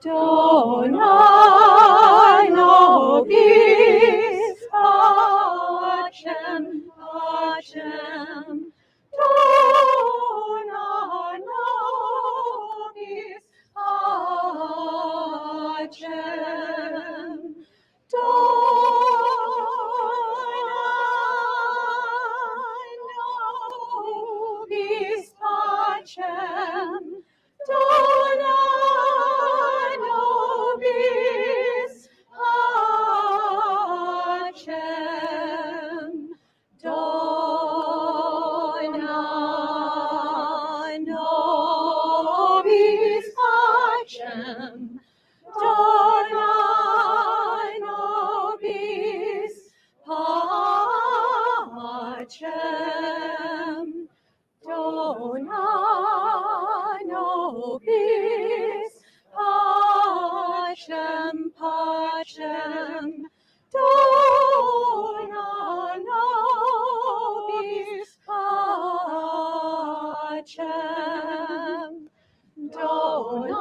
Don't I know peace, Hashem, Hashem. Don't I know peace, Hashem. Don't I know peace, Hashem. Don't I know peace, Hashem. Don't I know peace, Hashem. Don't I know peace, Hashem. Don't I know peace, Hashem, Hashem. Don't I know peace, Hashem. Don't I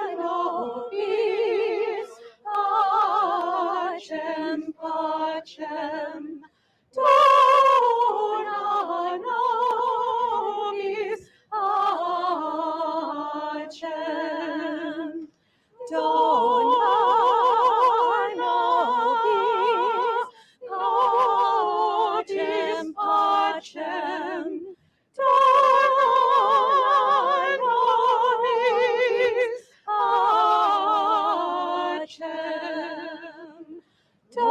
know peace, Hashem, Hashem. Don't I know peace, Hashem. Don't I know peace, Hashem, Hashem. Don't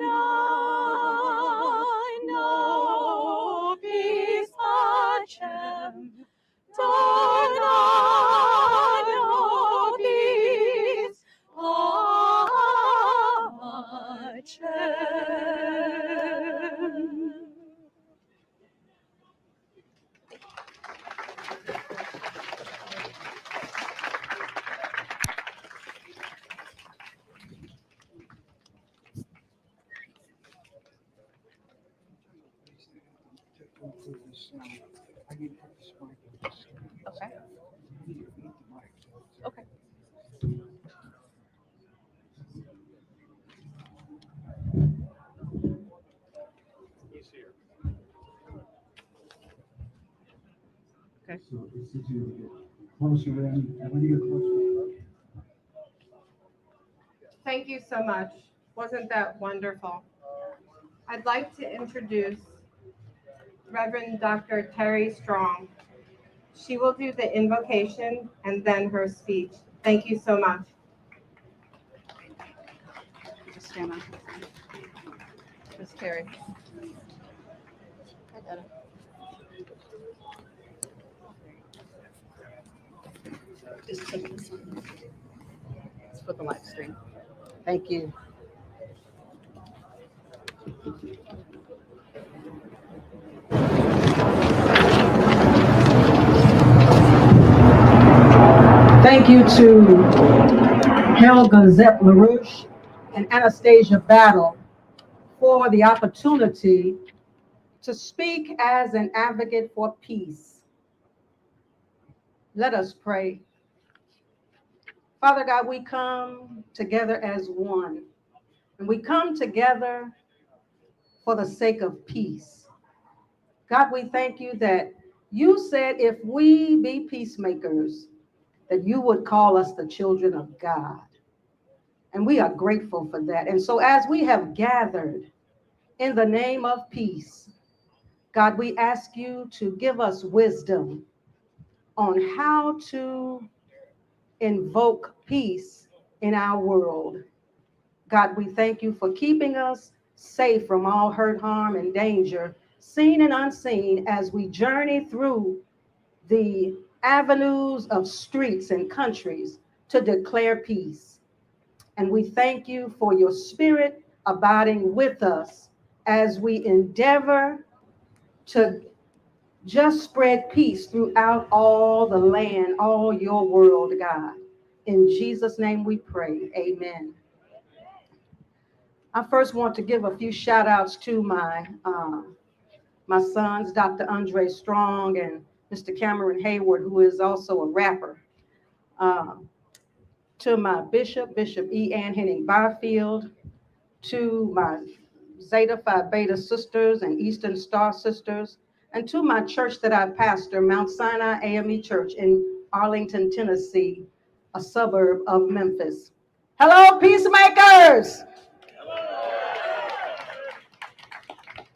I know peace, Hashem. Don't I know peace, Hashem. Don't I know peace, Hashem. Okay. Okay. Okay. So it's easier to get closer in, and when you get closer. Thank you so much. Wasn't that wonderful? I'd like to introduce Reverend Dr. Terry Strong. She will do the invocation and then her speech. Thank you so much. Just stand on. Miss Terry. I got it. Just take this one. Let's put the live stream. Thank you. Thank you to Helga Zepp LaRouche and Anastasia Battle for the opportunity to speak as an advocate for peace. Let us pray. Father God, we come together as one, and we come together for the sake of peace. God, we thank you that you said if we be peacemakers, that you would call us the children of God. And we are grateful for that. And so as we have gathered in the name of peace, God, we ask you to give us wisdom on how to invoke peace in our world. God, we thank you for keeping us safe from all hurt, harm, and danger, seen and unseen, as we journey through the avenues of streets and countries to declare peace. And we thank you for your spirit abiding with us as we endeavor to just spread peace throughout all the land, all your world, God. In Jesus' name we pray, amen. I first want to give a few shout outs to my sons, Dr. Andre Strong and Mr. Cameron Hayward, who is also a rapper, to my bishop, Bishop E. Ann Henning Barfield, to my Zeta Phi Beta sisters and Eastern Star sisters, and to my church that I pastor, Mount Sinai AME Church in Arlington, Tennessee, a suburb of Memphis. Hello, peacemakers!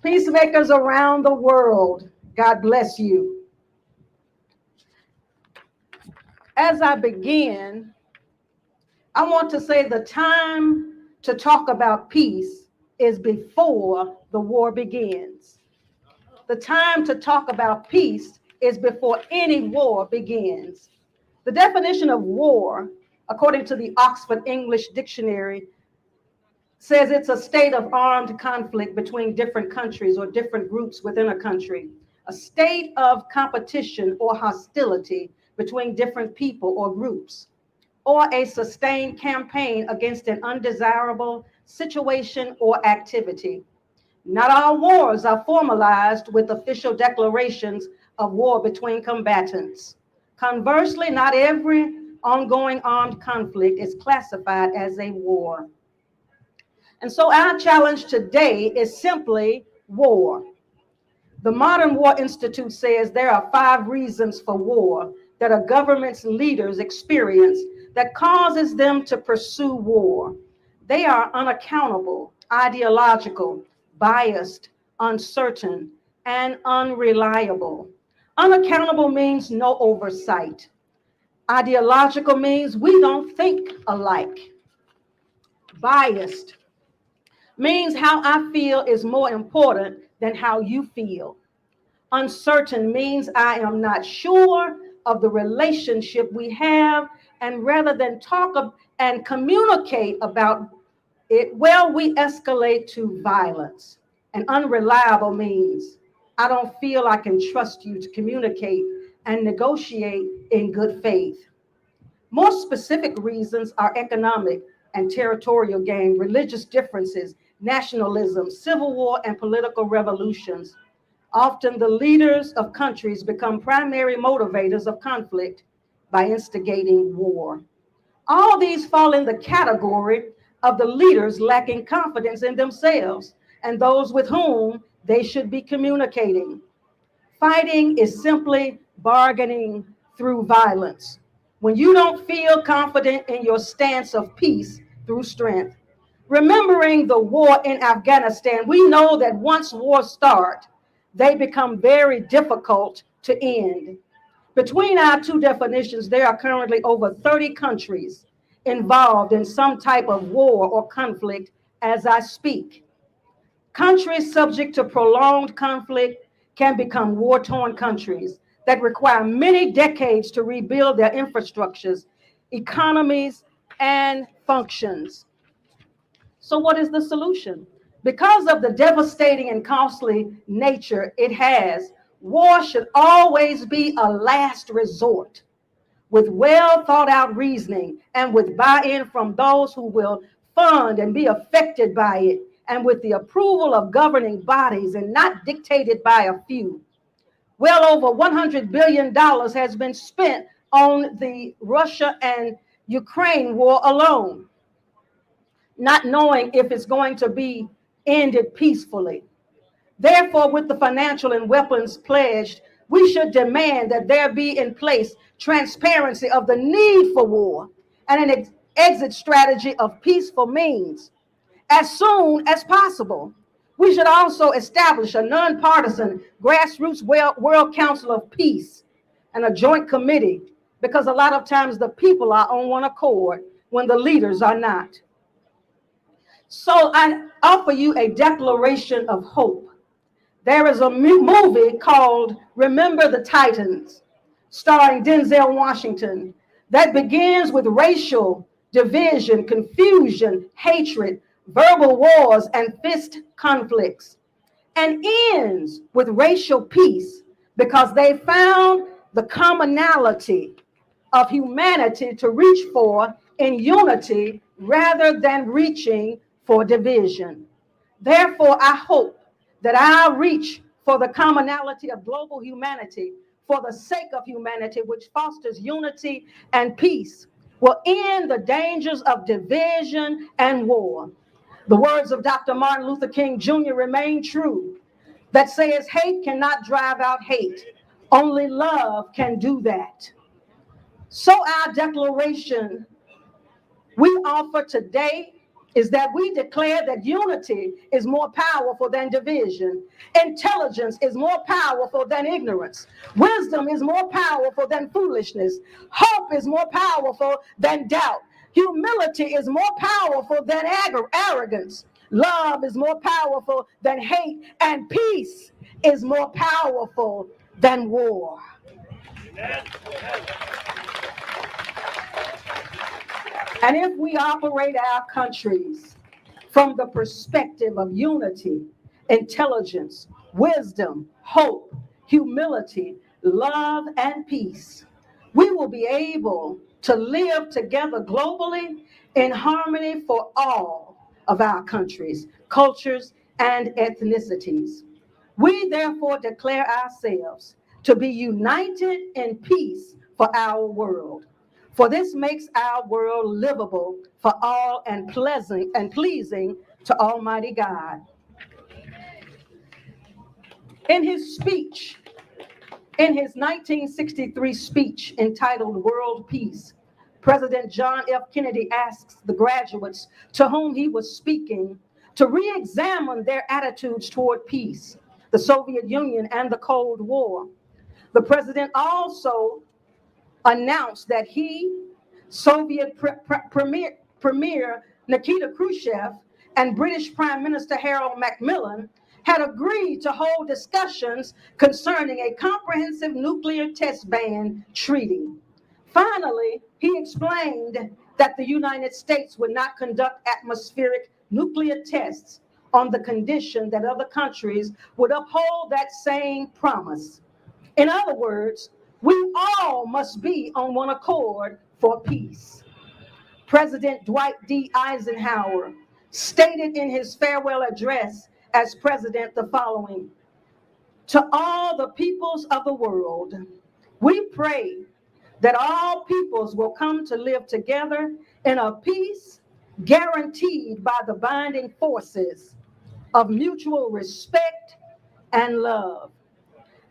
Peacemakers around the world, God bless you. As I begin, I want to say the time to talk about peace is before the war begins. The time to talk about peace is before any war begins. The definition of war, according to the Oxford English Dictionary, says it's a state of armed conflict between different countries or different groups within a country, a state of competition or hostility between different people or groups, or a sustained campaign against an undesirable situation or activity. Not all wars are formalized with official declarations of war between combatants. Conversely, not every ongoing armed conflict is classified as a war. And so our challenge today is simply war. The Modern War Institute says there are 5 reasons for war that a government's leaders experience that causes them to pursue war. They are unaccountable, ideological, biased, uncertain, and unreliable. Unaccountable means no oversight. Ideological means we don't think alike. Biased means how I feel is more important than how you feel. Uncertain means I am not sure of the relationship we have, and rather than talk and communicate about it, well, we escalate to violence. And unreliable means I don't feel I can trust you to communicate and negotiate in good faith. More specific reasons are economic and territorial gain, religious differences, nationalism, civil war, and political revolutions. Often the leaders of countries become primary motivators of conflict by instigating war. All these fall in the category of the leaders lacking confidence in themselves and those with whom they should be communicating. Fighting is simply bargaining through violence. When you don't feel confident in your stance of peace through strength. Remembering the war in Afghanistan, we know that once wars start, they become very difficult to end. Between our 2 definitions, there are currently over 30 countries involved in some type of war or conflict as I speak. Countries subject to prolonged conflict can become war-torn countries that require many decades to rebuild their infrastructures, economies, and functions. So what is the solution? Because of the devastating and costly nature it has, war should always be a last resort with well thought out reasoning and with buy-in from those who will fund and be affected by it, and with the approval of governing bodies and not dictated by a few. Well over $100 billion has been spent on the Russia and Ukraine war alone, not knowing if it's going to be ended peacefully. Therefore, with the financial and weapons pledged, we should demand that there be in place transparency of the need for war and an exit strategy of peaceful means as soon as possible. We should also establish a nonpartisan grassroots World Council of Peace and a joint committee, because a lot of times the people are on one accord when the leaders are not. So I offer you a declaration of hope. There is a movie called Remember the Titans, starring Denzel Washington, that begins with racial division, confusion, hatred, verbal wars, and fist conflicts, and ends with racial peace because they found the commonality of humanity to reach for in unity rather than reaching for division. Therefore, I hope that our reach for the commonality of global humanity for the sake of humanity, which fosters unity and peace, will end the dangers of division and war. The words of Dr. Martin Luther King Jr. remain true, that says hate cannot drive out hate. Only love can do that. So our declaration we offer today is that we declare that unity is more powerful than division. Intelligence is more powerful than ignorance. Wisdom is more powerful than foolishness. Hope is more powerful than doubt. Humility is more powerful than arrogance. Love is more powerful than hate. And peace is more powerful than war. And if we operate our countries from the perspective of unity, intelligence, wisdom, hope, humility, love, and peace, we will be able to live together globally in harmony for all of our countries, cultures, and ethnicities. We therefore declare ourselves to be united in peace for our world. For this makes our world livable for all and pleasant and pleasing to Almighty God. In his 1963 speech entitled World Peace, President John F. Kennedy asks the graduates to whom he was speaking to re-examine their attitudes toward peace, the Soviet Union, and the Cold War. The president also announced that he, Soviet Premier Nikita Khrushchev, and British Prime Minister Harold Macmillan had agreed to hold discussions concerning a comprehensive nuclear test ban treaty. Finally, he explained that the United States would not conduct atmospheric nuclear tests on the condition that other countries would uphold that same promise. In other words, we all must be on one accord for peace. President Dwight D. Eisenhower stated in his farewell address as president the following: to all the peoples of the world, we pray that all peoples will come to live together in a peace guaranteed by the binding forces of mutual respect and love.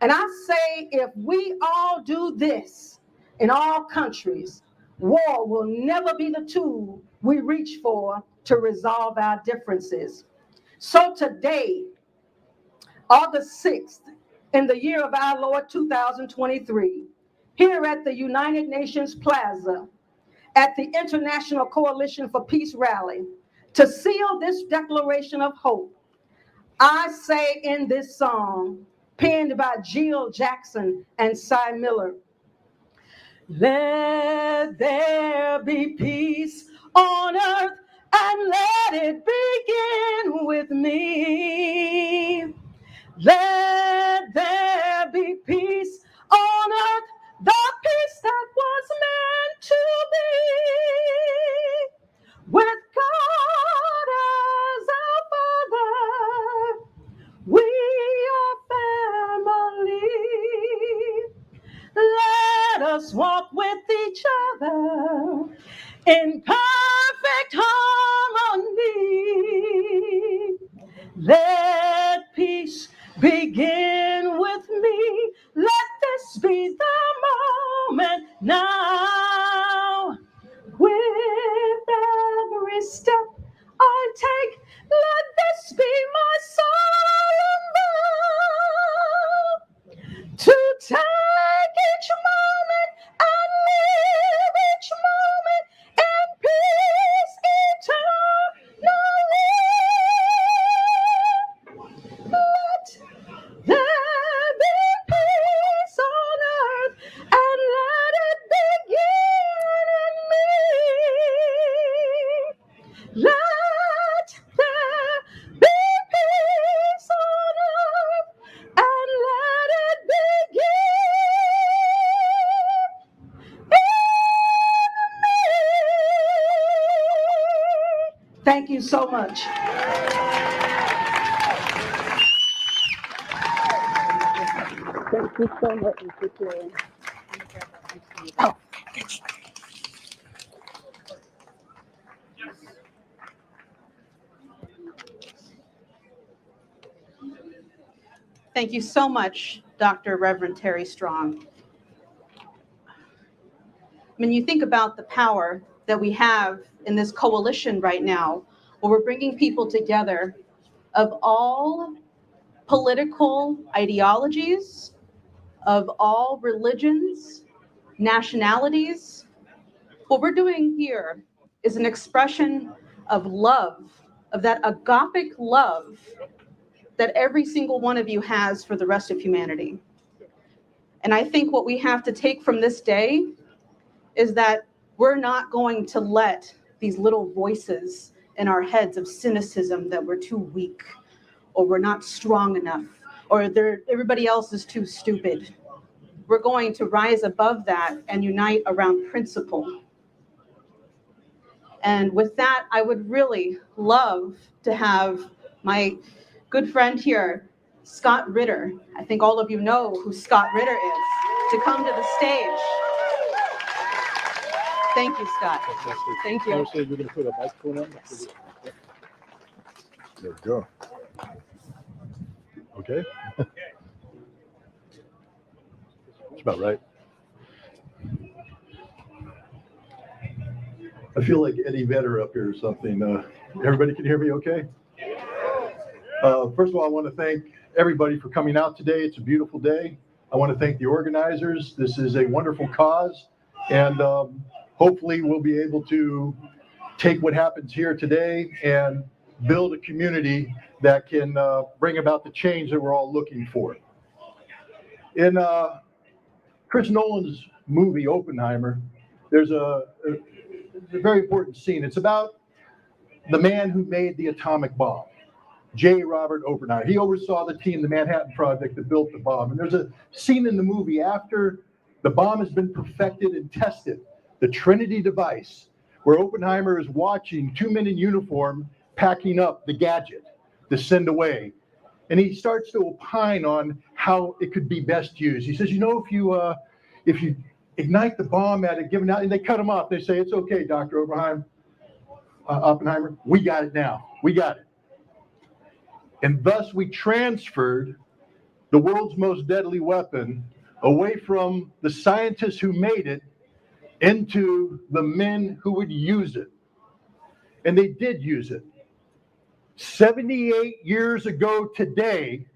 And I say, if we all do this in all countries, war will never be the tool we reach for to resolve our differences. So today, August 6th, in the year of our Lord 2023, here at the United Nations Plaza, at the International Coalition for Peace rally, to seal this declaration of hope, I say in this song, penned by Jill Jackson and Cy Miller, let there be peace on earth and let it begin with me. Let there be peace on earth, the peace that was meant to be. With God as our Father, we are family. Let us walk with each other in perfect harmony. Let peace begin with me. Let this be the moment now. With every step I take, let this be my solemn vow, to take each moment and live each moment in peace eternally. Let there be peace on earth and let it begin in me. Let there be peace on earth and let it begin in me. Thank you so much. Thank you. you so much for sharing. Oh. Thank you so much, Dr. Reverend Terry Strong. When you think about the power that we have in this coalition right now, where we're bringing people together of all political ideologies, of all religions, nationalities, what we're doing here is an expression of love, of that agapic love that every single one of you has for the rest of humanity. And I think what we have to take from this day is that we're not going to let these little voices in our heads of cynicism that we're too weak, or we're not strong enough, or everybody else is too stupid. We're going to rise above that and unite around principle. And with that, I would really love to have my good friend here, Scott Ritter. I think all of you know who Scott Ritter is, to come to the stage. Thank you, Scott. Thank you. You're going to put a microphone on? Yes. There we go. Okay. That's about right. I feel like Eddie Vedder up here or something. Everybody can hear me okay? First of all, I want to thank everybody for coming out today. It's a beautiful day. I want to thank the organizers. This is a wonderful cause. And hopefully we'll be able to take what happens here today and build a community that can bring about the change that we're all looking for. In Chris Nolan's movie, Oppenheimer, there's a very important scene. It's about the man who made the atomic bomb, J. Robert Oppenheimer. He oversaw the team, the Manhattan Project, that built the bomb. And there's a scene in the movie after the bomb has been perfected and tested, the Trinity device, where Oppenheimer is watching two men in uniform packing up the gadget to send away. And he starts to opine on how it could be best used. He says, you know, if you ignite the bomb at a given out, and they cut him off. They say, it's okay, Dr. Oppenheimer, we got it now. We got it. And thus we transferred the world's most deadly weapon away from the scientists who made it into the men who would use it. And they did use it. 78 years ago today,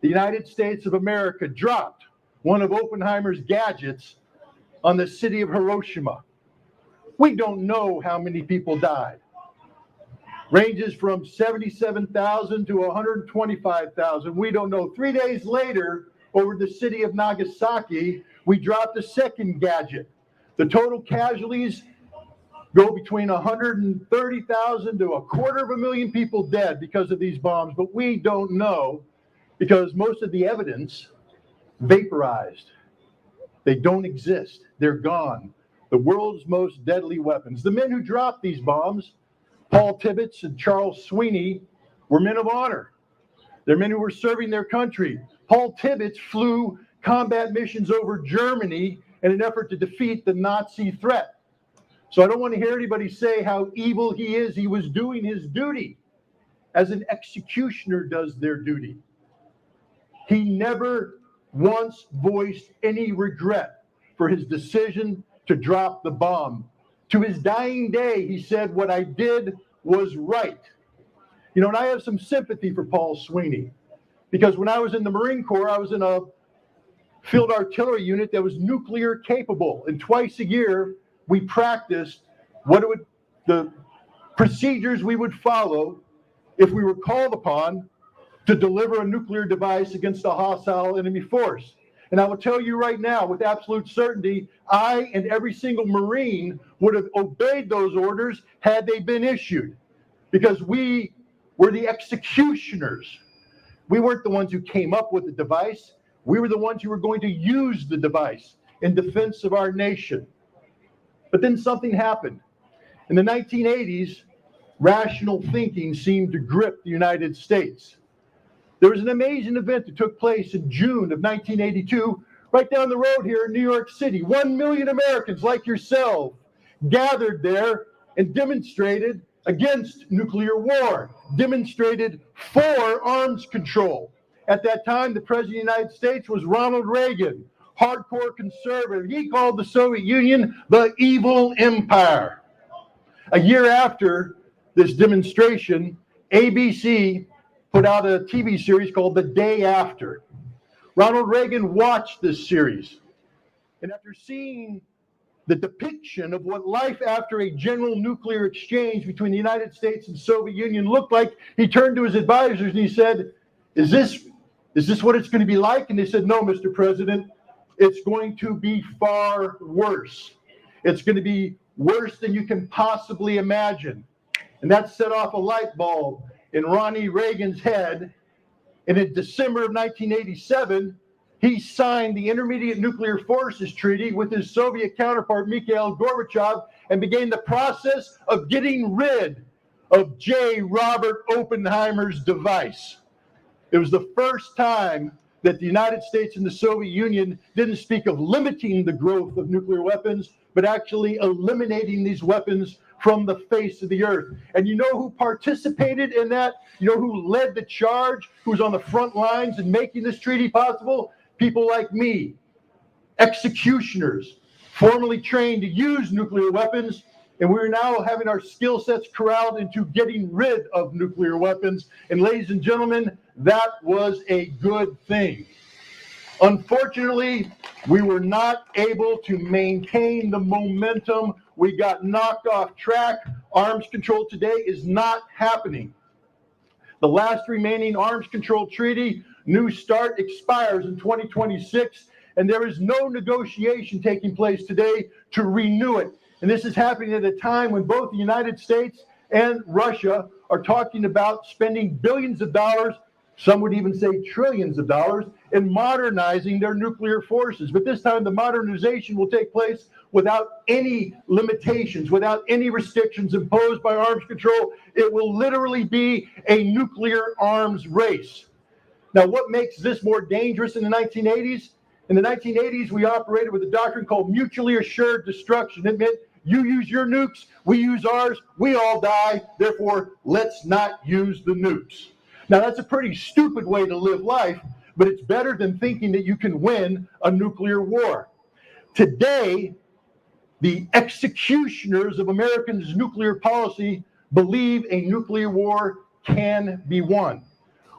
the United States of America dropped one of Oppenheimer's gadgets on the city of Hiroshima. We don't know how many people died. Ranges from 77,000 to 125,000. We don't know. 3 days later, over the city of Nagasaki, we dropped a second gadget. The total casualties go between 130,000 to 250,000 people dead because of these bombs, but we don't know because most of the evidence vaporized. They don't exist. They're gone. The world's most deadly weapons. The men who dropped these bombs, Paul Tibbets and Charles Sweeney, were men of honor. They're men who were serving their country. Paul Tibbets flew combat missions over Germany in an effort to defeat the Nazi threat. So I don't want to hear anybody say how evil he is. He was doing his duty as an executioner does their duty. He never once voiced any regret for his decision to drop the bomb. To his dying day, he said, what I did was right. You know, and I have some sympathy for Paul Sweeney because when I was in the Marine Corps, I was in a field artillery unit that was nuclear capable. And twice a year, we practiced the procedures we would follow if we were called upon to deliver a nuclear device against a hostile enemy force. And I will tell you right now, with absolute certainty, I and every single Marine would have obeyed those orders had they been issued, because we were the executioners. We weren't the ones who came up with the device. We were the ones who were going to use the device in defense of our nation. But then something happened. In the 1980s, rational thinking seemed to grip the United States. There was an amazing event that took place in June of 1982, right down the road here in New York City. 1 million Americans like yourself gathered there and demonstrated against nuclear war, demonstrated for arms control. At that time, the President of the United States was Ronald Reagan, hardcore conservative. He called the Soviet Union the evil empire. A year after this demonstration, ABC put out a TV series called The Day After. Ronald Reagan watched this series, and after seeing the depiction of what life after a general nuclear exchange between the United States and Soviet Union looked like, he turned to his advisors and he said, is this what it's going to be like? And they said, no, Mr. President, it's going to be far worse. It's going to be worse than you can possibly imagine. And that set off a light bulb in Ronnie Reagan's head. And in December of 1987, he signed the Intermediate Nuclear Forces Treaty with his Soviet counterpart, Mikhail Gorbachev, and began the process of getting rid of J. Robert Oppenheimer's device. It was the first time that the United States and the Soviet Union didn't speak of limiting the growth of nuclear weapons, but actually eliminating these weapons from the face of the earth. And you know who participated in that? You know who led the charge? Who's on the front lines in making this treaty possible? People like me, executioners, formerly trained to use nuclear weapons, and we're now having our skill sets corralled into getting rid of nuclear weapons. And ladies and gentlemen, that was a good thing. Unfortunately, we were not able to maintain the momentum. We got knocked off track. Arms control today is not happening. The last remaining arms control treaty, New START, expires in 2026, and there is no negotiation taking place today to renew it. And this is happening at a time when both the United States and Russia are talking about spending billions of dollars, some would even say trillions of dollars, in modernizing their nuclear forces. But this time the modernization will take place without any limitations, without any restrictions imposed by arms control. It will literally be a nuclear arms race. Now, what makes this more dangerous in the 1980s? In the 1980s, we operated with a doctrine called mutually assured destruction. It meant you use your nukes, we use ours, we all die, therefore let's not use the nukes. Now, that's a pretty stupid way to live life, but it's better than thinking that you can win a nuclear war. Today, the executioners of Americans' nuclear policy believe a nuclear war can be won.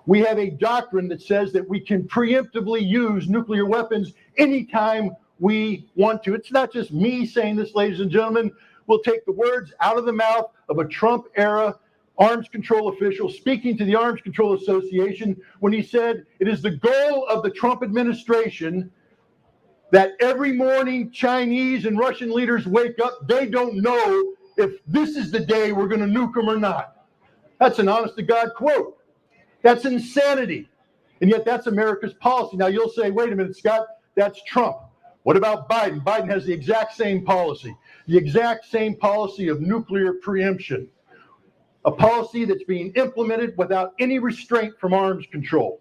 We have a doctrine that says that we can preemptively use nuclear weapons anytime we want to. It's not just me saying this, ladies and gentlemen. We'll take the words out of the mouth of a Trump-era arms control official speaking to the Arms Control Association when he said it is the goal of the Trump administration that every morning Chinese and Russian leaders wake up, they don't know if this is the day we're going to nuke them or not. That's an honest-to-God quote. That's insanity. And yet that's America's policy. Now you'll say, wait a minute, Scott, that's Trump. What about Biden? Biden has the exact same policy of nuclear preemption, a policy that's being implemented without any restraint from arms control.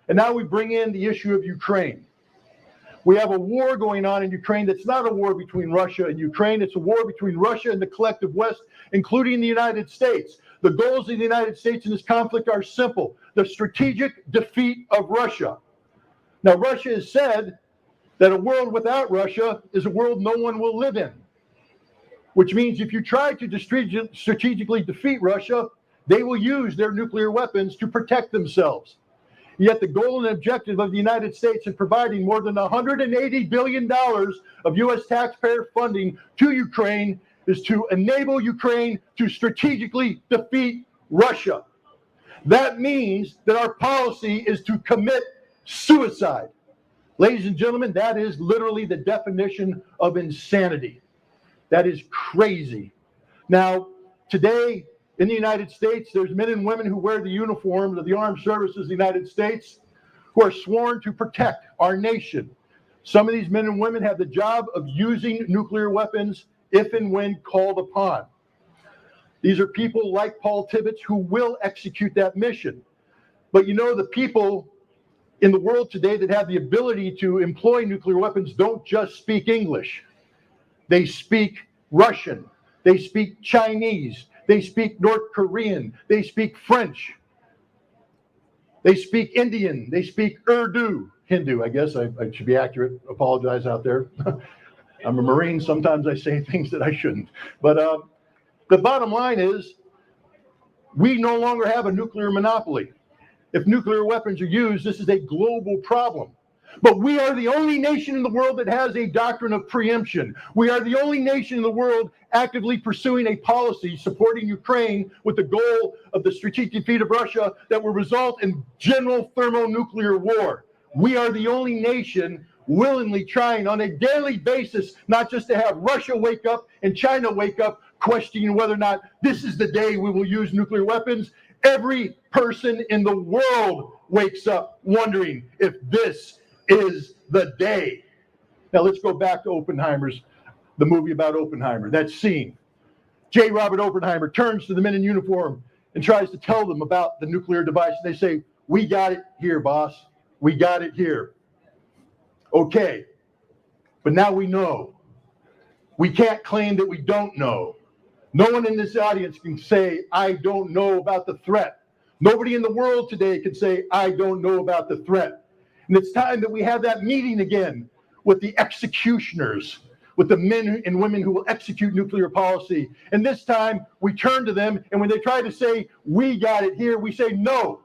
And now we bring in the issue of Ukraine. We have a war going on in Ukraine that's not a war between Russia and Ukraine. It's a war between Russia and the collective West, including the United States. The goals of the United States in this conflict are simple: the strategic defeat of Russia. Now, Russia has said that a world without Russia is a world no one will live in, which means if you try to strategically defeat Russia, they will use their nuclear weapons to protect themselves. Yet the goal and objective of the United States in providing more than $180 billion of U.S. taxpayer funding to Ukraine is to enable Ukraine to strategically defeat Russia. That means that our policy is to commit suicide. Ladies and gentlemen, that is literally the definition of insanity. That is crazy. Now, today in the United States, there's men and women who wear the uniforms of the armed services of the United States who are sworn to protect our nation. Some of these men and women have the job of using nuclear weapons if and when called upon. These are people like Paul Tibbets who will execute that mission. But you know, the people in the world today that have the ability to employ nuclear weapons don't just speak English. They speak Russian, they speak Chinese, they speak North Korean, they speak French, they speak Indian, they speak Urdu, Hindu, I guess I should be accurate, apologize out there. I'm a Marine, sometimes I say things that I shouldn't. But the bottom line is, we no longer have a nuclear monopoly. If nuclear weapons are used, this is a global problem. But we are the only nation in the world that has a doctrine of preemption. We are the only nation in the world actively pursuing a policy supporting Ukraine with the goal of the strategic defeat of Russia that will result in general thermonuclear war. We are the only nation willingly trying on a daily basis, not just to have Russia wake up and China wake up, questioning whether or not this is the day we will use nuclear weapons. Every person in the world wakes up wondering if this is the day. Now let's go back to the movie about Oppenheimer, that scene. J. Robert Oppenheimer turns to the men in uniform and tries to tell them about the nuclear device. And they say, "We got it here, boss. We got it here." Okay, but now we know. We can't claim that we don't know. No one in this audience can say, "I don't know about the threat." Nobody in the world today can say, "I don't know about the threat." And it's time that we have that meeting again with the executioners, with the men and women who will execute nuclear policy. And this time we turn to them, and when they try to say, "We got it here," we say, "No,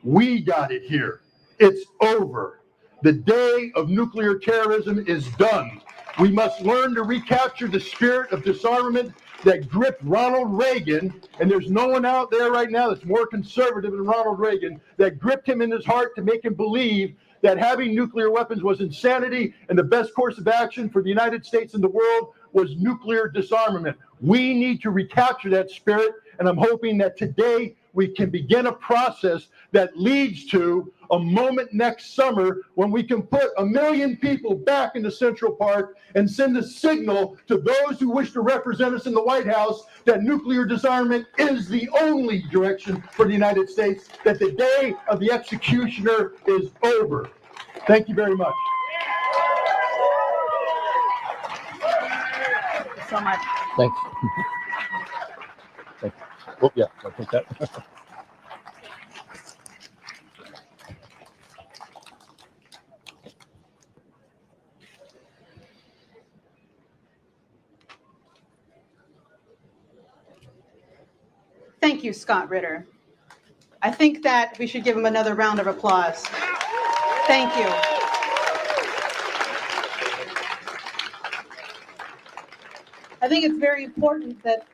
we got it here. It's over. The day of nuclear terrorism is done. We must learn to recapture the spirit of disarmament that gripped Ronald Reagan, and there's no one out there right now that's more conservative than Ronald Reagan, that gripped him in his heart to make him believe that having nuclear weapons was insanity and the best course of action for the United States and the world was nuclear disarmament. We need to recapture that spirit, and I'm hoping that today we can begin a process that leads to a moment next summer when we can put 1 million people back into Central Park and send a signal to those who wish to represent us in the White House that nuclear disarmament is the only direction for the United States, that the day of the executioner is over. Thank you very much. Thank you so much. Thanks. Thank you. Oh, yeah, I'll take that. Thank you, Scott Ritter. I think that we should give him another round of applause. Thank you. I think it's very important that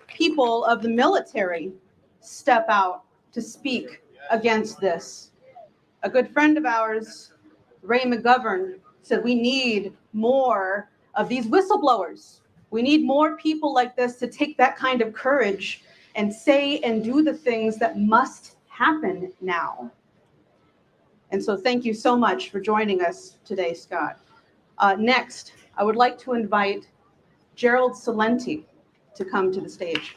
people of the military step out to speak against this. A good friend of ours, Ray McGovern, said we need more of these whistleblowers. We need more people like this to take that kind of courage and say and do the things that must happen now. And so thank you so much for joining us today, Scott. Next, I would like to invite Gerald Salenti to come to the stage.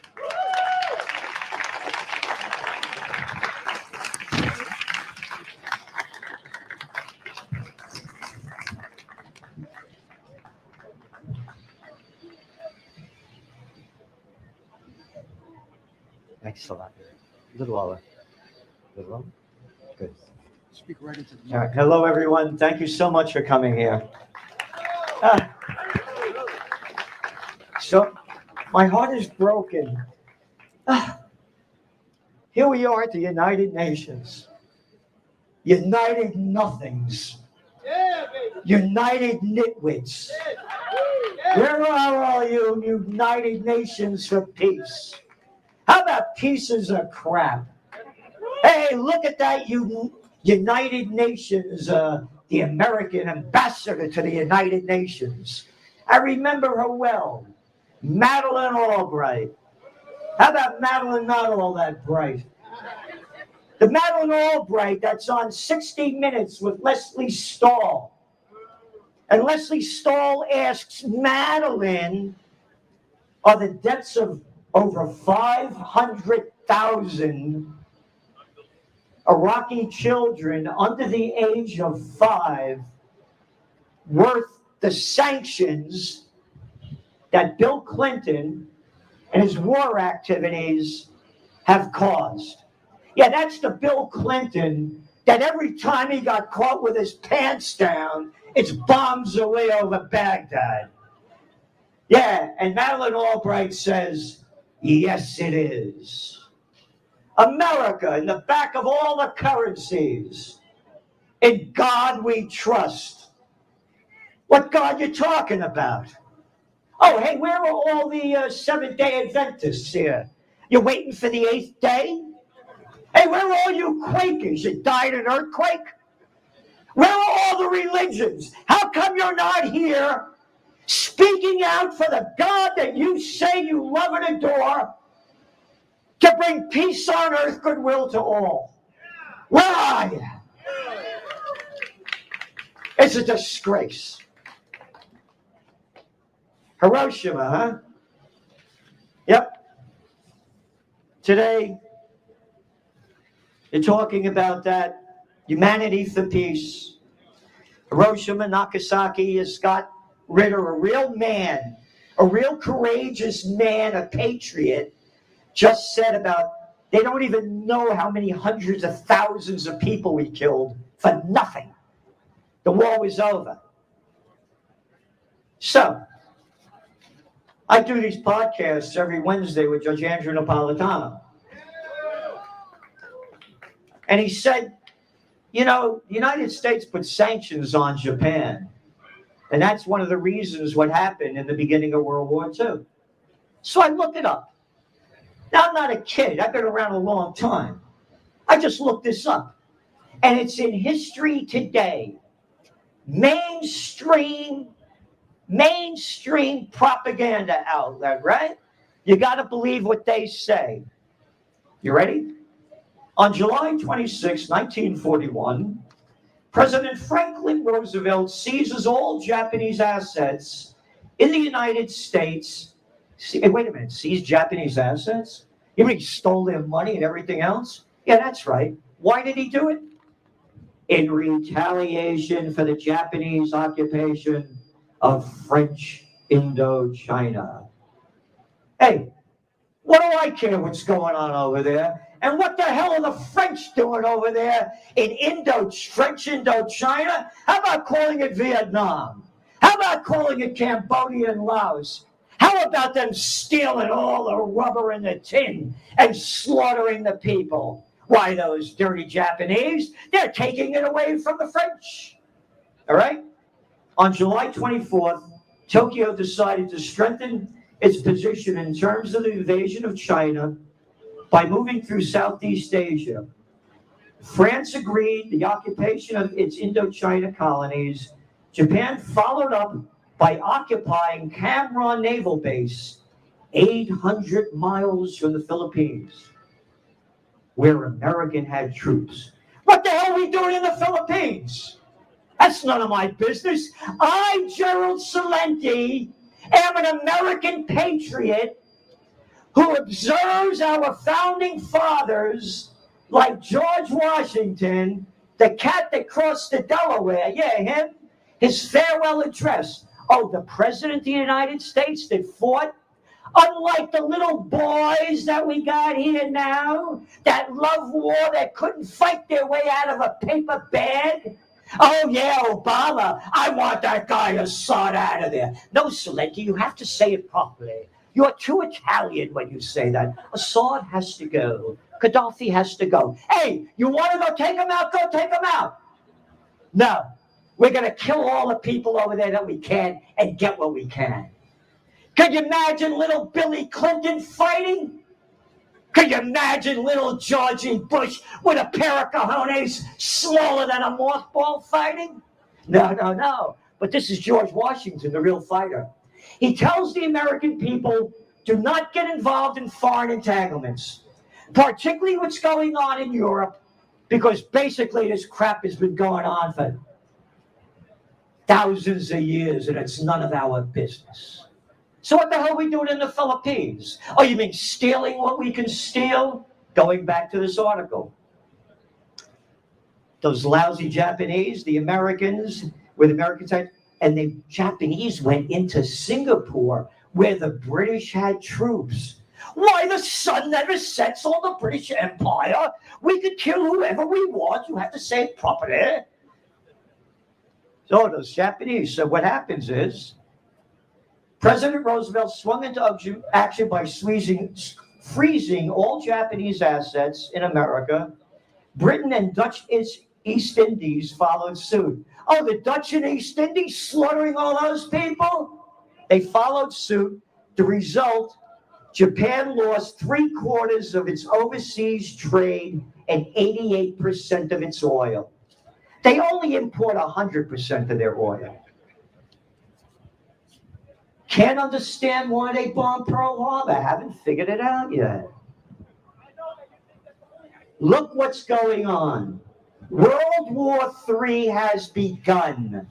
Thanks a lot. A little lower. A little lower. Good. Speak right into the All right. Hello, everyone. Thank you so much for coming here. So, my heart is broken. Here we are at the United Nations. United nothings. United nitwits. Where are all you United Nations for peace? How about pieces of crap? Hey, look at that United Nations, the American ambassador to the United Nations. I remember her well, Madeleine Albright. How about Madeleine not all that bright? The Madeleine Albright that's on 60 Minutes with Leslie Stahl. And Leslie Stahl asks Madeleine, are the deaths of over 500,000 Iraqi children under the age of 5 worth the sanctions that Bill Clinton and his war activities have caused. Yeah, that's the Bill Clinton that every time he got caught with his pants down, it's bombs away over Baghdad. Yeah, and Madeleine Albright says, yes, it is. America in the back of all the currencies. In God we trust. What God you talking about? Oh, hey, where are all the Seventh-day Adventists here? You waiting for the 8th day? Hey, where are all you Quakers? You died in an earthquake? Where are all the religions? How come you're not here speaking out for the God that you say you love and adore to bring peace on earth, goodwill to all? Where are you? It's a disgrace. Hiroshima, huh? Yep. Today, they're talking about that. Humanity for peace. Hiroshima, Nagasaki has got rid of a real man, a real courageous man, a patriot, just said about, they don't even know how many hundreds of thousands of people we killed for nothing. The war was over. So, I do these podcasts every Wednesday with Judge Andrew Napolitano. And he said, you know, the United States put sanctions on Japan. And that's one of the reasons what happened in the beginning of World War II. So I looked it up. Now, I'm not a kid. I've been around a long time. I just looked this up. And it's in History Today. Mainstream propaganda outlet, right? You got to believe what they say. You ready? On July 26, 1941, President Franklin Roosevelt seizes all Japanese assets in the United States. Hey, wait a minute, seize Japanese assets? You mean he stole their money and everything else? Yeah, that's right. Why did he do it? In retaliation for the Japanese occupation of French Indochina. Hey, what do I care what's going on over there? And what the hell are the French doing over there in French Indochina? How about calling it Vietnam? How about calling it Cambodia and Laos? How about them stealing all the rubber and the tin and slaughtering the people? Why, those dirty Japanese, they're taking it away from the French. All right? On July 24th, Tokyo decided to strengthen its position in terms of the invasion of China by moving through Southeast Asia. France agreed the occupation of its Indochina colonies. Japan followed up by occupying Cam Ranh Naval Base, 800 miles from the Philippines, where American had troops. What the hell are we doing in the Philippines? That's none of my business. I, Gerald Celente, am an American patriot who observes our founding fathers like George Washington, the cat that crossed the Delaware, yeah, him, his farewell address. Oh, the President of the United States that fought, unlike the little boys that we got here now, that love war, that couldn't fight their way out of a paper bag. Oh, yeah, Obama, I want that guy Assad out of there. No, Celente, you have to say it properly. You're too Italian when you say that. Assad has to go. Gaddafi has to go. Hey, you want to go take him out? Go take him out. No, we're going to kill all the people over there that we can and get what we can. Could you imagine little Billy Clinton fighting? Could you imagine little Georgie Bush with a pair of cojones smaller than a mothball fighting? No. But this is George Washington, the real fighter. He tells the American people, do not get involved in foreign entanglements, particularly what's going on in Europe, because basically this crap has been going on for thousands of years and it's none of our business. So what the hell are we doing in the Philippines? Oh, you mean stealing what we can steal? Going back to this article. those lousy Japanese, the Americans, where the Americans had, and the Japanese went into Singapore, where the British had troops. Why, the sun never sets on the British Empire. We could kill whoever we want. You have to say it properly. So those Japanese. So what happens is, President Roosevelt swung into action by freezing all Japanese assets in America. Britain and Dutch East Indies followed suit. Oh, the Dutch and East Indies slaughtering all those people? They followed suit. The result, Japan lost 3/4 of its overseas trade and 88% of its oil. They only import 100% of their oil. Can't understand why they bombed Pearl Harbor. Haven't figured it out yet. Look what's going on. World War III has begun.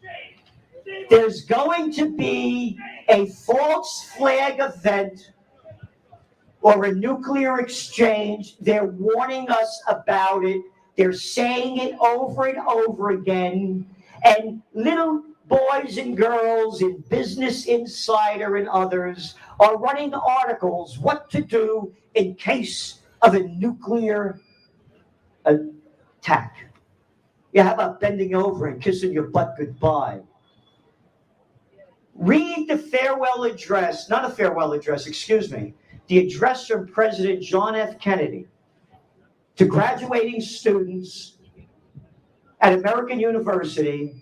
There's going to be a false flag event or a nuclear exchange. They're warning us about it. They're saying it over and over again. And little boys and girls in Business Insider and others are running articles what to do in case of a nuclear attack. Yeah, how about bending over and kissing your butt goodbye? Read the farewell address, not a farewell address, excuse me, the address from President John F. Kennedy to graduating students at American University,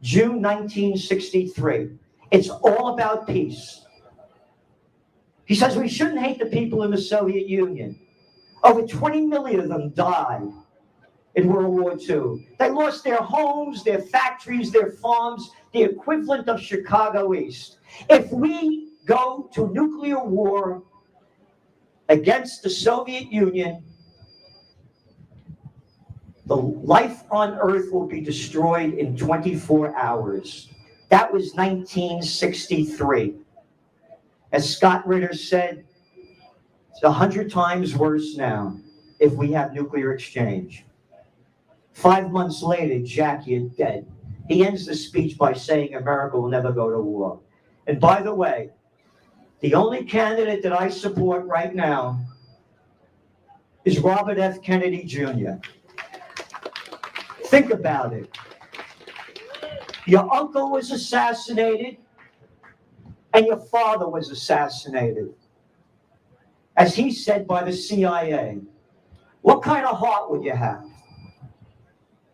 June 1963. It's all about peace. He says we shouldn't hate the people in the Soviet Union. Over 20 million of them died in World War II. They lost their homes, their factories, their farms, the equivalent of Chicago East. If we go to nuclear war against the Soviet Union, the life on Earth will be destroyed in 24 hours. That was 1963. As Scott Ritter said, it's 100 times worse now if we have nuclear exchange. 5 months later, Jackie is dead. He ends the speech by saying America will never go to war. And by the way, the only candidate that I support right now is Robert F. Kennedy Jr. Think about it. Your uncle was assassinated and your father was assassinated, as he said, by the CIA. What kind of heart would you have?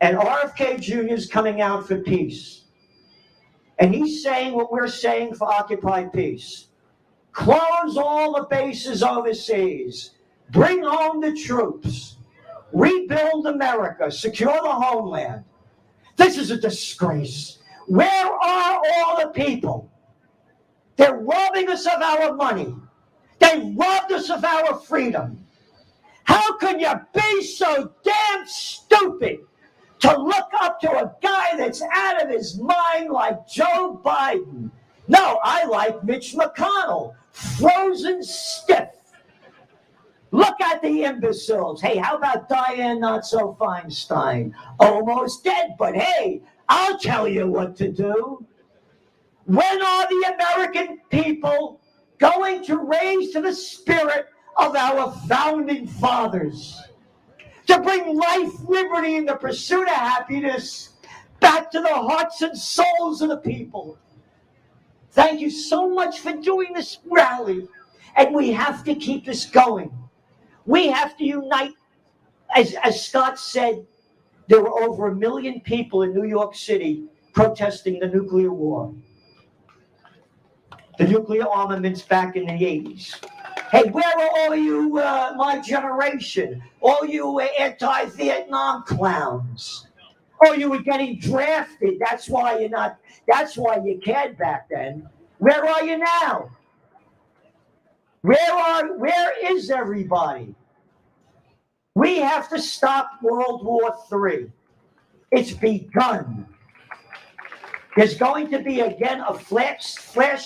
And RFK Jr. is coming out for peace. And he's saying what we're saying for Occupy Peace. Close all the bases overseas. Bring home the troops. Rebuild America. Secure the homeland. This is a disgrace. Where are all the people? They're robbing us of our money. They robbed us of our freedom. How could you be so damn stupid to look up to a guy that's out of his mind like Joe Biden? No, I like Mitch McConnell, frozen stiff. Look at the imbeciles. Hey, how about Dianne Not-So-Feinstein? Almost dead, but hey, I'll tell you what to do. When are the American people going to raise to the spirit of our founding fathers? To bring life, liberty, and the pursuit of happiness back to the hearts and souls of the people. Thank you so much for doing this rally. And we have to keep this going. We have to unite. As Scott said, there were over 1 million people in New York City protesting the nuclear war. The nuclear armaments back in the 80s. Hey, where are all you, my generation? All you anti-Vietnam clowns? Oh, you were getting drafted. That's why you cared back then. Where are you now? Where is everybody? We have to stop World War III. It's begun. There's going to be again a false flag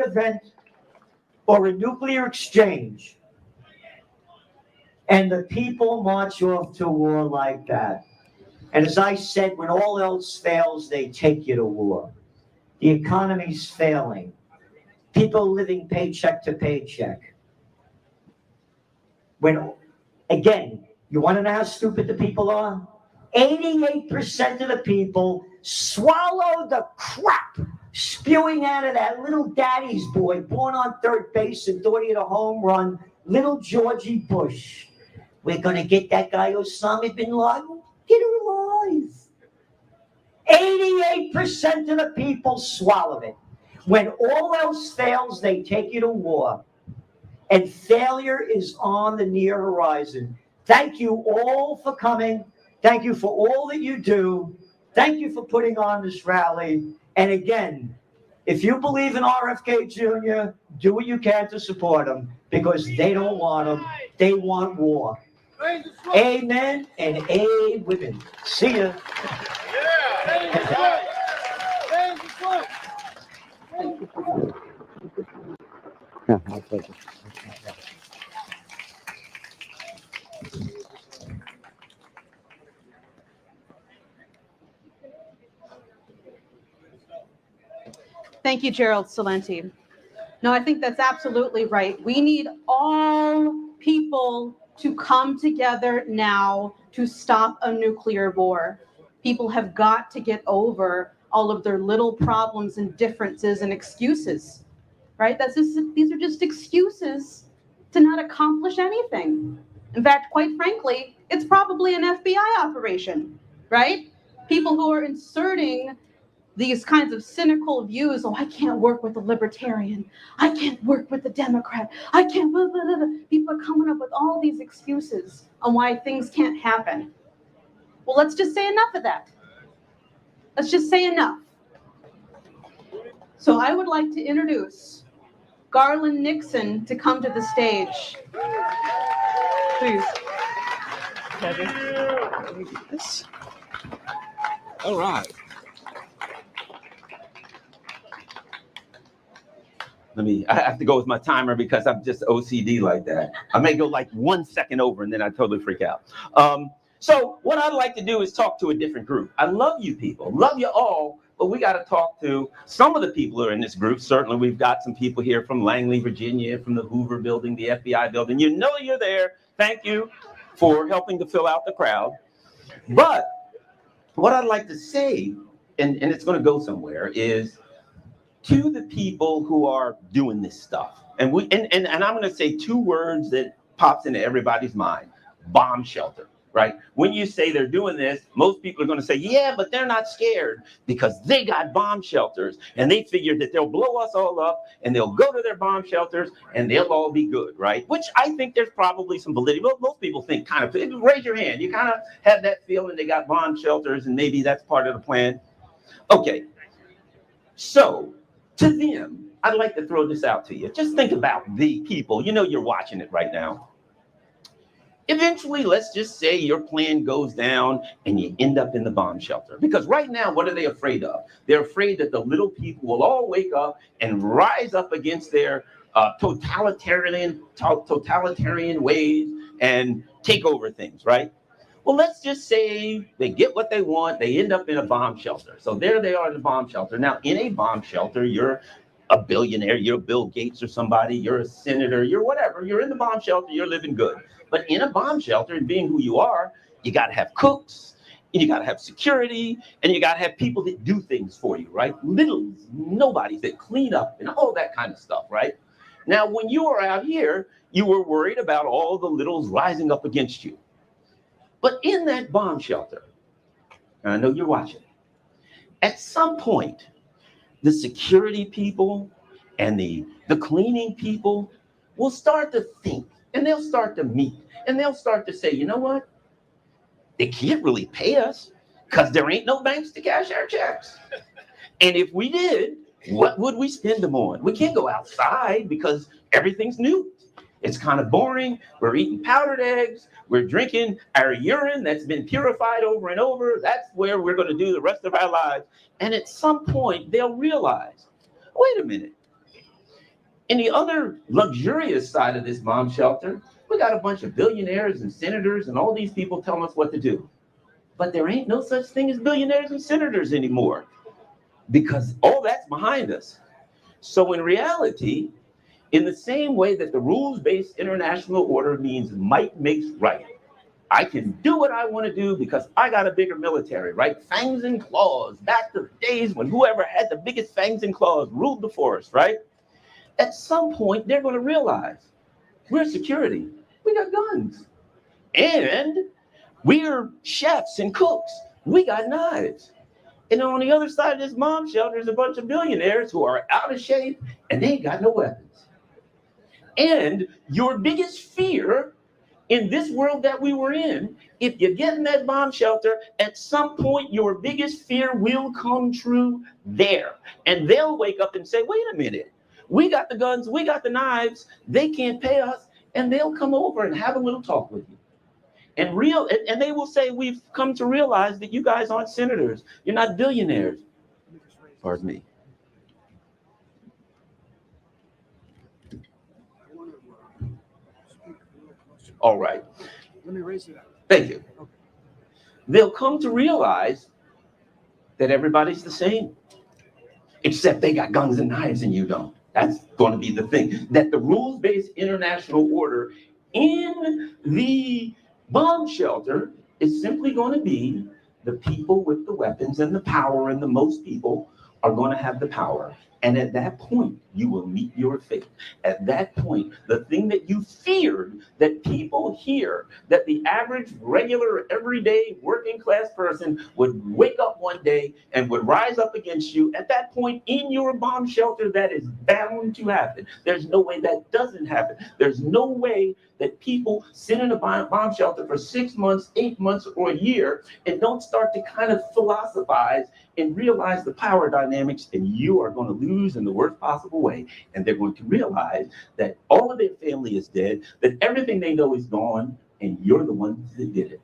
event or a nuclear exchange. And the people march off to war like that. And as I said, when all else fails, they take you to war. The economy's failing. People living paycheck to paycheck. When, again, you want to know how stupid the people are? 88% of the people swallow the crap spewing out of that little daddy's boy born on third base and thought he had a home run, little Georgie Bush. We're going to get that guy Osama bin Laden. Get him alive. 88% of the people swallow it. When all else fails, they take you to war. And failure is on the near horizon. Thank you all for coming. Thank you for all that you do. Thank you for putting on this rally. And again, if you believe in RFK Jr., do what you can to support him, because they don't want him. They want war. Amen and amen. See ya. My pleasure. Thank you, Gerald Salenti. No, I think that's absolutely right. We need all people to come together now to stop a nuclear war. People have got to get over all of their little problems and differences and excuses, right? These are just excuses to not accomplish anything. In fact, quite frankly, it's probably an FBI operation, right? People who are inserting these kinds of cynical views. Oh, I can't work with a libertarian. I can't work with a Democrat. I can't, blah, blah, blah, blah. People are coming up with all these excuses on why things can't happen. Well, let's just say enough of that. Let's just say enough. So I would like to introduce Garland Nixon to come to the stage. Please. All right. I have to go with my timer because I'm just OCD like that. I may go like 1 second over and then I totally freak out. So what I'd like to do is talk to a different group. I love you people, love you all, but we got to talk to some of the people who are in this group. Certainly we've got some people here from Langley, Virginia, from the Hoover building, the FBI building. You know you're there. Thank you for helping to fill out the crowd. But what I'd like to say, and it's going to go somewhere, is to the people who are doing this stuff. And I'm going to say two words that pops into everybody's mind: bomb shelter, right? When you say they're doing this, most people are going to say, yeah, but they're not scared because they got bomb shelters and they figured that they'll blow us all up and they'll go to their bomb shelters and they'll all be good, right? Which I think there's probably some validity. Most people think kind of, raise your hand. You kind of have that feeling they got bomb shelters and maybe that's part of the plan. Okay, so to them, I'd like to throw this out to you. Just think about the people. You know you're watching it right now. Eventually, let's just say your plan goes down and you end up in the bomb shelter. Because right now, what are they afraid of? They're afraid that the little people will all wake up and rise up against their totalitarian ways and take over things, right? Well, let's just say they get what they want. They end up in a bomb shelter. So there they are in the bomb shelter. Now, in a bomb shelter, you're a billionaire, you're Bill Gates or somebody, you're a senator, you're whatever. You're in the bomb shelter, you're living good. But in a bomb shelter, and being who you are, you got to have cooks, and you got to have security, and you got to have people that do things for you, right? Littles, nobodies that clean up and all that kind of stuff, right? Now, when you were out here, you were worried about all the littles rising up against you. But in that bomb shelter, and I know you're watching, at some point, the security people and the cleaning people will start to think, and they'll start to meet, and they'll start to say, you know what? They can't really pay us because there ain't no banks to cash our checks. And if we did, what would we spend them on? We can't go outside because everything's new. It's kind of boring. We're eating powdered eggs. We're drinking our urine that's been purified over and over. That's where we're going to do the rest of our lives. And at some point, they'll realize, wait a minute. In the other luxurious side of this bomb shelter, We got a bunch of billionaires and senators and all these people telling us what to do. But there ain't no such thing as billionaires and senators anymore because all that's behind us. So in reality, in the same way that the rules-based international order means might makes right, I can do what I want to do because I got a bigger military, right? Fangs and claws, back to the days when whoever had the biggest fangs and claws ruled the forest, right? At some point, they're going to realize we're security. We got guns. And we're chefs and cooks. We got knives. And on the other side of this bomb shelter is a bunch of billionaires who are out of shape and they ain't got no weapons. And your biggest fear in this world that we were in, if you get in that bomb shelter, at some point your biggest fear will come true there. And they'll wake up and say, wait a minute, we got the guns, we got the knives, they can't pay us, and they'll come over and have a little talk with you. And they will say, we've come to realize that you guys aren't senators, you're not billionaires. Pardon me. All right. Let me raise it up. Thank you. They'll come to realize that everybody's the same, except they got guns and knives and you don't. That's going to be the thing. That the rules-based international order in the bomb shelter is simply going to be the people with the weapons and the power, and the most people are going to have the power. And at that point, you will meet your fate. At that point, the thing that you feared that people here, that the average, regular, everyday working class person would wake up one day and would rise up against you, at that point in your bomb shelter, that is bound to happen. There's no way that doesn't happen. There's no way that people sit in a bomb shelter for 6 months, 8 months, or a year and don't start to kind of philosophize and realize the power dynamics, and you are going to lose in the worst possible way. And they're going to realize that all of their family is dead, that everything they know is gone, and you're the one that did it.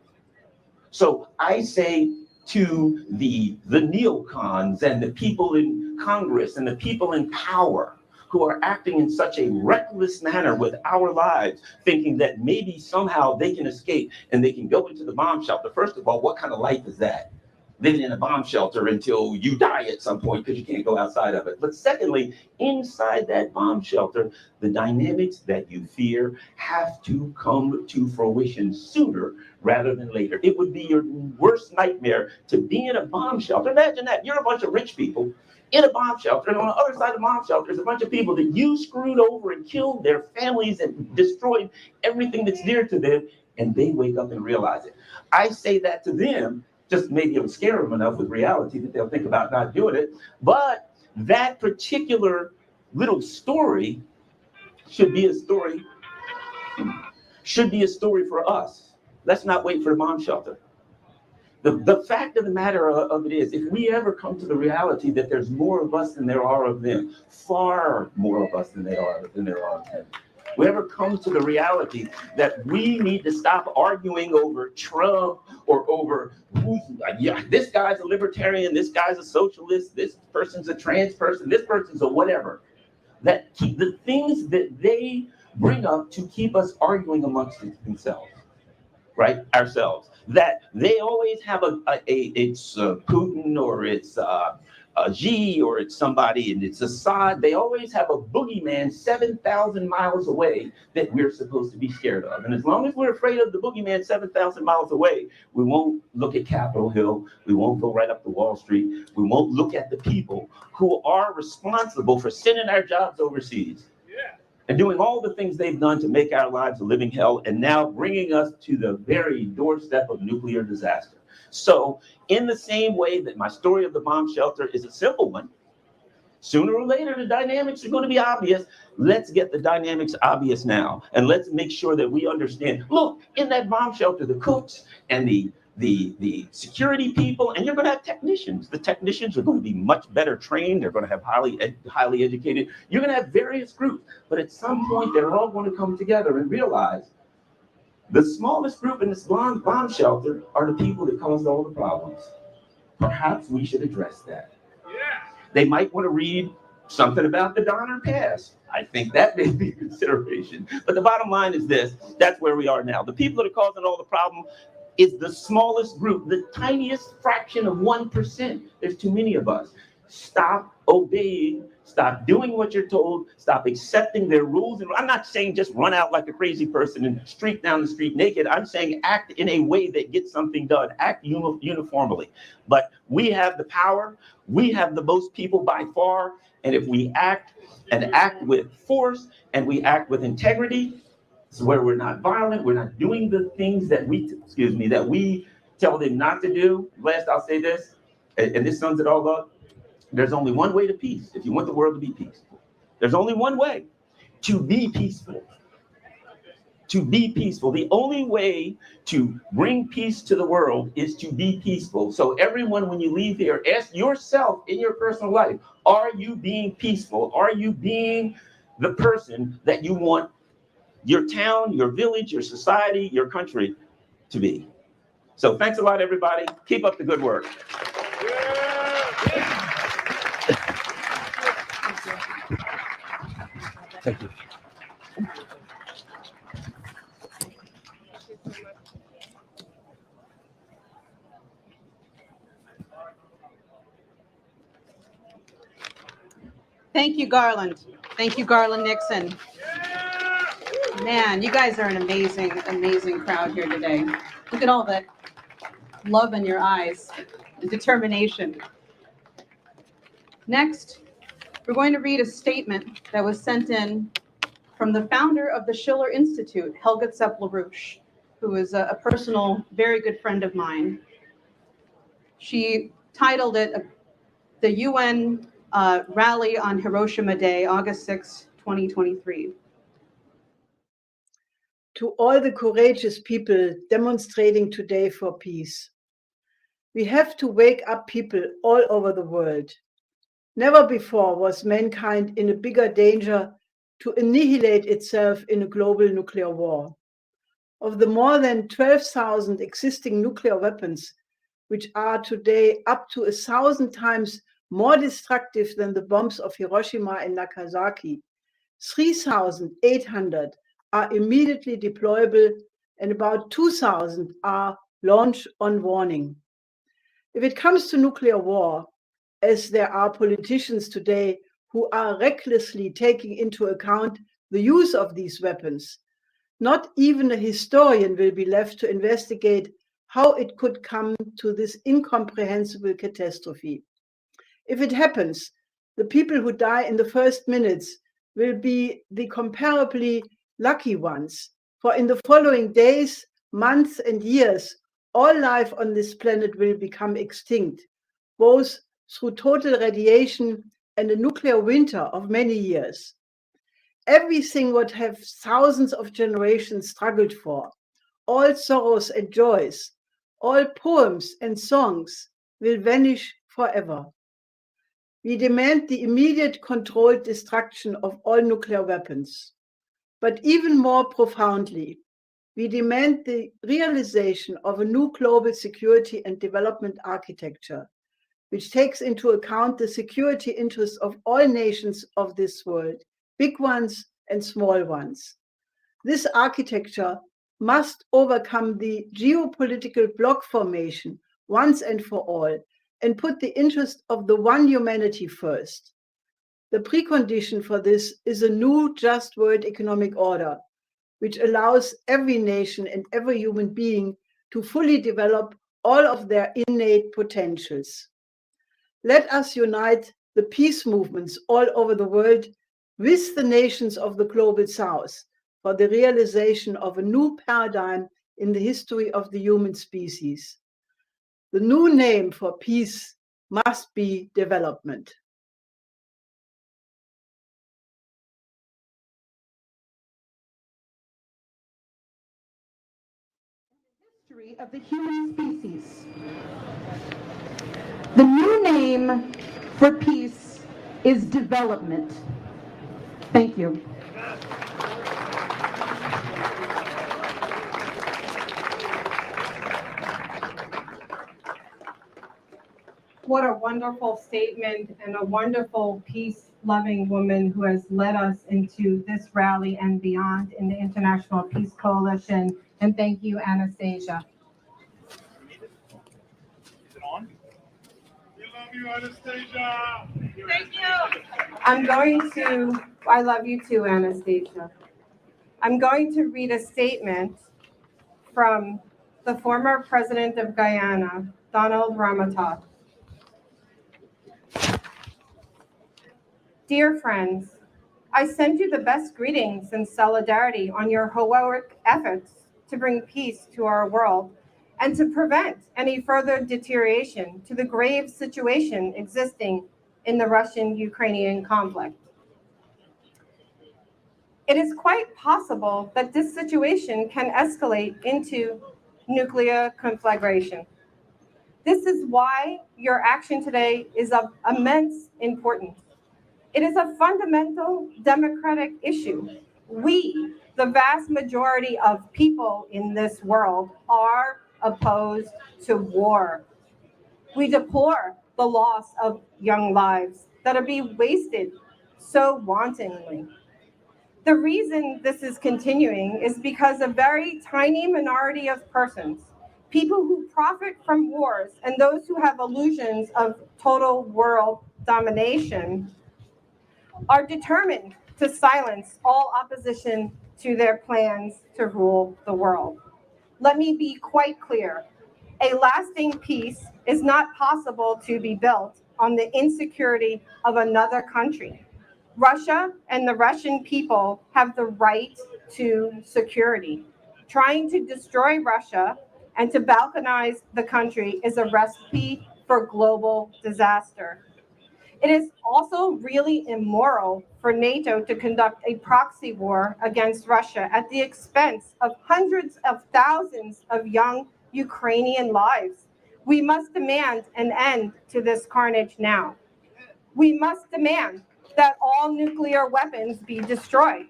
So I say to the neocons and the people in Congress and the people in power who are acting in such a reckless manner with our lives, thinking that maybe somehow they can escape and they can go into the bomb shelter. First of all, what kind of life is that? Living in a bomb shelter until you die at some point because you can't go outside of it. But secondly, inside that bomb shelter, the dynamics that you fear have to come to fruition sooner rather than later. It would be your worst nightmare to be in a bomb shelter. Imagine that. You're a bunch of rich people in a bomb shelter, and on the other side of the bomb shelter is a bunch of people that you screwed over and killed their families and destroyed everything that's dear to them, and they wake up and realize it. I say that to them, just maybe it'll scare them enough with reality that they'll think about not doing it. But that particular little story should be a story for us. Let's not wait for the bomb shelter. The fact of the matter of it is, if we ever come to the reality that there's more of us than there are of them, far more of us than there are of them, we ever come to the reality that we need to stop arguing over Trump or over this guy's a libertarian, this guy's a socialist, this person's a trans person, this person's a whatever. That the things that they bring up to keep us arguing amongst themselves, right? Ourselves. That they always have it's Putin, or it's Xi, or it's somebody, and it's Assad. They always have a boogeyman 7,000 miles away that we're supposed to be scared of. And as long as we're afraid of the boogeyman 7,000 miles away, we won't look at Capitol Hill. We won't go right up to Wall Street. We won't look at the people who are responsible for sending our jobs overseas. And doing all the things they've done to make our lives a living hell, and now bringing us to the very doorstep of nuclear disaster. So in the same way that my story of the bomb shelter is a simple one, sooner or later the dynamics are going to be obvious. Let's get the dynamics obvious now, and let's make sure that we understand. Look, in that bomb shelter, the cooks and the security people, and you're going to have technicians. The technicians are going to be much better trained. They're going to have highly educated. You're going to have various groups, but at some point they're all going to come together and realize the smallest group in this bomb shelter are the people that caused all the problems. Perhaps we should address that. They might want to read Something about the Donner Pass. I think that may be a consideration. But the bottom line is this, that's where we are now. The people that are causing all the problem is the smallest group, the tiniest fraction of 1%. There's too many of us. Stop obeying, stop doing what you're told, stop accepting their rules. And I'm not saying just run out like a crazy person and streak down the street naked. I'm saying act in a way that gets something done, act uniformly. But we have the power, we have the most people by far, and if we act and act with force and we act with integrity, it's where we're not violent, we're not doing the things that we tell them not to do. Last, I'll say this, and this sums it all up. There's only one way to peace if you want the world to be peaceful. There's only one way to be peaceful. To be peaceful. The only way to bring peace to the world is to be peaceful. So everyone, when you leave here, ask yourself in your personal life, are you being peaceful? Are you being the person that you want your town, your village, your society, your country to be? So thanks a lot, everybody. Keep up the good work. Thank you. Thank you, Garland. Thank you, Garland Nixon. Man, you guys are an amazing, amazing crowd here today. Look at all that love in your eyes, the determination. Next, we're going to read a statement that was sent in from the founder of the Schiller Institute, Helga Zepp-LaRouche, who is a personal, very good friend of mine. She titled it the UN Rally on Hiroshima Day, August 6, 2023. To all the courageous people demonstrating today for peace, we have to wake up people all over the world. Never before was mankind in a bigger danger to annihilate itself in a global nuclear war. Of the more than 12,000 existing nuclear weapons, which are today up to 1,000 times more destructive than the bombs of Hiroshima and Nagasaki, 3,800 are immediately deployable and about 2,000 are launch on warning. If it comes to nuclear war, as there are politicians today who are recklessly taking into account the use of these weapons, not even a historian will be left to investigate how it could come to this incomprehensible catastrophe. If it happens, the people who die in the first minutes will be the comparably lucky ones, for in the following days, months, and years, all life on this planet will become extinct, both through total radiation and a nuclear winter of many years. Everything what have thousands of generations struggled for, all sorrows and joys, all poems and songs will vanish forever. We demand the immediate controlled destruction of all nuclear weapons. But even more profoundly, we demand the realization of a new global security and development architecture, which takes into account the security interests of all nations of this world, big ones and small ones. This architecture must overcome the geopolitical bloc formation once and for all and put the interest of the one humanity first. The precondition for this is a new just world economic order, which allows every nation and every human being to fully develop all of their innate potentials. Let us unite the peace movements all over the world with the nations of the global south for the realization of a new paradigm in the history of the human species. The new name for peace must be development. History of the human species. The new name for peace is development. Thank you. What a wonderful statement and a wonderful peace-loving woman who has led us into this rally and beyond in the International Peace Coalition. And thank you, Anastasia. Is it on? We love you, Anastasia. Thank you. I love you too, Anastasia. I'm going to read a statement from the former president of Guyana, Donald Ramotar. Dear friends, I send you the best greetings and solidarity on your heroic efforts to bring peace to our world and to prevent any further deterioration to the grave situation existing in the Russian-Ukrainian conflict. It is quite possible that this situation can escalate into nuclear conflagration. This is why your action today is of immense importance. It is a fundamental democratic issue. We, the vast majority of people in this world, are opposed to war. We deplore the loss of young lives that are being wasted so wantonly. The reason this is continuing is because a very tiny minority of persons, people who profit from wars and those who have illusions of total world domination, are determined to silence all opposition to their plans to rule the world. Let me be quite clear. A lasting peace is not possible to be built on the insecurity of another country. Russia and the Russian people have the right to security. Trying to destroy Russia and to balkanize the country is a recipe for global disaster. It is also really immoral for NATO to conduct a proxy war against Russia at the expense of hundreds of thousands of young Ukrainian lives. We must demand an end to this carnage now. We must demand that all nuclear weapons be destroyed.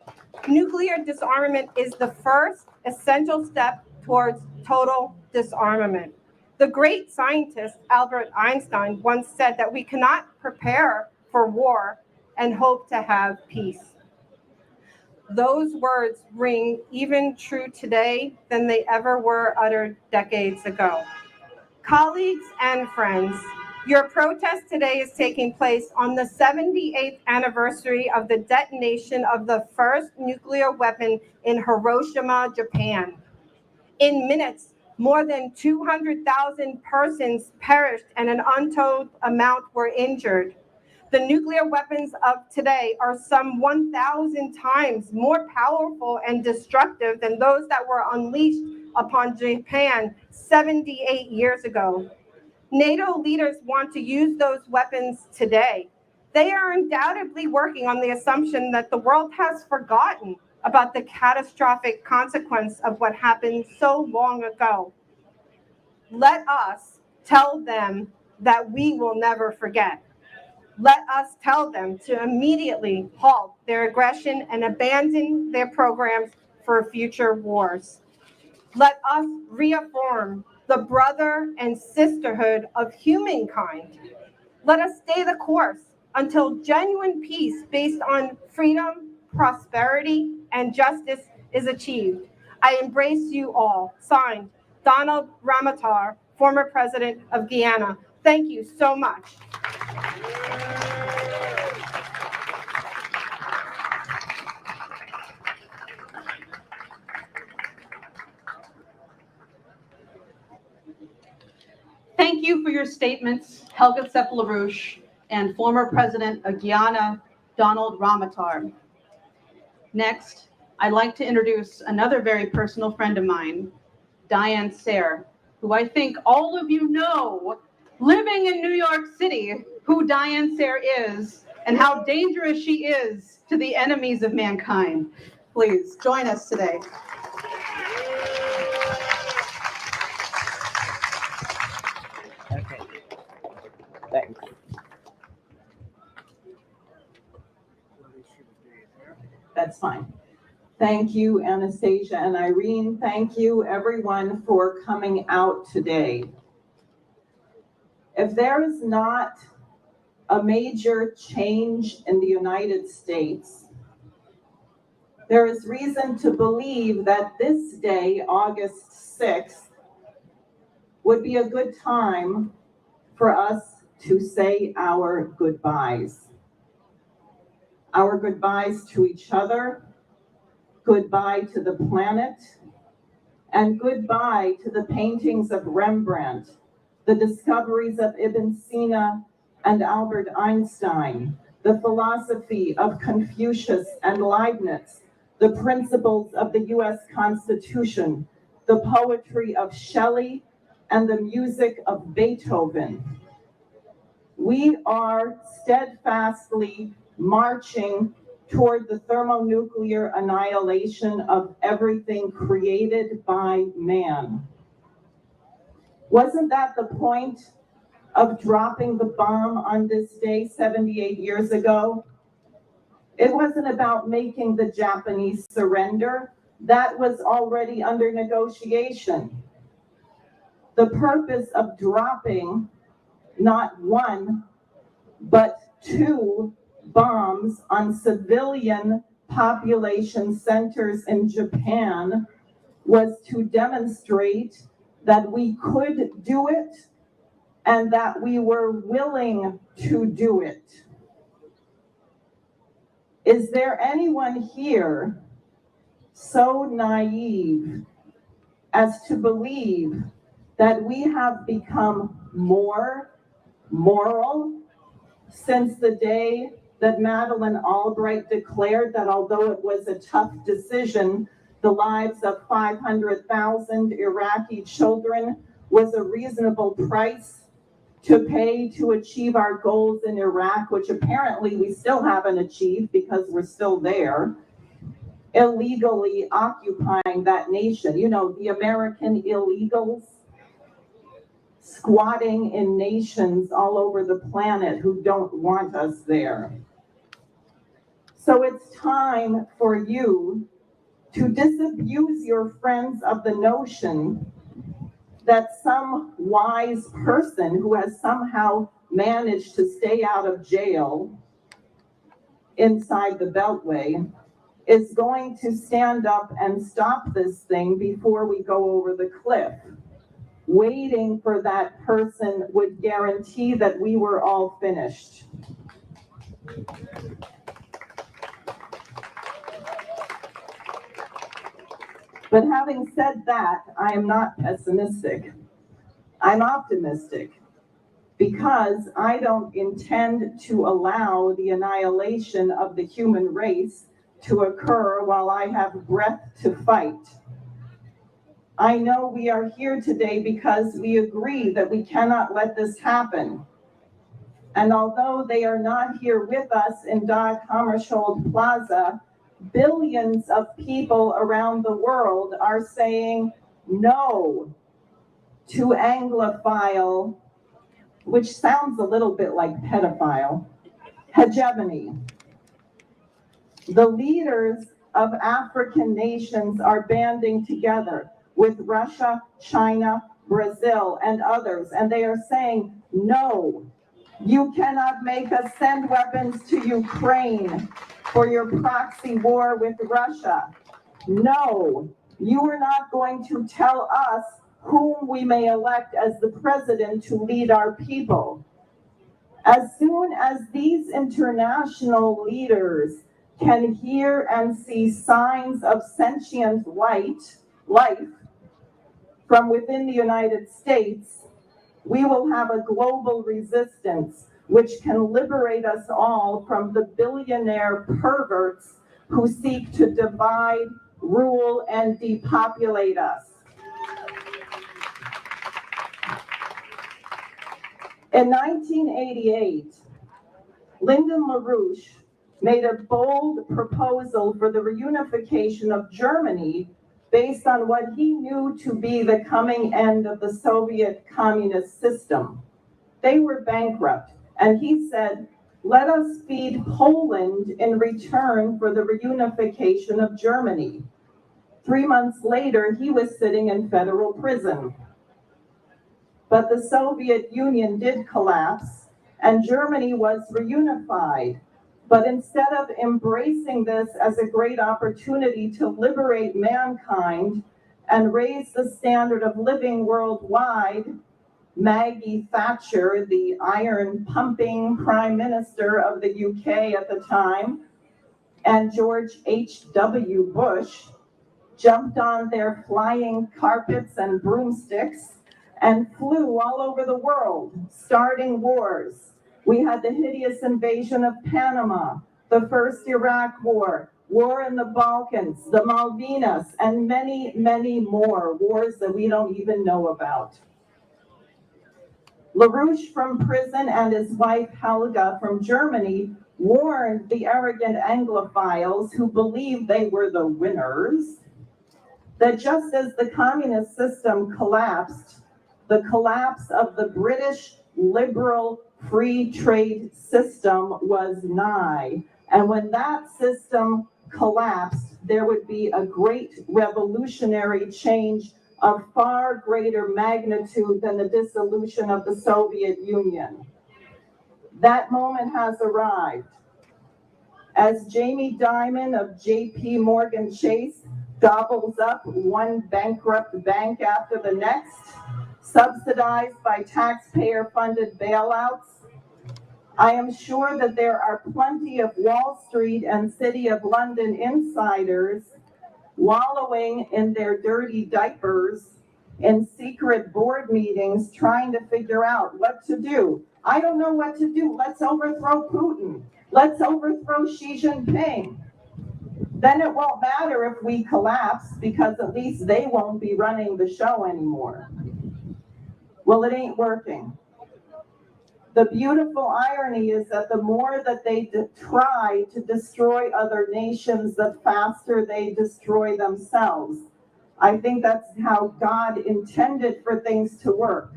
Nuclear disarmament is the first essential step towards total disarmament. The great scientist Albert Einstein once said that we cannot prepare for war and hope to have peace. Those words ring even true today than they ever were uttered decades ago. Colleagues and friends, your protest today is taking place on the 78th anniversary of the detonation of the first nuclear weapon in Hiroshima, Japan. In minutes, more than 200,000 persons perished and an untold amount were injured. The nuclear weapons of today are some 1,000 times more powerful and destructive than those that were unleashed upon Japan 78 years ago. NATO leaders want to use those weapons today. They are undoubtedly working on the assumption that the world has forgotten about the catastrophic consequence of what happened so long ago. Let us tell them that we will never forget. Let us tell them to immediately halt their aggression and abandon their programs for future wars. Let us reaffirm the brother and sisterhood of humankind. Let us stay the course until genuine peace based on freedom, prosperity, and justice is achieved. I embrace you all. Signed, Donald Ramotar, former president of Guyana. Thank you so much. Thank you for your statements, Helga Sepp-LaRouche and former President of Guyana, Donald Ramotar. Next, I'd like to introduce another very personal friend of mine, Diane Sayre, who I think all of you know, living in New York City, who Diane Sayre is and how dangerous she is to the enemies of mankind. Please join us today. Okay. Thanks. That's fine. Thank you, Anastasia and Irene. Thank you, everyone, for coming out today. If there is not a major change in the United States, there is reason to believe that this day, August 6th, would be a good time for us to say our goodbyes. Our goodbyes to each other, goodbye to the planet, and goodbye to the paintings of Rembrandt, the discoveries of Ibn Sina and Albert Einstein, the philosophy of Confucius and Leibniz, the principles of the US Constitution, the poetry of Shelley, and the music of Beethoven. We are steadfastly marching toward the thermonuclear annihilation of everything created by man. Wasn't that the point of dropping the bomb on this day 78 years ago? It wasn't about making the Japanese surrender. That was already under negotiation. The purpose of dropping not one, but 2 bombs on civilian population centers in Japan was to demonstrate that we could do it and that we were willing to do it. Is there anyone here so naive as to believe that we have become more moral since the day that Madeleine Albright declared that although it was a tough decision, the lives of 500,000 Iraqi children was a reasonable price to pay to achieve our goals in Iraq, which apparently we still haven't achieved because we're still there, illegally occupying that nation. You know, the American illegals squatting in nations all over the planet who don't want us there. So it's time for you to disabuse your friends of the notion that some wise person who has somehow managed to stay out of jail inside the Beltway is going to stand up and stop this thing before we go over the cliff. Waiting for that person would guarantee that we were all finished. But having said that, I am not pessimistic. I'm optimistic because I don't intend to allow the annihilation of the human race to occur while I have breath to fight. I know we are here today because we agree that we cannot let this happen. And although they are not here with us in Dag Hammarskjöld Plaza, billions of people around the world are saying no to Anglophile, which sounds a little bit like pedophile, hegemony. The leaders of African nations are banding together with Russia, China, Brazil, and others, and they are saying, no, you cannot make us send weapons to Ukraine for your proxy war with Russia. No, you are not going to tell us whom we may elect as the president to lead our people. As soon as these international leaders can hear and see signs of sentient life from within the United States, we will have a global resistance which can liberate us all from the billionaire perverts who seek to divide, rule, and depopulate us. In 1988, Lyndon LaRouche made a bold proposal for the reunification of Germany based on what he knew to be the coming end of the Soviet communist system. They were bankrupt, and he said, let us feed Poland in return for the reunification of Germany. 3 months later, he was sitting in federal prison. but the Soviet Union did collapse and Germany was reunified. But instead of embracing this as a great opportunity to liberate mankind and raise the standard of living worldwide, Maggie Thatcher, the iron-pumping Prime Minister of the UK at the time, and George H.W. Bush jumped on their flying carpets and broomsticks and flew all over the world, starting wars. We had the hideous invasion of Panama, the first Iraq War, war in the Balkans, the Malvinas, and many, many more wars that we don't even know about. LaRouche from prison and his wife Helga from Germany warned the arrogant Anglophiles who believed they were the winners that just as the communist system collapsed, the collapse of the British liberal free trade system was nigh. And when that system collapsed, there would be a great revolutionary change of far greater magnitude than the dissolution of the Soviet Union. That moment has arrived. As Jamie Dimon of JP Morgan Chase gobbles up one bankrupt bank after the next, subsidized by taxpayer-funded bailouts, I am sure that there are plenty of Wall Street and City of London insiders wallowing in their dirty diapers in secret board meetings trying to figure out what to do. I don't know what to do. Let's overthrow Putin. Let's overthrow Xi Jinping. Then it won't matter if we collapse because at least they won't be running the show anymore. Well, it ain't working. The beautiful irony is that the more that they try to destroy other nations, the faster they destroy themselves. I think that's how God intended for things to work.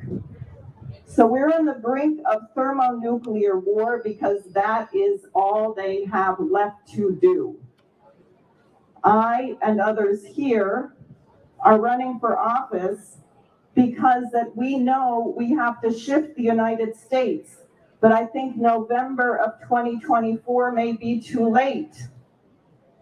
So we're on the brink of thermonuclear war because that is all they have left to do. I and others here are running for office because that we know we have to shift the United States. But I think November of 2024 may be too late.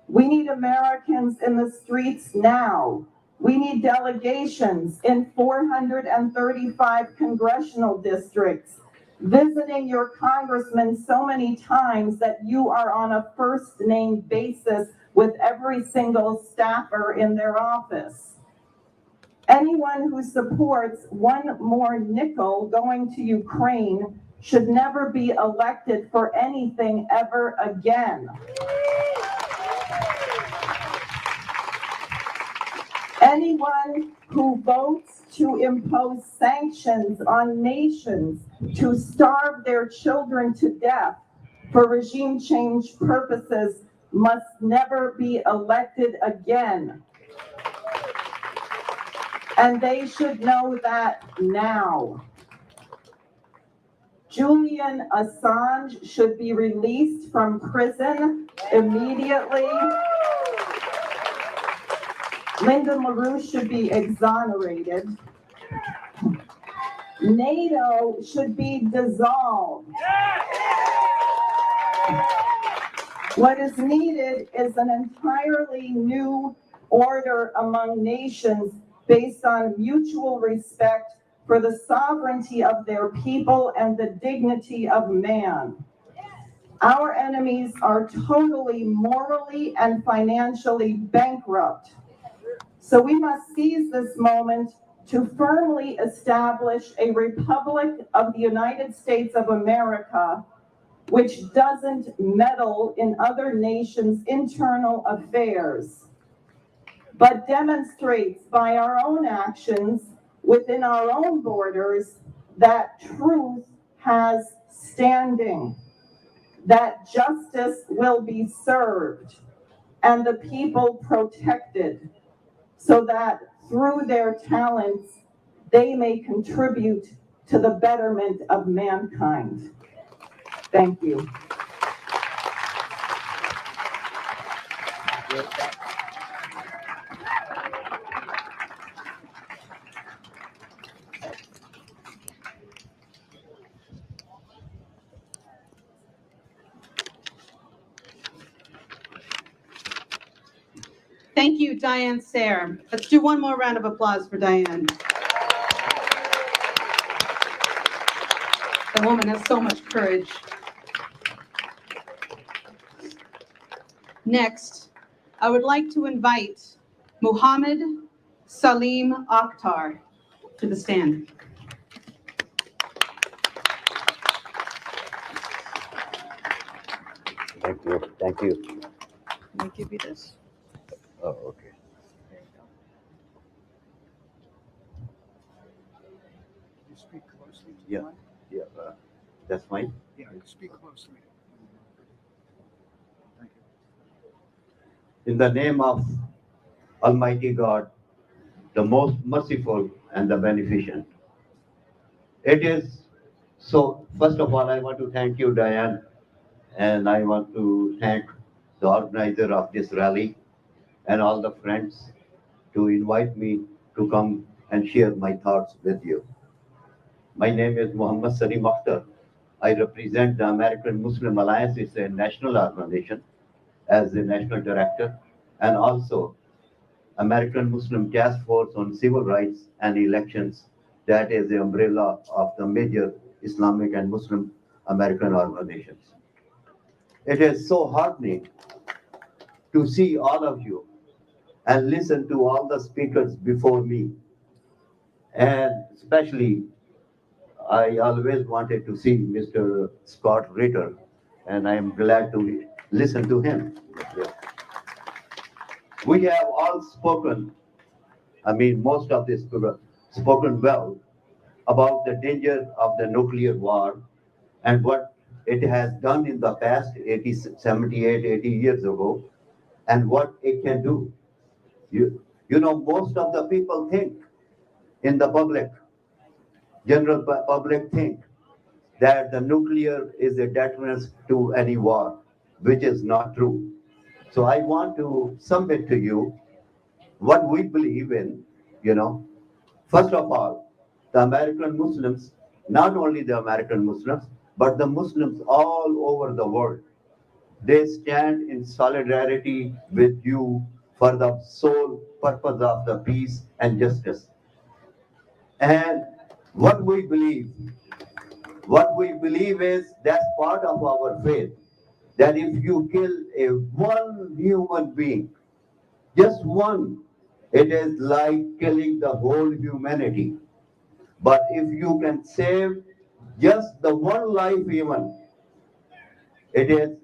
We need Americans in the streets now. We need delegations in 435 congressional districts, visiting your congressman so many times that you are on a first name basis with every single staffer in their office. Anyone who supports one more nickel going to Ukraine should never be elected for anything ever again. Anyone who votes to impose sanctions on nations to starve their children to death for regime change purposes must never be elected again. And they should know that now. Julian Assange should be released from prison immediately. Lyndon LaRouche should be exonerated. NATO should be dissolved. What is needed is an entirely new order among nations based on mutual respect for the sovereignty of their people and the dignity of man. Our enemies are totally morally and financially bankrupt. So we must seize this moment to firmly establish a Republic of the United States of America, which doesn't meddle in other nations' internal affairs, but demonstrates by our own actions within our own borders that truth has standing, that justice will be served, and the people protected, so that through their talents, they may contribute to the betterment of mankind. Thank you. Thank you, Diane Sayre. Let's do one more round of applause for Diane. The woman has so much courage. Next, I would like to invite Muhammad Salim Akhtar to the stand. Thank you. Thank you. Can I give you this? Oh, okay. There you go. You speak closely to Yeah. the mic? Yeah, that's fine. Yeah, speak closely. Thank you. In the name of Almighty God, the most merciful and the beneficent. It is so, first of all, I want to thank you, Diane, and I want to thank the organizer of this rally and all the friends to invite me to come and share my thoughts with you. My name is Muhammad Salim Akhtar. I represent the American Muslim Alliance. It's a national organization as the national director, and also American Muslim Task Force on Civil Rights and Elections. That is the umbrella of the major Islamic and Muslim American organizations. It is so heartening to see all of you and listen to all the speakers before me. And especially, I always wanted to see Mr. Scott Ritter, and I am glad to listen to him. We have all spoken, most of this spoken well about the danger of the nuclear war and what it has done in the past 78, 80 years ago, and what it can do. You know, most of the people think in the public, general public think that the nuclear is a deterrent to any war, which is not true. So I want to submit to you what we believe in, you know. First of all, the American Muslims, not only the American Muslims, but the Muslims all over the world, they stand in solidarity with you for the sole purpose of the peace and justice. And what we believe, is that's part of our faith, that if you kill a one human being, just one, it is like killing the whole humanity. But if you can save just the one life even, it is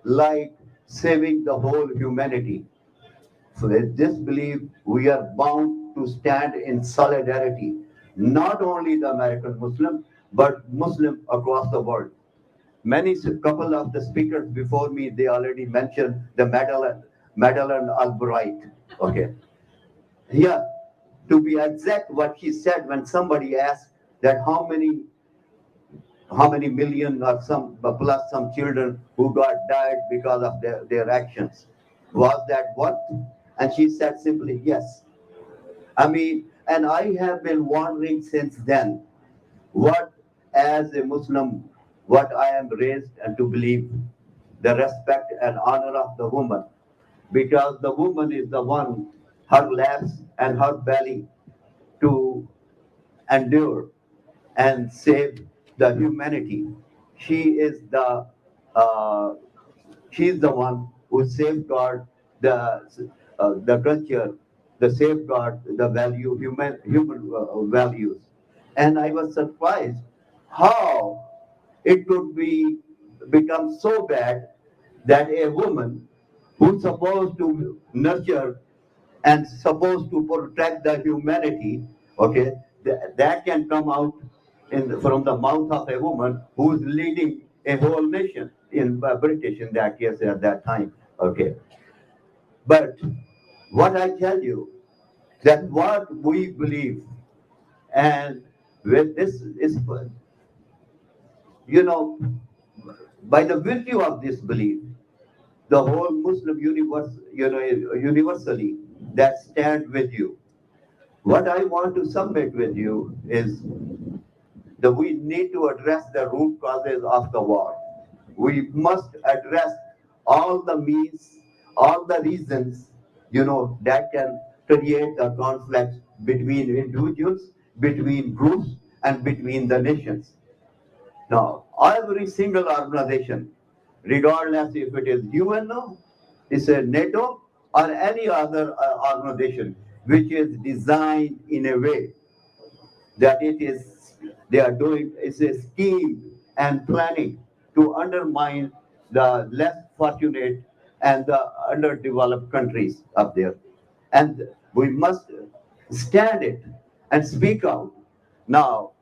like saving the whole humanity. So with this belief, we are bound to stand in solidarity, not only the American Muslim, but Muslim across the world. Couple of the speakers before me, they already mentioned the Madeleine Albright. Okay. Yeah, to be exact, what he said when somebody asked that how many million or some plus some children who died because of their actions. Was that what? And she said simply yes. And I have been wondering since then, what as a Muslim, what I am raised and to believe, the respect and honor of the woman, because the woman is the one, her laps and her belly to endure and save the humanity. She is uh, she's the one who safeguard the culture, the safeguard the human values. And I was surprised how it could become so bad that a woman who's supposed to nurture and supposed to protect the humanity, okay, that can come out from the mouth of a woman who is leading a whole nation in British in that case at that time, okay. But what I tell you, that what we believe, and with this is, you know, by the virtue of this belief, the whole Muslim universe, universally, that stand with you. What I want to submit with you is that we need to address the root causes of the war. We must address all the means, all the reasons that can create a conflict between individuals, between groups, and between the nations. Now, every single organization, regardless if it is UNO, is a NATO, or any other organization, which is designed in a way that they are doing is a scheme and planning to undermine the less fortunate and the underdeveloped countries up there. And we must stand it and speak out. Now,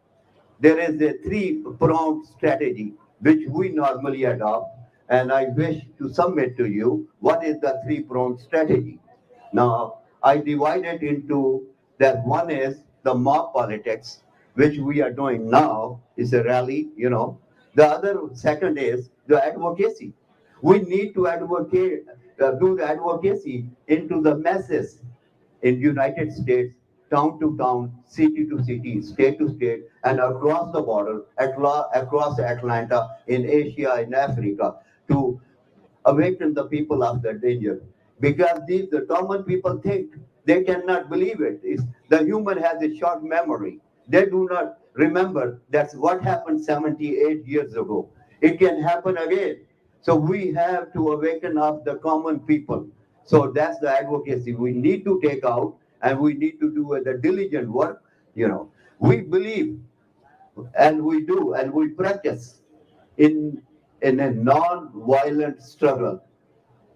there is a three-pronged strategy which we normally adopt, and I wish to submit to you what is the three-pronged strategy. Now, I divide it into that one is the mob politics, which we are doing now, is a rally. The other second is the advocacy. We need to do the advocacy into the masses in United States, town to town, city to city, state to state, and across the border, across Atlanta, in Asia, in Africa, to awaken the people of the danger. Because the common people think they cannot believe it. The human has a short memory. They do not remember that's what happened 78 years ago. It can happen again. So we have to awaken up the common people. So that's the advocacy we need to take out, and we need to do the diligent work. We believe, and we do, and we practice in a non-violent struggle.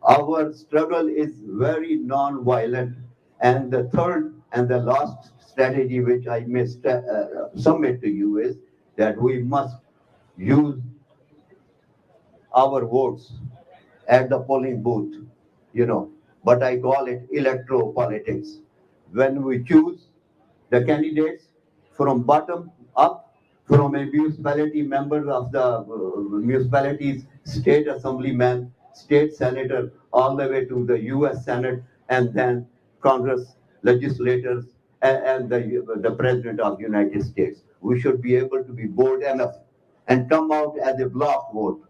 Our struggle is very non-violent. And the third and the last strategy, which I may submit to you, is that we must use our votes at the polling booth, but I call it electro-politics. When we choose the candidates from bottom up, from a municipality members of the municipalities, state assemblyman, state senator, all the way to the U.S. Senate, and then Congress legislators, and the President of the United States. We should be able to be bold enough and come out as a block vote,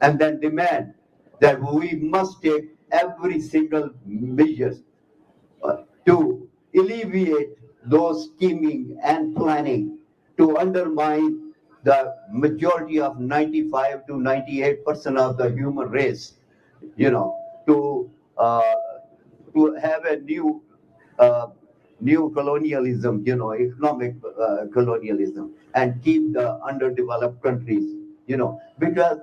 and then demand that we must take every single measure to alleviate those scheming and planning to undermine the majority of 95 to 98% of the human race, to have a uh, new colonialism, economic colonialism, and keep the underdeveloped countries, because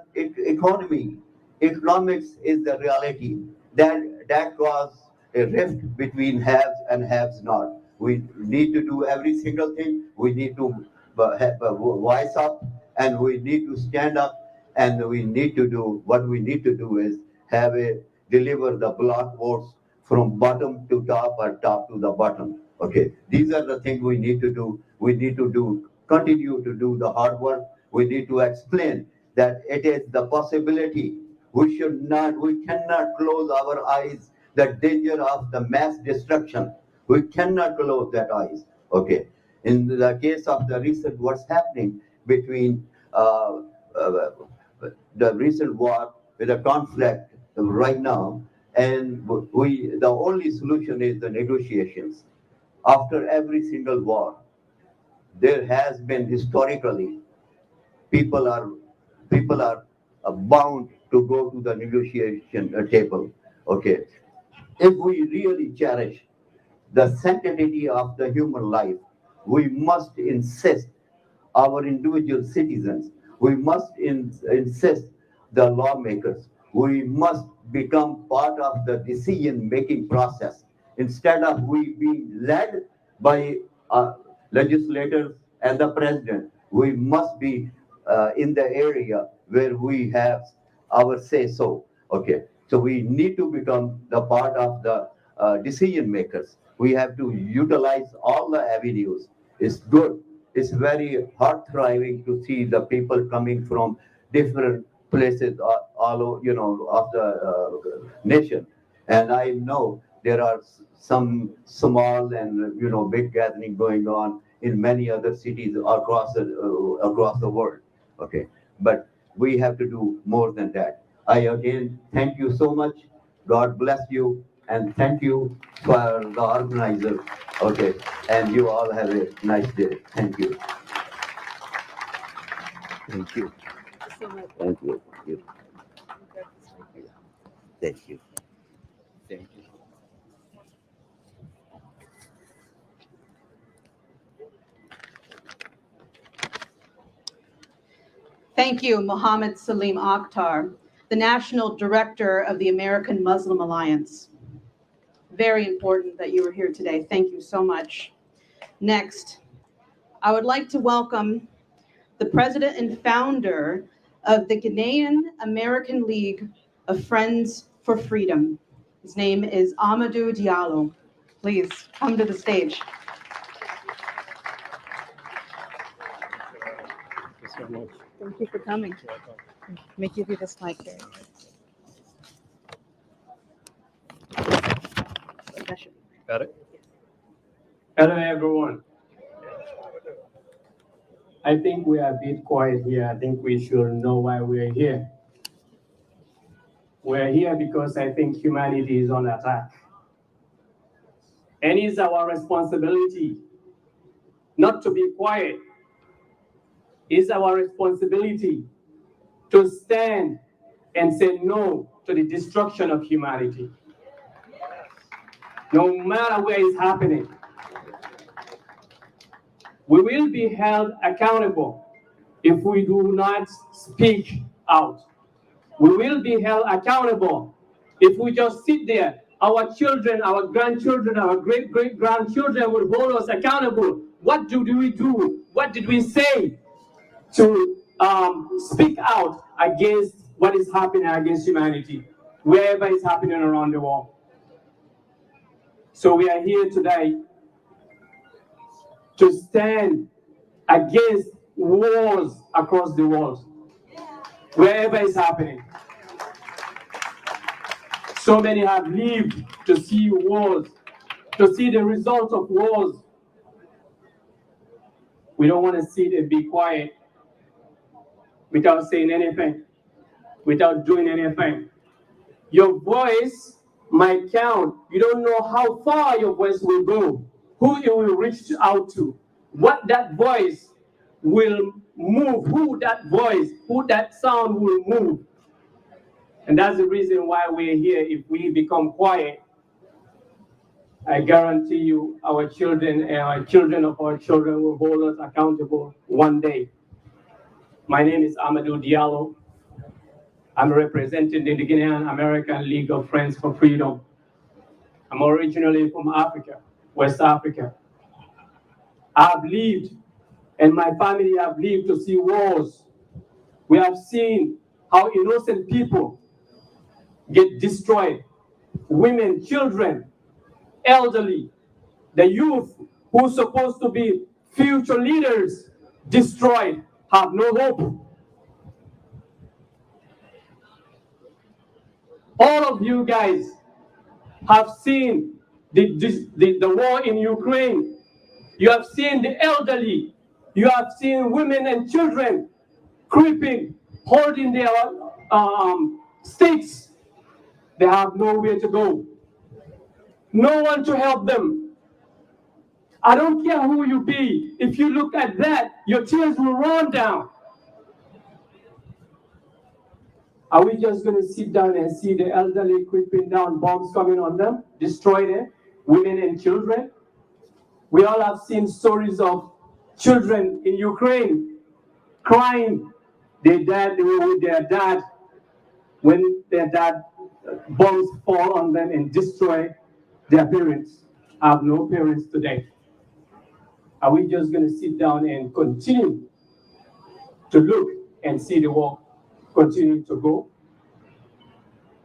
economics is the reality that causes a rift between haves and haves not. We need to do every single thing. We need to have a voice up, and we need to stand up, and we need to do what we need to do is deliver the block votes from bottom to top or top to the bottom. Okay, these are the things we need to do. We need to continue to do the hard work. We need to explain that it is the possibility. We cannot close our eyes the danger of the mass destruction. We cannot close that eyes. Okay. In the case of the recent what's happening between the recent war with the conflict right now, and the only solution is the negotiations. After every single war, there has been historically people are bound to go to the negotiation table. Okay, if we really cherish the sanctity of the human life, we must insist our individual citizens. We must insist the lawmakers. We must become part of the decision-making process instead of we being led by legislators and the president. We must be in the area where we have our say so. Okay, so we need to become the part of the decision makers. We have to utilize all the avenues. It's good. It's very heart-thriving to see the people coming from different places of the nation. And I know there are some small and big gathering going on in many other cities across the world. Okay, but we have to do more than that. I again thank you so much. God bless you. And thank you for the organizer. Okay, and you all have a nice day. Thank you. Thank you. Thank you. Thank you. Thank you. Thank you. Thank you, Mohammed Salim Akhtar, the National Director of the American Muslim Alliance. Very important that you were here today. Thank you so much. Next, I would like to welcome the president and founder of the Ghanaian American League of Friends for Freedom. His name is Amadou Diallo. Please come to the stage. Thank you for coming. Let me give you this mic here. Got it? Hello, everyone. I think we are a bit quiet here. I think we should know why we are here. We're here because I think humanity is on attack. And it's our responsibility not to be quiet. It's our responsibility to stand and say no to the destruction of humanity. No matter where it's happening, we will be held accountable if we do not speak out. We will be held accountable if we just sit there. Our children, our grandchildren, our great-great-grandchildren will hold us accountable. What do we do? What did we say to speak out against what is happening against humanity, wherever it's happening around the world? So we are here today to stand against wars across the world, wherever it's happening. So many have lived to see wars, to see the results of wars. We don't want to sit and be quiet without saying anything, without doing anything. Your voice might count. You don't know how far your voice will go, who it will reach out to, what that voice will move, who that sound will move. And that's the reason why we're here. If we become quiet, I guarantee you our children and our children of our children will hold us accountable one day. My name is Amadou Diallo. I'm representing the Ghanaian American League of Friends for Freedom. I'm originally from Africa, West Africa. I've lived, and my family have lived to see wars. We have seen how innocent people get destroyed. Women, children, elderly, the youth who's supposed to be future leaders, destroyed, have no hope. All of you guys have seen the war in Ukraine. You have seen the elderly. You have seen women and children creeping, holding their sticks. They have nowhere to go. No one to help them. I don't care who you be. If you look at that, your tears will run down. Are we just going to sit down and see the elderly creeping down, bombs coming on them, destroy them, women and children? We all have seen stories of children in Ukraine crying. They were with their dad when their dad bombs fall on them and destroy their parents. I have no parents today. Are we just going to sit down and continue to look and see the war continue to go?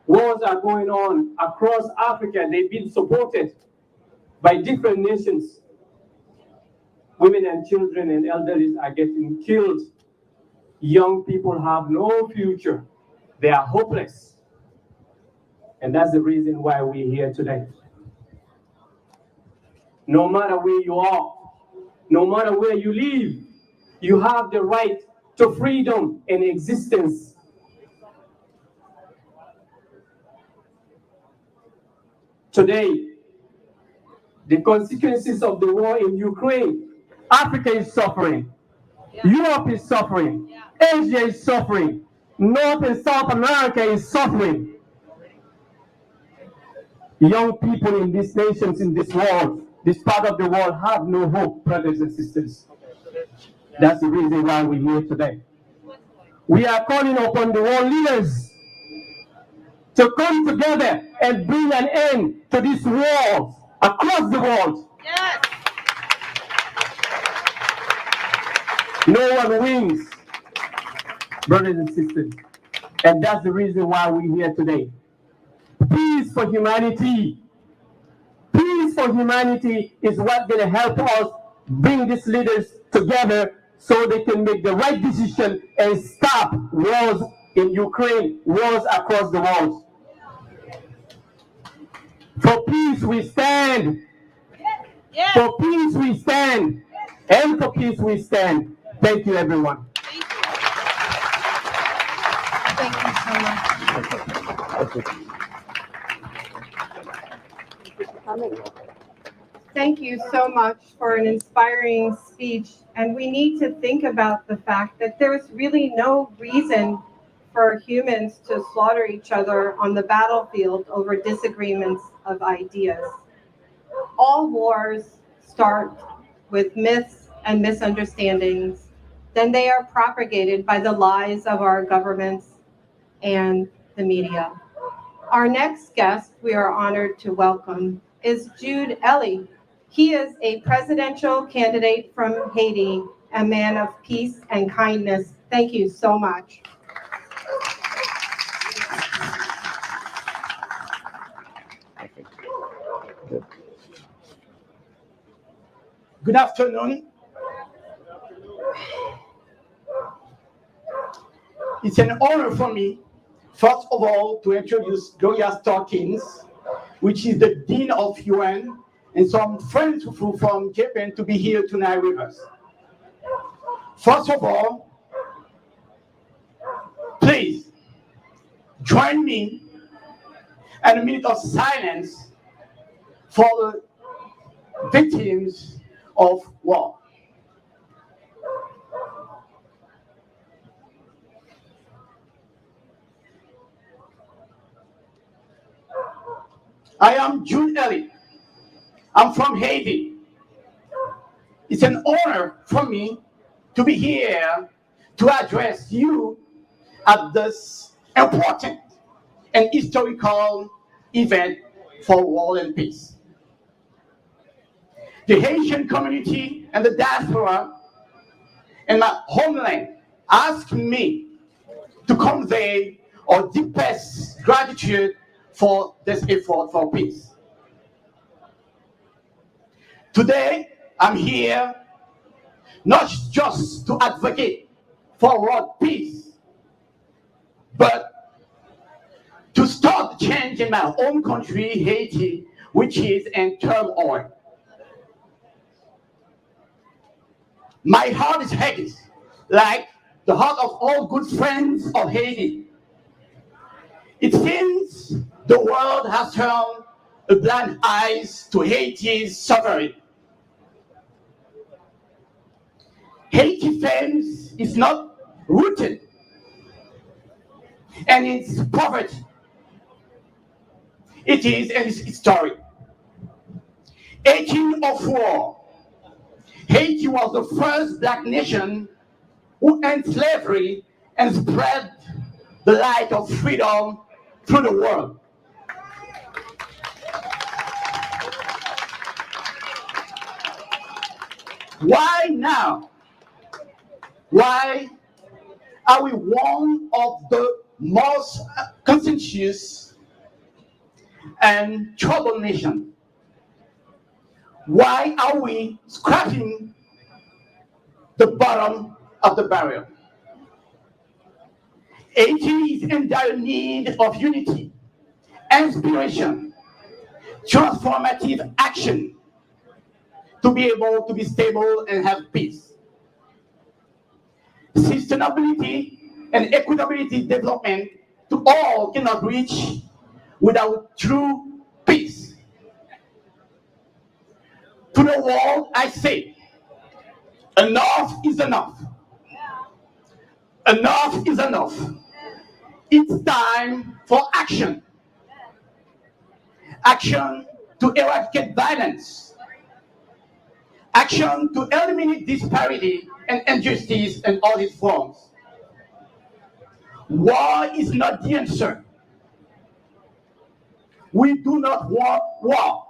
Wars are going on across Africa. They've been supported by different nations. Women and children and elderly are getting killed. Young people have no future. They are hopeless. And that's the reason why we're here today. No matter where you are, no matter where you live, you have the right to freedom and existence. Today, the consequences of the war in Ukraine, Africa is suffering, Europe is suffering, Asia is suffering, North and South America is suffering. Young people in these nations, in this world, this part of the world, have no hope, brothers and sisters. That's the reason why we're here today. We are calling upon the world leaders to come together and bring an end to this war across the world. Yes. No one wins, brothers and sisters. And that's the reason why we're here today. Peace for humanity. Peace for humanity is what's going to help us bring these leaders together so they can make the right decision and stop wars in Ukraine, wars across the world. For peace we stand. Yes. For peace we stand. And for peace we stand. Thank you, everyone. Thank you so much. Thank you so much for an inspiring speech. And we need to think about the fact that there's really no reason for humans to slaughter each other on the battlefield over disagreements of ideas. All wars start with myths and misunderstandings. Then they are propagated by the lies of our governments and the media. Our next guest we are honored to welcome is Jude Ellie. He is a presidential candidate from Haiti, a man of peace and kindness. Thank you so much. Good afternoon. It's an honor for me, first of all, to introduce Gloria Starkins, which is the Dean of UN, and some friends who flew from Japan to be here tonight with us. First of all, please join me in a minute of silence for the victims of war. I am Jude Ellie. I'm from Haiti. It's an honor for me to be here to address you at this important and historical event for war and peace. The Haitian community and the diaspora and my homeland asked me to convey our deepest gratitude for this effort for peace. Today, I'm here not just to advocate for world peace, but to start change in my own country, Haiti, which is in turmoil. My heart is heavy, like the heart of all good friends of Haiti. It seems the world has turned a blind eye to Haiti's suffering. Haiti fames is not rooted in its poverty. It is in its history. 1804, Haiti was the first black nation who ended slavery and spread the light of freedom through the world. Why now? Why are we one of the most contentious and troubled nations? Why are we scratching the bottom of the barrel? Haiti is in dire need of unity, inspiration, transformative action to be able to be stable and have peace. Sustainability and equitability development to all cannot reach without true peace. To the world, I say, enough is enough. Enough is enough. It's time for action. Action to eradicate violence. Action to eliminate disparity and injustice in all its forms. War is not the answer. We do not want war.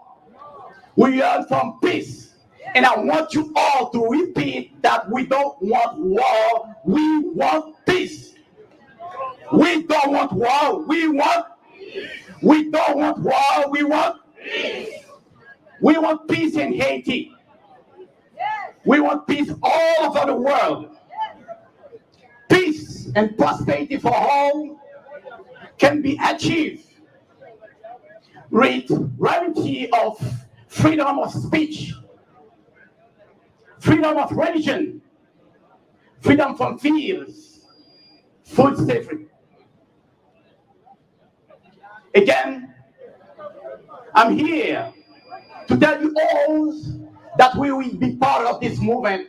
We yearn for peace. And I want you all to repeat that we don't want war, we want peace. We don't want war, we don't want war, we want peace in Haiti. We want peace all over the world. Peace and prosperity for all can be achieved with reality of freedom of speech, freedom of religion, freedom from fears, food safety. Again, I'm here to tell you all that we will be part of this movement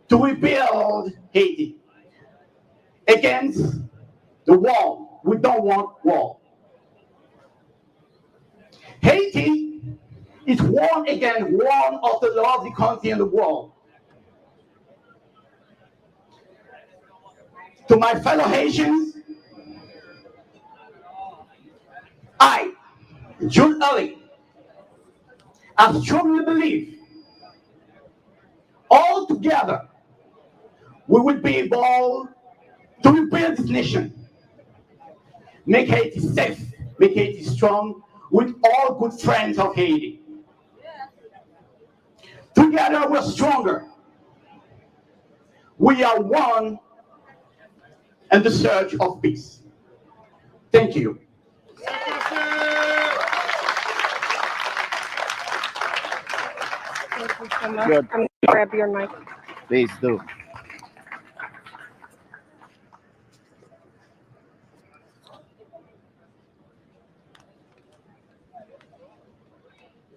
to rebuild Haiti against the war. We don't want war. Haiti is one of the largest countries in the world. To my fellow Haitians, I, Jules Ehrlich, I strongly believe all together we will be able to rebuild this nation, make Haiti safe, make Haiti strong, with all good friends of Haiti. Together we're stronger. We are one in the search of peace. Thank you. Thank you so much. Good. I'm going to grab your mic. Please do.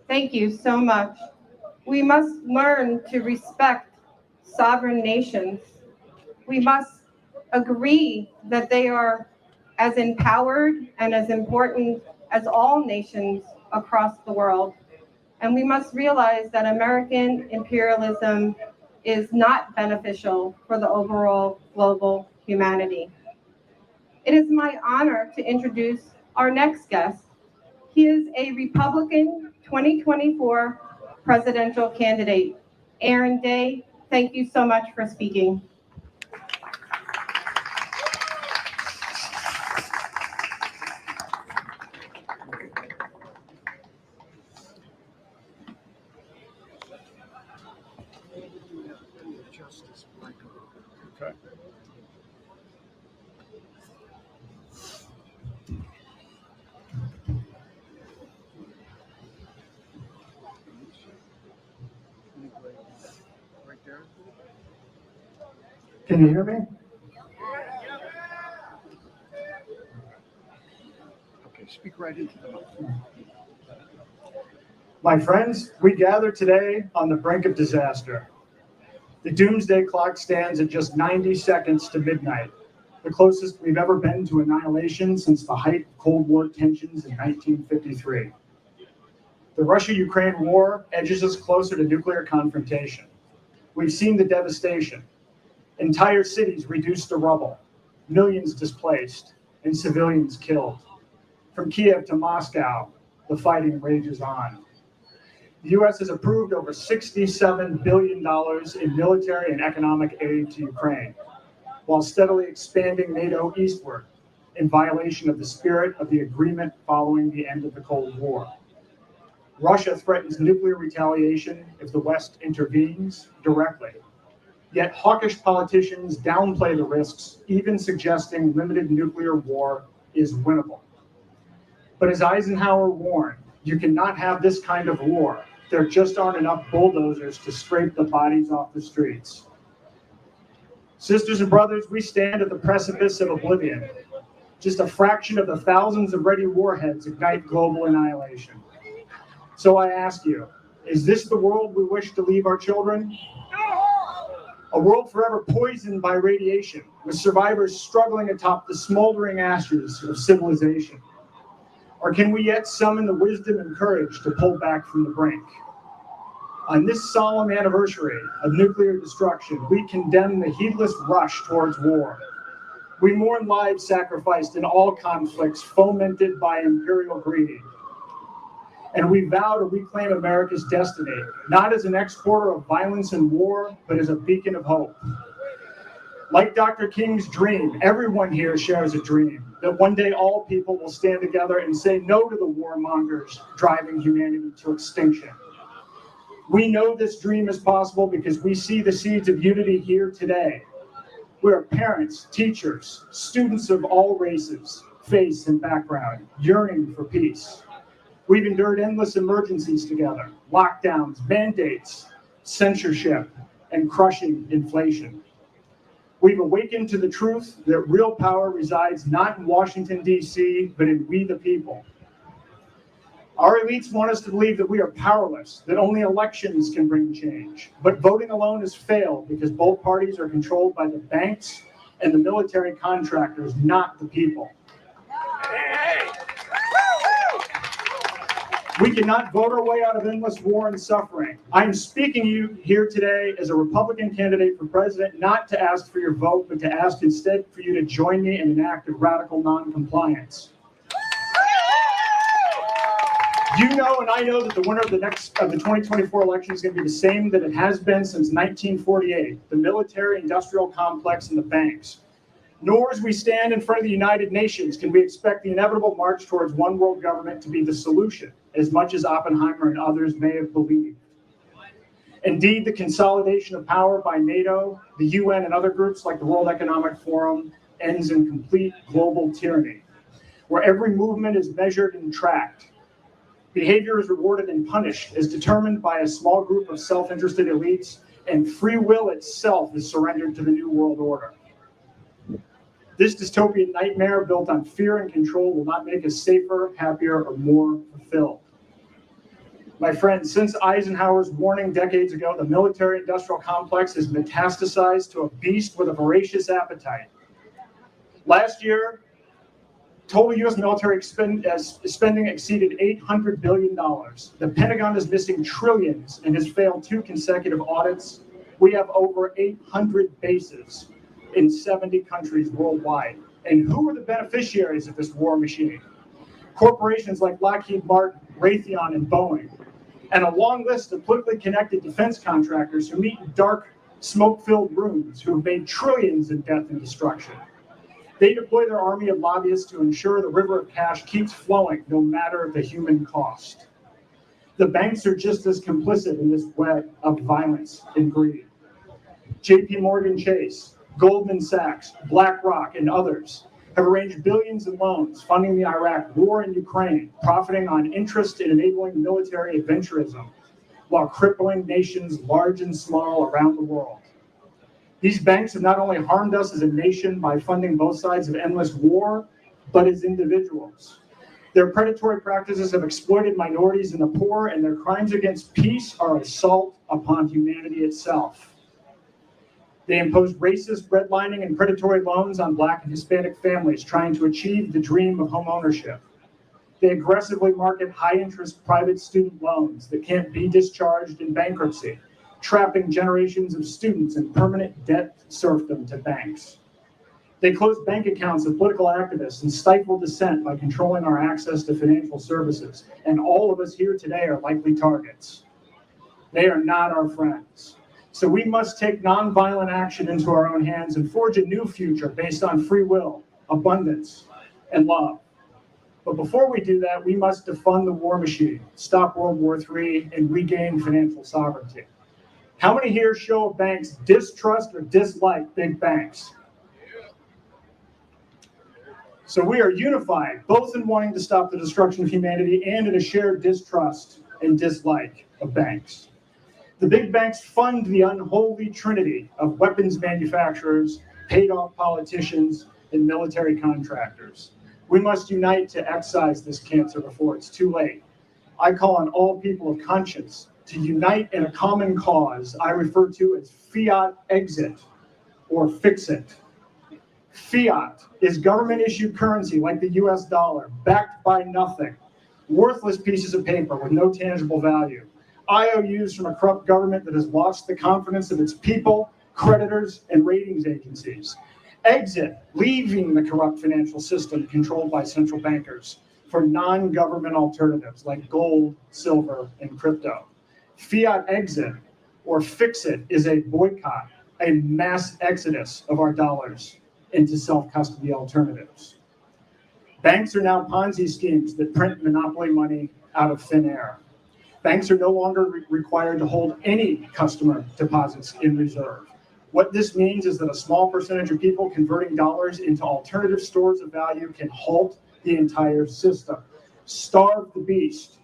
Thank you so much. We must learn to respect sovereign nations. We must agree that they are as empowered and as important as all nations across the world. And we must realize that American imperialism is not beneficial for the overall global humanity. It is my honor to introduce our next guest. He is a Republican 2024 presidential candidate. Aaron Day, thank you so much for speaking. Can you hear me? Okay, speak right into the mic. My friends, we gather today on the brink of disaster. The doomsday clock stands at just 90 seconds to midnight, the closest we've ever been to annihilation since the height of Cold War tensions in 1953. The Russia-Ukraine war edges us closer to nuclear confrontation. We've seen the devastation. Entire cities reduced to rubble, millions displaced, and civilians killed. From Kiev to Moscow, the fighting rages on. The U.S. has approved over $67 billion in military and economic aid to Ukraine, while steadily expanding NATO eastward in violation of the spirit of the agreement following the end of the Cold War. Russia threatens nuclear retaliation if the West intervenes directly. Yet hawkish politicians downplay the risks, even suggesting limited nuclear war is winnable. But as Eisenhower warned, you cannot have this kind of war. There just aren't enough bulldozers to scrape the bodies off the streets. Sisters and brothers, we stand at the precipice of oblivion. Just a fraction of the thousands of ready warheads ignite global annihilation. So I ask you, Is this the world we wish to leave our children? A world forever poisoned by radiation, with survivors struggling atop the smoldering ashes of civilization? Or can we yet summon the wisdom and courage to pull back from the brink? On this solemn anniversary of nuclear destruction, we condemn the heedless rush towards war. We mourn lives sacrificed in all conflicts fomented by imperial greed. And we vow to reclaim America's destiny, not as an exporter of violence and war, but as a beacon of hope. Like Dr. King's dream, everyone here shares a dream that one day all people will stand together and say no to the warmongers driving humanity to extinction. We know this dream is possible because we see the seeds of unity here today. We are parents, teachers, students of all races, faiths, and background, yearning for peace. We've endured endless emergencies together, lockdowns, mandates, censorship, and crushing inflation. We've awakened to the truth that real power resides not in Washington, D.C., but in we the people. Our elites want us to believe that we are powerless, that only elections can bring change. But voting alone has failed because both parties are controlled by the banks and the military contractors, not the people. We cannot vote our way out of endless war and suffering. I am speaking to you here today as a Republican candidate for president, not to ask for your vote, but to ask instead for you to join me in an act of radical noncompliance. You know, and I know that the winner of the 2024 election is going to be the same that it has been since 1948, the military-industrial complex and the banks. Nor as we stand in front of the United Nations can we expect the inevitable march towards one world government to be the solution, as much as Oppenheimer and others may have believed. Indeed, the consolidation of power by NATO, the UN, and other groups like the World Economic Forum ends in complete global tyranny, where every movement is measured and tracked. Behavior is rewarded and punished as determined by a small group of self-interested elites, and free will itself is surrendered to the New World Order. This dystopian nightmare built on fear and control will not make us safer, happier, or more fulfilled. My friends, since Eisenhower's warning decades ago, the military-industrial complex has metastasized to a beast with a voracious appetite. Last year, total U.S. military spending exceeded $800 billion. The Pentagon is missing trillions and has failed 2 consecutive audits. We have over 800 bases in 70 countries worldwide. And who are the beneficiaries of this war machine? Corporations like Lockheed Martin, Raytheon, and Boeing, and a long list of politically connected defense contractors who meet in dark, smoke-filled rooms who have made trillions in death and destruction. They deploy their army of lobbyists to ensure the river of cash keeps flowing, no matter the human cost. The banks are just as complicit in this web of violence and greed. JP Morgan Chase, Goldman Sachs, BlackRock, and others have arranged billions in loans funding the Iraq war in Ukraine, profiting on interest in enabling military adventurism while crippling nations large and small around the world. These banks have not only harmed us as a nation by funding both sides of endless war, but as individuals. Their predatory practices have exploited minorities and the poor, and their crimes against peace are assault upon humanity itself. They impose racist redlining and predatory loans on Black and Hispanic families trying to achieve the dream of home ownership. They aggressively market high-interest private student loans that can't be discharged in bankruptcy, trapping generations of students in permanent debt serfdom to banks. They close bank accounts of political activists and stifle dissent by controlling our access to financial services. And all of us here today are likely targets. They are not our friends. So we must take nonviolent action into our own hands and forge a new future based on free will, abundance, and love. But before we do that, we must defund the war machine, stop World War III, and regain financial sovereignty. How many here show of banks distrust or dislike big banks? So we are unified, both in wanting to stop the destruction of humanity and in a shared distrust and dislike of banks. The big banks fund the unholy trinity of weapons manufacturers, paid-off politicians, and military contractors. We must unite to excise this cancer before it's too late. I call on all people of conscience to unite in a common cause I refer to as fiat exit or fix it. Fiat is government-issued currency like the US dollar, backed by nothing, worthless pieces of paper with no tangible value, IOUs from a corrupt government that has lost the confidence of its people, creditors, and ratings agencies. Exit, leaving the corrupt financial system controlled by central bankers for non-government alternatives like gold, silver, and crypto. Fiat exit, or fix it, is a boycott, a mass exodus of our dollars into self-custody alternatives. Banks are now Ponzi schemes that print monopoly money out of thin air. Banks are no longer required to hold any customer deposits in reserve. What this means is that a small percentage of people converting dollars into alternative stores of value can halt the entire system. Starve the beast.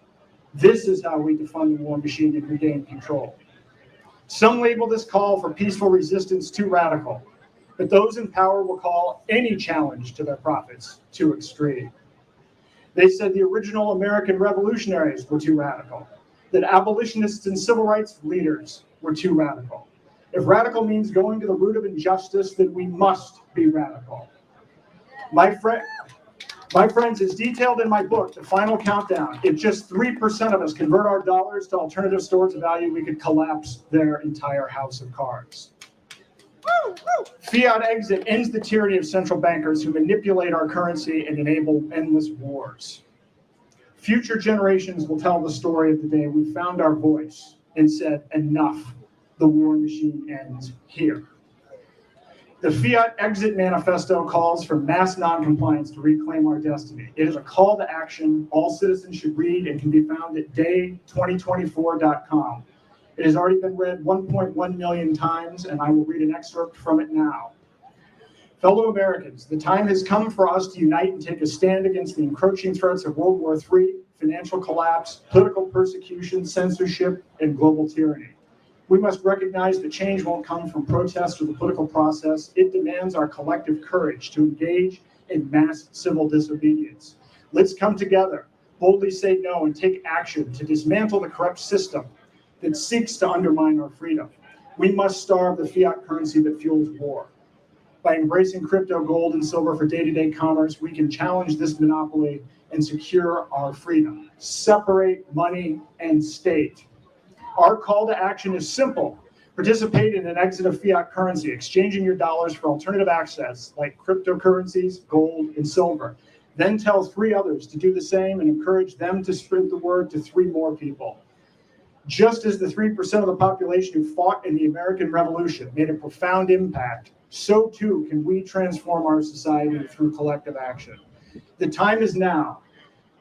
This is how we defund the war machine and regain control. Some label this call for peaceful resistance too radical, but those in power will call any challenge to their profits too extreme. They said the original American revolutionaries were too radical, that abolitionists and civil rights leaders were too radical. If radical means going to the root of injustice, then we must be radical. My friends, as detailed in my book, The Final Countdown, if just 3% of us convert our dollars to alternative stores of value, we could collapse their entire house of cards. Fiat exit ends the tyranny of central bankers who manipulate our currency and enable endless wars. Future generations will tell the story of the day we found our voice and said, enough, the war machine ends here. The Fiat Exit Manifesto calls for mass noncompliance to reclaim our destiny. It is a call to action all citizens should read and can be found at day2024.com. It has already been read 1.1 million times, and I will read an excerpt from it now. Fellow Americans, the time has come for us to unite and take a stand against the encroaching threats of World War III, financial collapse, political persecution, censorship, and global tyranny. We must recognize that change won't come from protest or the political process. It demands our collective courage to engage in mass civil disobedience. Let's come together, boldly say no, and take action to dismantle the corrupt system that seeks to undermine our freedom. We must starve the fiat currency that fuels war. By embracing crypto, gold, and silver for day-to-day commerce, we can challenge this monopoly and secure our freedom. Separate money and state. Our call to action is simple. Participate in an exit of fiat currency, exchanging your dollars for alternative assets like cryptocurrencies, gold, and silver. Then tell 3 others to do the same and encourage them to spread the word to 3 more people. Just as the 3% of the population who fought in the American Revolution made a profound impact, so too can we transform our society through collective action. The time is now.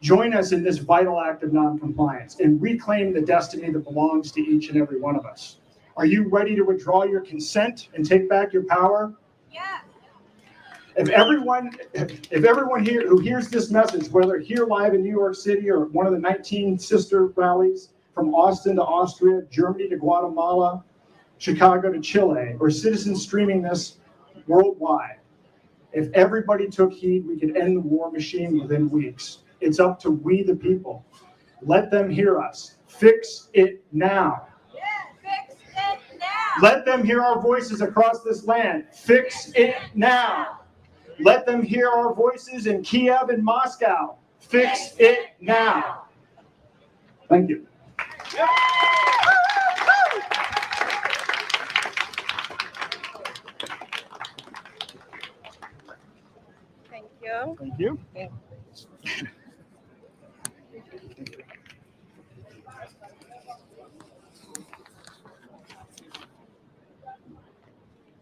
Join us in this vital act of noncompliance and reclaim the destiny that belongs to each and every one of us. Are you ready to withdraw your consent and take back your power? Yeah. If everyone here who hears this message, whether here live in New York City or one of the 19 sister rallies from Austin to Austria, Germany to Guatemala, Chicago to Chile, or citizens streaming this worldwide, if everybody took heed, we could end the war machine within weeks. It's up to we the people. Let them hear us. Fix it now. Yeah, fix it now. Let them hear our voices across this land. Fix it now. Let them hear our voices in Kiev and Moscow. Fix it now. Thank you. Thank you. Thank you.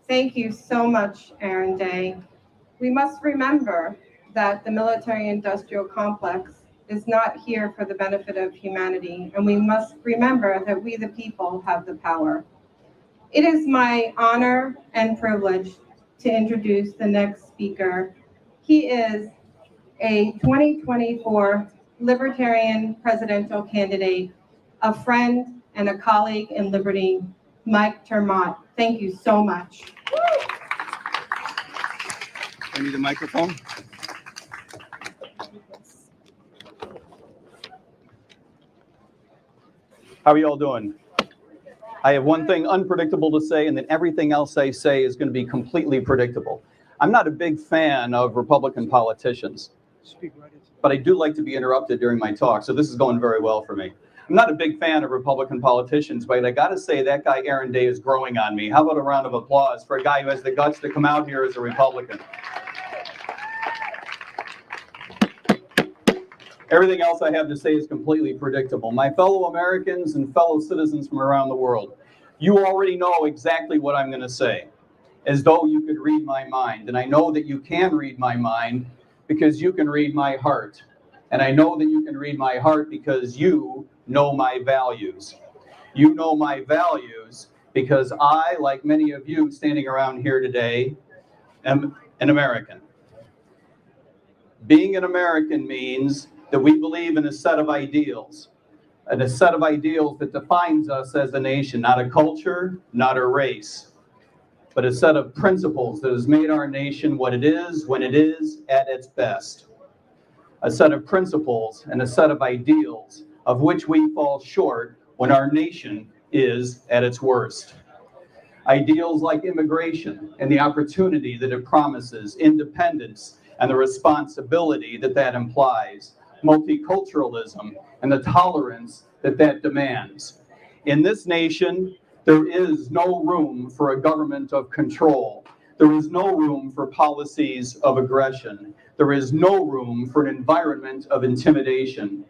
Thank you so much, Aaron Day. We must remember that the military-industrial complex is not here for the benefit of humanity, and we must remember that we the people have the power. It is my honor and privilege to introduce the next speaker. He is a 2024 Libertarian presidential candidate, a friend and a colleague in liberty, Mike Termott. Thank you so much. I need a microphone. How are you all doing? I have one thing unpredictable to say, and then everything else I say is going to be completely predictable. I'm not a big fan of Republican politicians, but I do like to be interrupted during my talk, so this is going very well for me. I'm not a big fan of Republican politicians, but I got to say that guy Aaron Day is growing on me. How about a round of applause for a guy who has the guts to come out here as a Republican? Everything else I have to say is completely predictable. My fellow Americans and fellow citizens from around the world, you already know exactly what I'm going to say, as though you could read my mind. And I know that you can read my mind because you can read my heart. And I know that you can read my heart because you know my values. You know my values because I, like many of you standing around here today, am an American. Being an American means that we believe in a set of ideals, and a set of ideals that defines us as a nation, not a culture, not a race, but a set of principles that has made our nation what it is when it is at its best. A set of principles and a set of ideals of which we fall short when our nation is at its worst. Ideals like immigration and the opportunity that it promises, independence and the responsibility that that implies, multiculturalism and the tolerance that that demands. In this nation, there is no room for a government of control. There is no room for policies of aggression. There is no room for an environment of intimidation.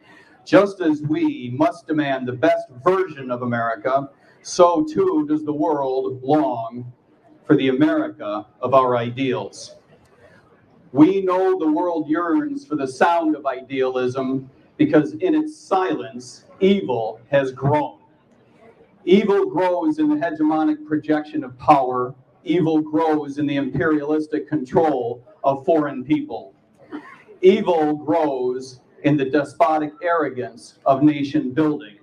Just as we must demand the best version of America, so too does the world long for the America of our ideals. We know the world yearns for the sound of idealism because in its silence, evil has grown. Evil grows in the hegemonic projection of power. Evil grows in the imperialistic control of foreign people. Evil grows in the despotic arrogance of nation building.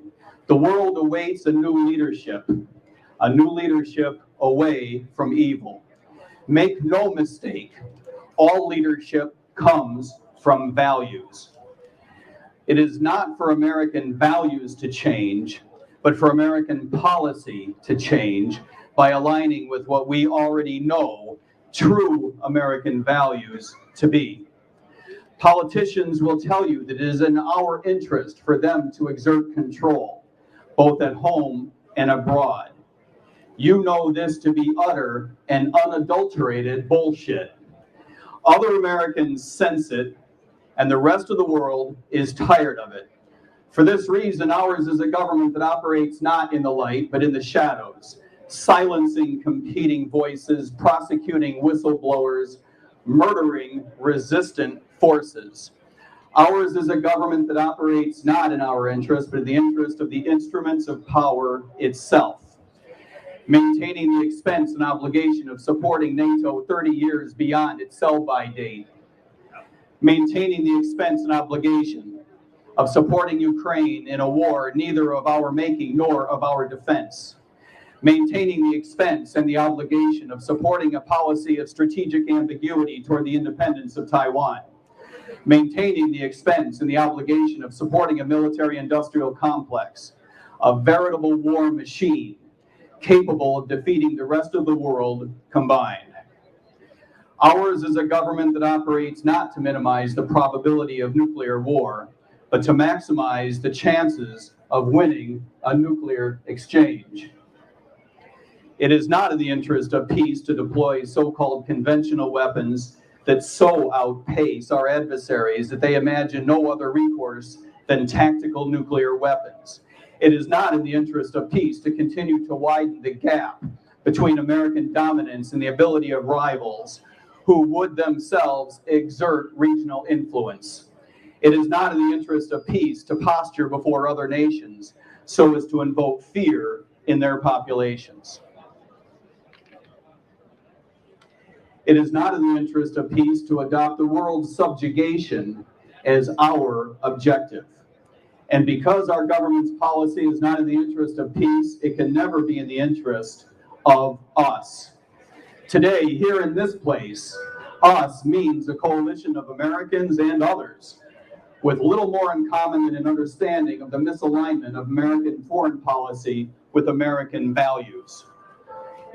The world awaits a new leadership away from evil. Make no mistake, all leadership comes from values. It is not for American values to change, but for American policy to change by aligning with what we already know true American values to be. Politicians will tell you that it is in our interest for them to exert control, both at home and abroad. You know this to be utter and unadulterated bullshit. Other Americans sense it, and the rest of the world is tired of it. For this reason, ours is a government that operates not in the light, but in the shadows, silencing competing voices, prosecuting whistleblowers, murdering resistant forces. Ours is a government that operates not in our interest, but in the interest of the instruments of power itself. Maintaining the expense and obligation of supporting NATO 30 years beyond its sell-by date. Maintaining the expense and obligation of supporting Ukraine in a war neither of our making nor of our defense. Maintaining the expense and the obligation of supporting a policy of strategic ambiguity toward the independence of Taiwan. Maintaining the expense and the obligation of supporting a military-industrial complex, a veritable war machine capable of defeating the rest of the world combined. Ours is a government that operates not to minimize the probability of nuclear war, but to maximize the chances of winning a nuclear exchange. It is not in the interest of peace to deploy so-called conventional weapons that so outpace our adversaries that they imagine no other recourse than tactical nuclear weapons. It is not in the interest of peace to continue to widen the gap between American dominance and the ability of rivals who would themselves exert regional influence. It is not in the interest of peace to posture before other nations so as to invoke fear in their populations. It is not in the interest of peace to adopt the world's subjugation as our objective. And because our government's policy is not in the interest of peace, it can never be in the interest of us. Today, here in this place, us means a coalition of Americans and others. with little more in common than an understanding of the misalignment of American foreign policy with American values.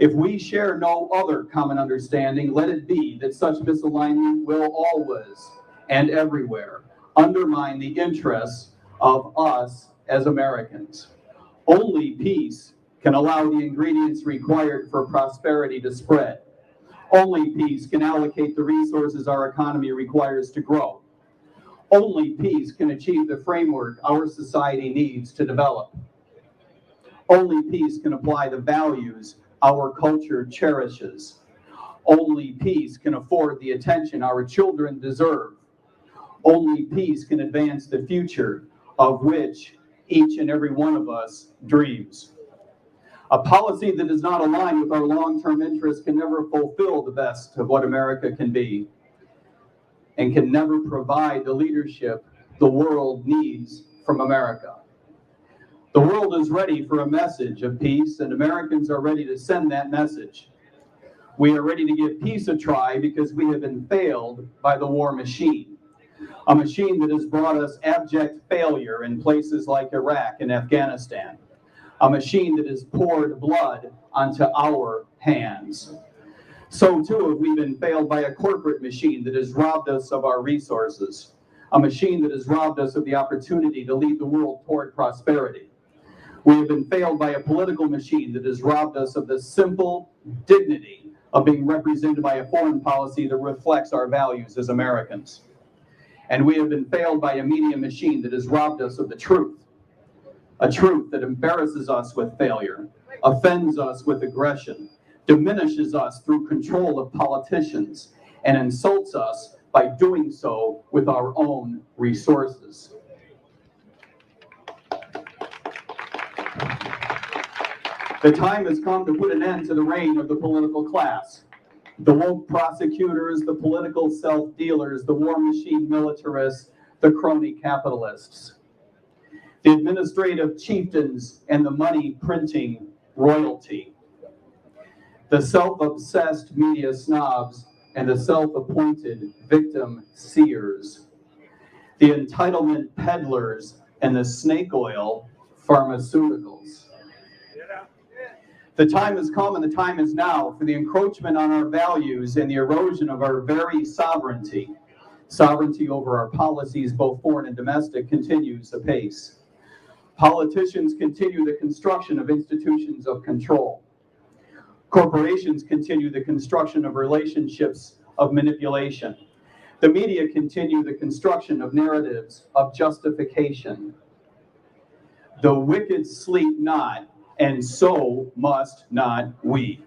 If we share no other common understanding, let it be that such misalignment will always and everywhere undermine the interests of us as Americans. Only peace can allow the ingredients required for prosperity to spread. Only peace can allocate the resources our economy requires to grow. Only peace can achieve the framework our society needs to develop. Only peace can apply the values our culture cherishes. Only peace can afford the attention our children deserve. Only peace can advance the future of which each and every one of us dreams. A policy that does not align with our long-term interests can never fulfill the best of what America can be, and can never provide the leadership the world needs from America. The world is ready for a message of peace, and Americans are ready to send that message. We are ready to give peace a try because we have been failed by the war machine, a machine that has brought us abject failure in places like Iraq and Afghanistan, a machine that has poured blood onto our hands. So too have we been failed by a corporate machine that has robbed us of our resources, a machine that has robbed us of the opportunity to lead the world toward prosperity. We have been failed by a political machine that has robbed us of the simple dignity of being represented by a foreign policy that reflects our values as Americans. And we have been failed by a media machine that has robbed us of the truth, a truth that embarrasses us with failure, offends us with aggression, diminishes us through control of politicians, and insults us by doing so with our own resources. The time has come to put an end to the reign of the political class, the woke prosecutors, the political self-dealers, the war machine militarists, the crony capitalists, the administrative chieftains, and the money-printing royalty, the self-obsessed media snobs, and the self-appointed victim seers, the entitlement peddlers, and the snake oil pharmaceuticals. The time has come and the time is now for the encroachment on our values and the erosion of our very sovereignty. Sovereignty over our policies, both foreign and domestic, continues apace. Politicians continue the construction of institutions of control. Corporations continue the construction of relationships of manipulation. The media continue the construction of narratives of justification. The wicked sleep not, and so must not we.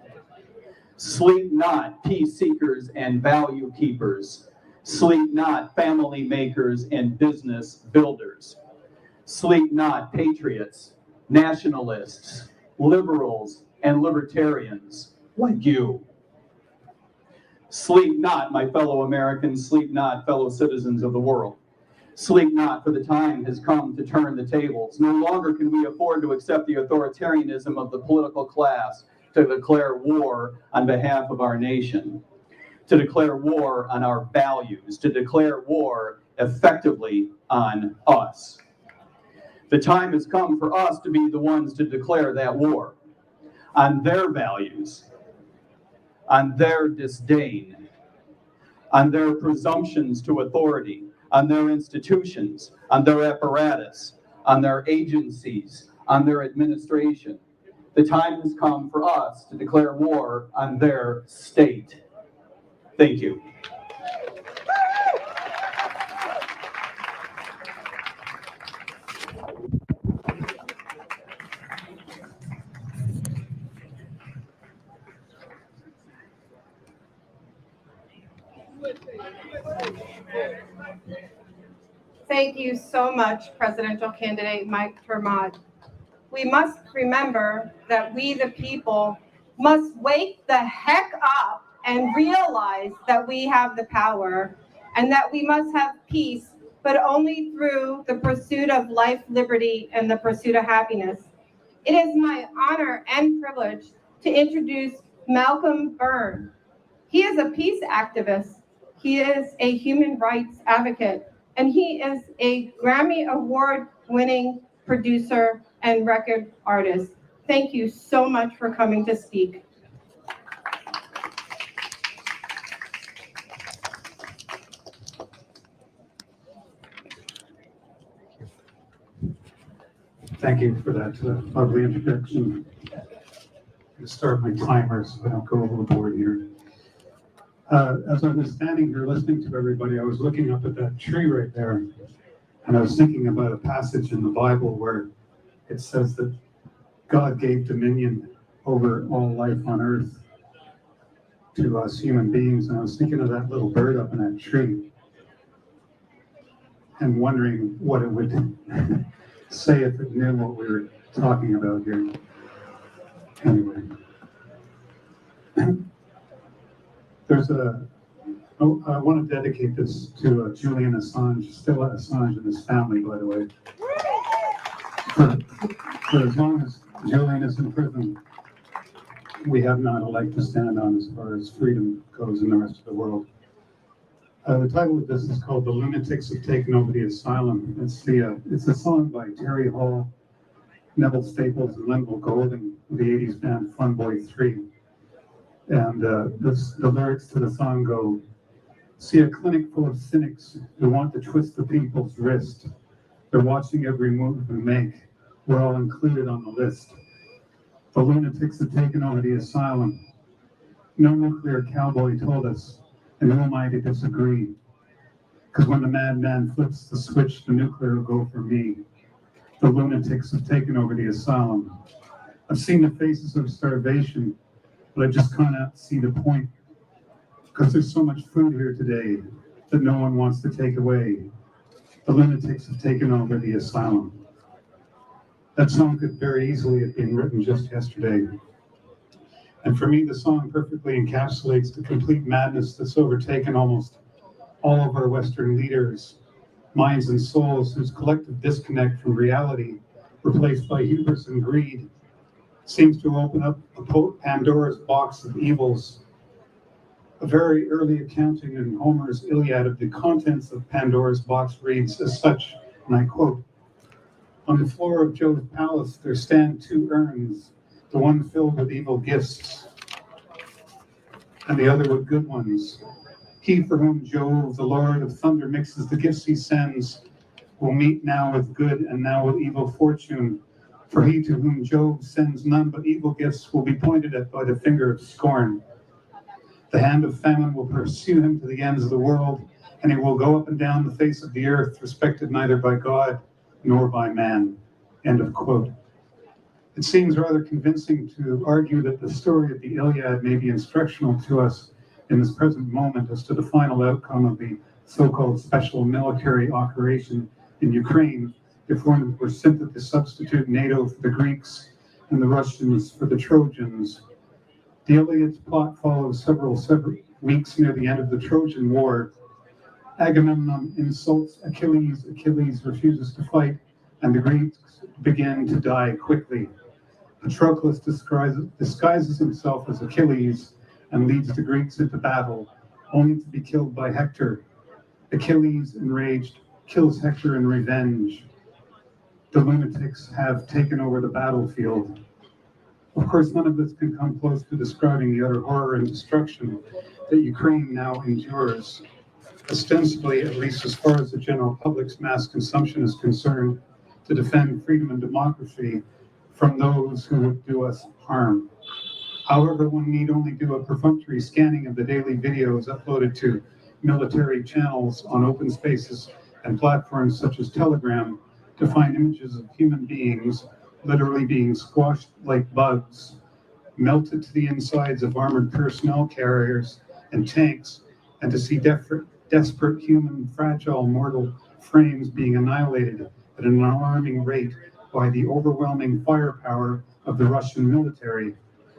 Sleep not, peace seekers and value keepers. Sleep not, family makers and business builders. Sleep not, patriots, nationalists, liberals, and libertarians like you. Sleep not, my fellow Americans, sleep not, fellow citizens of the world. Sleep not, for the time has come to turn the tables. No longer can we afford to accept the authoritarianism of the political class to declare war on behalf of our nation, to declare war on our values, to declare war effectively on us. The time has come for us to be the ones to declare that war on their values, on their disdain, on their presumptions to authority, on their institutions, on their apparatus, on their agencies, on their administration. The time has come for us to declare war on their state. Thank you. Thank you so much, presidential candidate Mike Termod. We must remember that we, the people, must wake the heck up and realize that we have the power and that we must have peace, but only through the pursuit of life, liberty, and the pursuit of happiness. It is my honor and privilege to introduce Malcolm Byrne. He is a peace activist. He is a human rights advocate. and he is a Grammy Award-winning producer and record artist. Thank you so much for coming to speak. Thank you for that lovely introduction. I'm going to start my timer so I don't go overboard here. As I was standing here listening to everybody, I was looking up at that tree right there, and I was thinking about a passage in the Bible where it says that God gave dominion over all life on earth to us human beings, and I was thinking of that little bird up in that tree and wondering what it would say if it knew what we were talking about here. Anyway, I want to dedicate this to Julian Assange, Stella Assange, and his family, by the way. For as long as Julian is in prison, we have not a leg to stand on as far as freedom goes in the rest of the world. The title of this is called "The Lunatics Have Taken Over the Asylum." It's a song by Terry Hall, Neville Staples, and Linville Golding, the 80s band Fun Boy 3. And the lyrics to the song go, "See a clinic full of cynics who want to twist the people's wrist. They're watching every move we make. We're all included on the list. The lunatics have taken over the asylum. No nuclear cowboy told us, and who am I to disagree? Because when the madman flips the switch, the nuclear will go for me. The lunatics have taken over the asylum. I've seen the faces of starvation, but I just cannot see the point. Because there's so much food here today that no one wants to take away. The lunatics have taken over the asylum." That song could very easily have been written just yesterday. And for me, the song perfectly encapsulates the complete madness that's overtaken almost all of our Western leaders, minds and souls, whose collective disconnect from reality, replaced by hubris and greed, seems to open up a Pandora's box of evils. A very early accounting in Homer's Iliad of the contents of Pandora's box reads as such, and I quote, "On the floor of Jove's palace there stand two urns, the one filled with evil gifts, and the other with good ones. He for whom Jove, the Lord of thunder, mixes the gifts he sends, will meet now with good and now with evil fortune. For he to whom Jove sends none but evil gifts will be pointed at by the finger of scorn. The hand of famine will pursue him to the ends of the world, and he will go up and down the face of the earth, respected neither by God nor by man." End of quote. It seems rather convincing to argue that the story of the Iliad may be instructional to us in this present moment as to the final outcome of the so-called special military operation in Ukraine, if one were simply to substitute NATO for the Greeks and the Russians for the Trojans. The Iliad's plot follows several weeks near the end of the Trojan War. Agamemnon insults Achilles, Achilles refuses to fight, and the Greeks begin to die quickly. Patroclus disguises himself as Achilles and leads the Greeks into battle, only to be killed by Hector. Achilles, enraged, kills Hector in revenge. The lunatics have taken over the battlefield. Of course, none of this can come close to describing the utter horror and destruction that Ukraine now endures, ostensibly, at least as far as the general public's mass consumption is concerned, to defend freedom and democracy from those who would do us harm. However, one need only do a perfunctory scanning of the daily videos uploaded to military channels on open spaces and platforms such as Telegram to find images of human beings literally being squashed like bugs, melted to the insides of armored personnel carriers and tanks, and to see desperate human, fragile, mortal frames being annihilated at an alarming rate by the overwhelming firepower of the Russian military,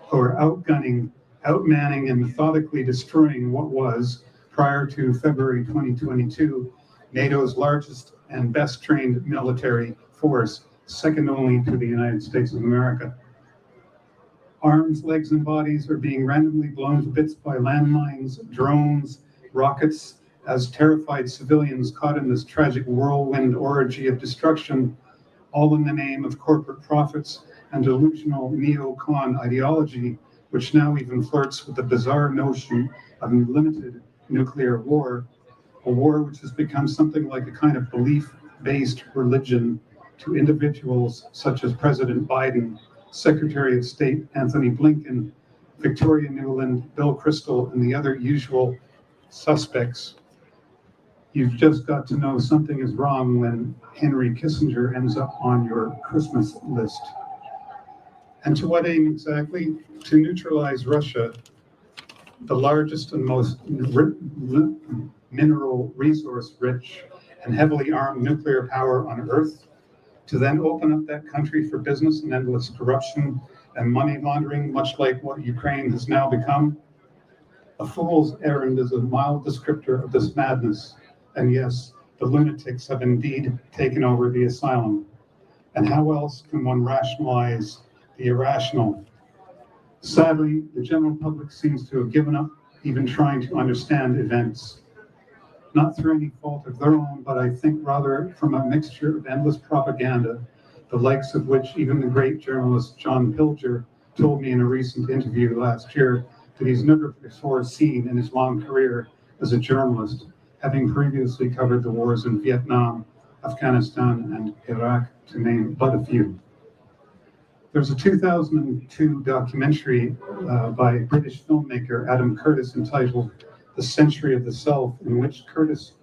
who are outgunning, outmanning, and methodically destroying what was, prior to February 2022, NATO's largest and best trained military force, second only to the United States of America. Arms, legs, and bodies are being randomly blown to bits by landmines, drones, rockets, as terrified civilians caught in this tragic whirlwind orgy of destruction, all in the name of corporate profits and delusional neocon ideology, which now even flirts with the bizarre notion of unlimited nuclear war, a war which has become something like a kind of belief-based religion to individuals such as President Biden, Secretary of State Anthony Blinken, Victoria Nuland, Bill Kristol, and the other usual suspects. You've just got to know something is wrong when Henry Kissinger ends up on your Christmas list. And to what aim exactly? To neutralize Russia, the largest and most mineral resource rich and heavily armed nuclear power on Earth, to then open up that country for business and endless corruption and money laundering, much like what Ukraine has now become. A fool's errand is a mild descriptor of this madness. And yes, the lunatics have indeed taken over the asylum. And how else can one rationalize the irrational? Sadly, the general public seems to have given up even trying to understand events. Not through any fault of their own, but I think rather from a mixture of endless propaganda, the likes of which even the great journalist John Pilger told me in a recent interview last year that he's never before seen in his long career as a journalist, having previously covered the wars in Vietnam, Afghanistan, and Iraq, to name but a few. There's a 2002 documentary by British filmmaker Adam Curtis entitled The Century of the Self, in which Curtis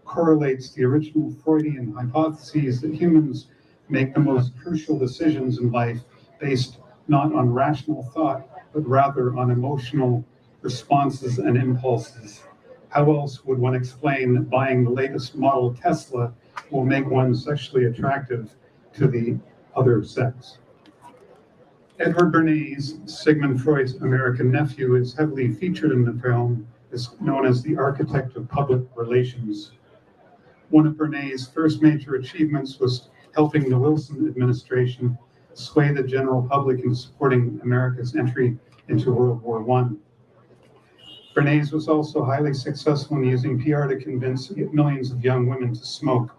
correlates the original Freudian hypotheses that humans make the most crucial decisions in life based not on rational thought, but rather on emotional responses and impulses. How else would one explain that buying the latest model Tesla will make one sexually attractive to the other sex? Edward Bernays, Sigmund Freud's American nephew, is heavily featured in the film, is known as the architect of public relations. One of Bernays' first major achievements was helping the Wilson administration sway the general public in supporting America's entry into World War I. Bernays was also highly successful in using PR to convince millions of young women to smoke,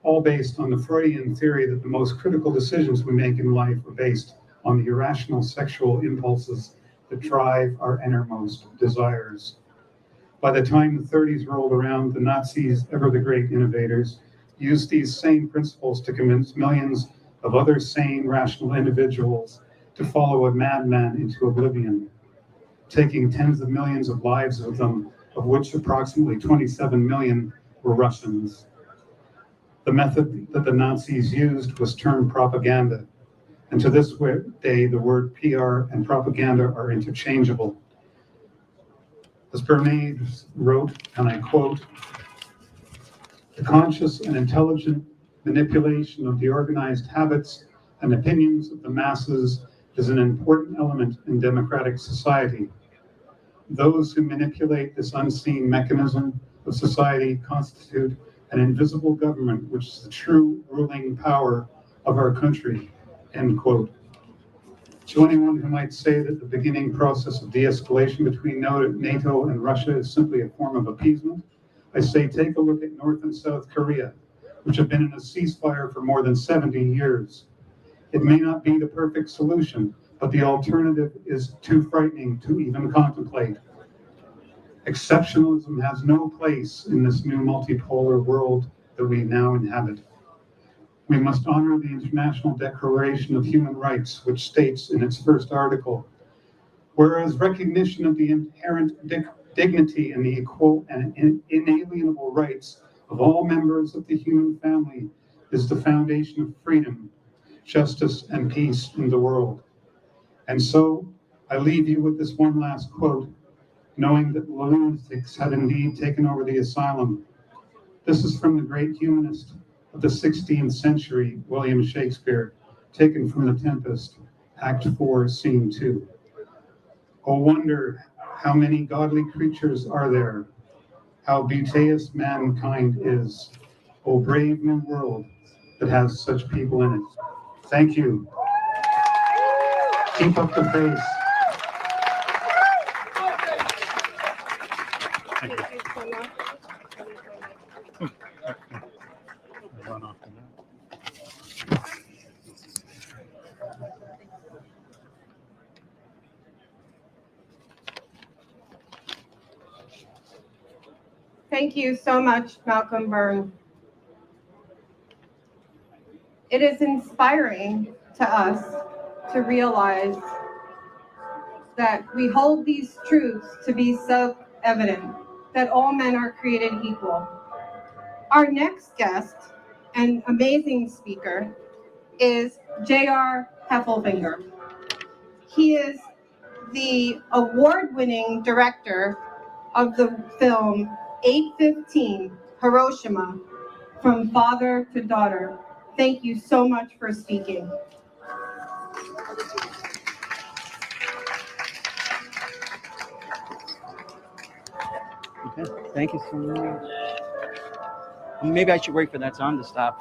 all based on the Freudian theory that the most critical decisions we make in life are based on the irrational sexual impulses that drive our innermost desires. By the time the 30s rolled around, the Nazis, ever the great innovators, used these same principles to convince millions of other sane, rational individuals to follow a madman into oblivion, taking tens of millions of lives with them, of which approximately 27 million were Russians. The method that the Nazis used was termed propaganda, and to this day, the word PR and propaganda are interchangeable. As Bernays wrote, and I quote, "The conscious and intelligent manipulation of the organized habits and opinions of the masses is an important element in democratic society. Those who manipulate this unseen mechanism of society constitute an invisible government, which is the true ruling power of our country," end quote. To anyone who might say that the beginning process of de-escalation between NATO and Russia is simply a form of appeasement, I say take a look at North and South Korea, which have been in a ceasefire for more than 70 years. It may not be the perfect solution, but the alternative is too frightening to even contemplate. Exceptionalism has no place in this new multipolar world that we now inhabit. We must honor the International Declaration of Human Rights, which states in its first article, whereas recognition of the inherent dignity and the equal and inalienable rights of all members of the human family is the foundation of freedom, justice, and peace in the world. And so I leave you with this one last quote, knowing that lunatics had indeed taken over the asylum. This is from the great humanist of the 16th century, William Shakespeare, taken from The Tempest, Act 4, Scene 2. Oh, wonder how many godly creatures are there, how beauteous mankind is. Oh, brave new world that has such people in it. Thank you. Keep up the pace. Thank you. Thank you so much, Malcolm Byrne. It is inspiring to us to realize that we hold these truths to be self-evident, that all men are created equal. Our next guest and amazing speaker is J.R. Heffelfinger. He is the award-winning director of the film 815, Hiroshima, From Father to Daughter. Thank you so much for speaking. Okay, thank you so much. Maybe I should wait for that song to stop.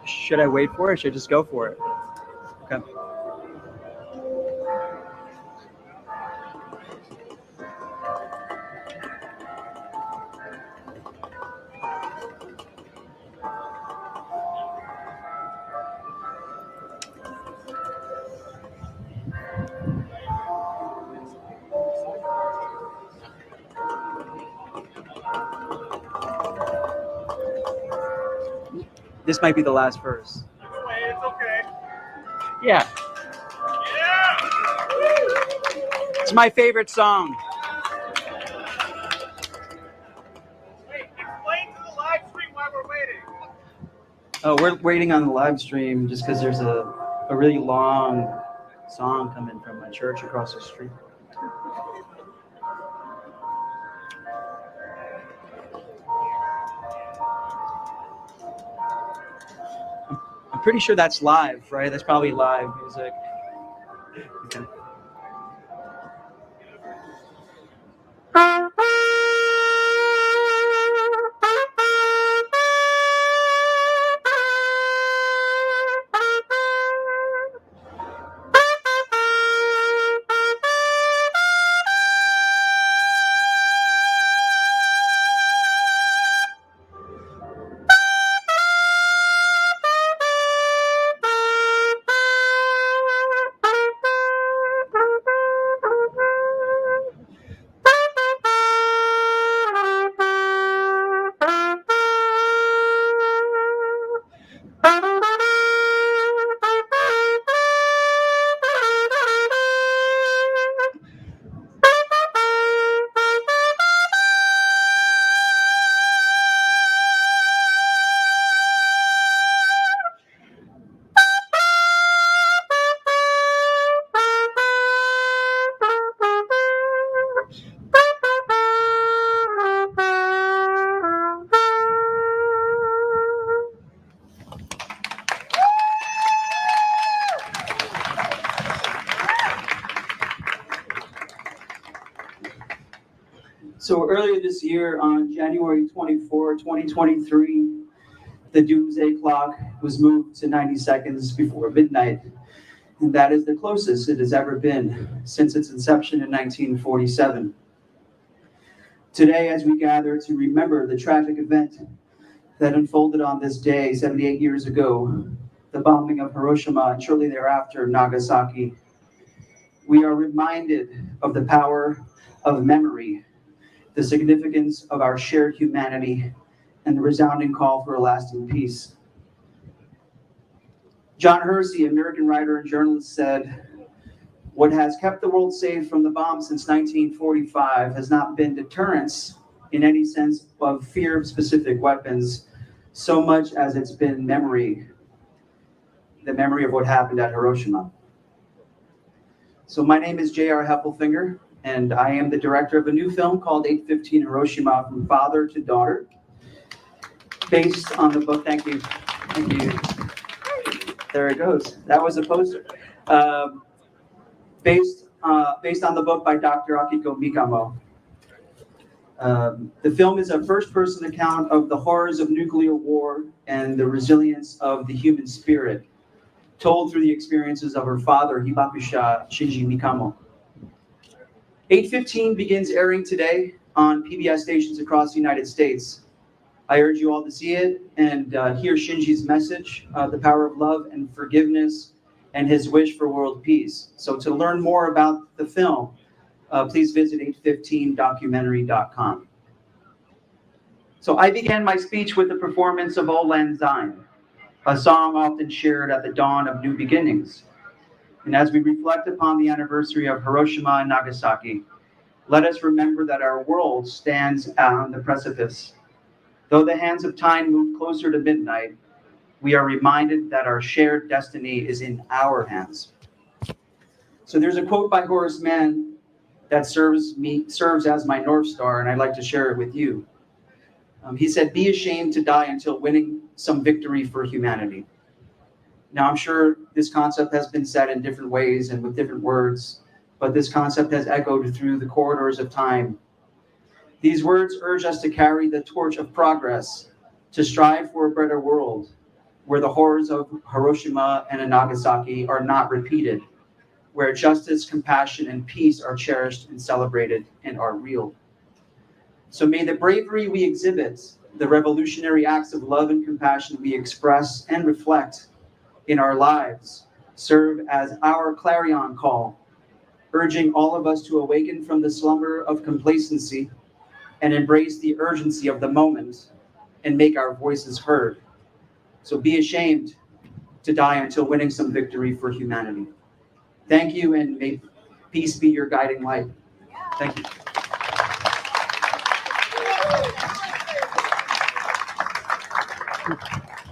Should I wait for it or should I just go for it? Okay. This might be the last verse. It's okay. Yeah. It's my favorite song. Wait, explain to the live stream why we're waiting. Oh, we're waiting on the live stream just because there's a really long song coming from my church across the street. I'm pretty sure that's live, right? That's probably live music. Okay. So earlier this year, on January 24, 2023, the doomsday clock was moved to 90 seconds before midnight. And that is the closest it has ever been since its inception in 1947. Today, as we gather to remember the tragic event that unfolded on this day 78 years ago, the bombing of Hiroshima and shortly thereafter Nagasaki, we are reminded of the power of memory, the significance of our shared humanity, and the resounding call for a lasting peace. John Hersey, American writer and journalist, said, "What has kept the world safe from the bomb since 1945 has not been deterrence in any sense of fear of specific weapons, so much as it's been memory, the memory of what happened at Hiroshima." So my name is J.R. Heffelfinger, and I am the director of a new film called 815 Hiroshima, From Father to Daughter, based on the book, thank you. There it goes. That was a poster. Based on the book by Dr. Akiko Mikamo. The film is a first-person account of the horrors of nuclear war and the resilience of the human spirit, told through the experiences of her father, Hibakusha Shinji Mikamo. 815 begins airing today on PBS stations across the United States. I urge you all to see it and hear Shinji's message, the power of love and forgiveness, and his wish for world peace. So to learn more about the film, please visit 815documentary.com. So I began my speech with the performance of Auld Lang Syne, a song often shared at the dawn of new beginnings. And as we reflect upon the anniversary of Hiroshima and Nagasaki, let us remember that our world stands on the precipice. Though the hands of time move closer to midnight, we are reminded that our shared destiny is in our hands. So there's a quote by Horace Mann that serves as my North Star, and I'd like to share it with you. He said, "Be ashamed to die until winning some victory for humanity." Now, I'm sure this concept has been said in different ways and with different words, but this concept has echoed through the corridors of time. These words urge us to carry the torch of progress, to strive for a better world, where the horrors of Hiroshima and Nagasaki are not repeated, where justice, compassion, and peace are cherished and celebrated and are real. So may the bravery we exhibit, the revolutionary acts of love and compassion we express and reflect in our lives, serve as our clarion call, urging all of us to awaken from the slumber of complacency and embrace the urgency of the moment and make our voices heard. So be ashamed to die until winning some victory for humanity. Thank you, and may peace be your guiding light. Thank you.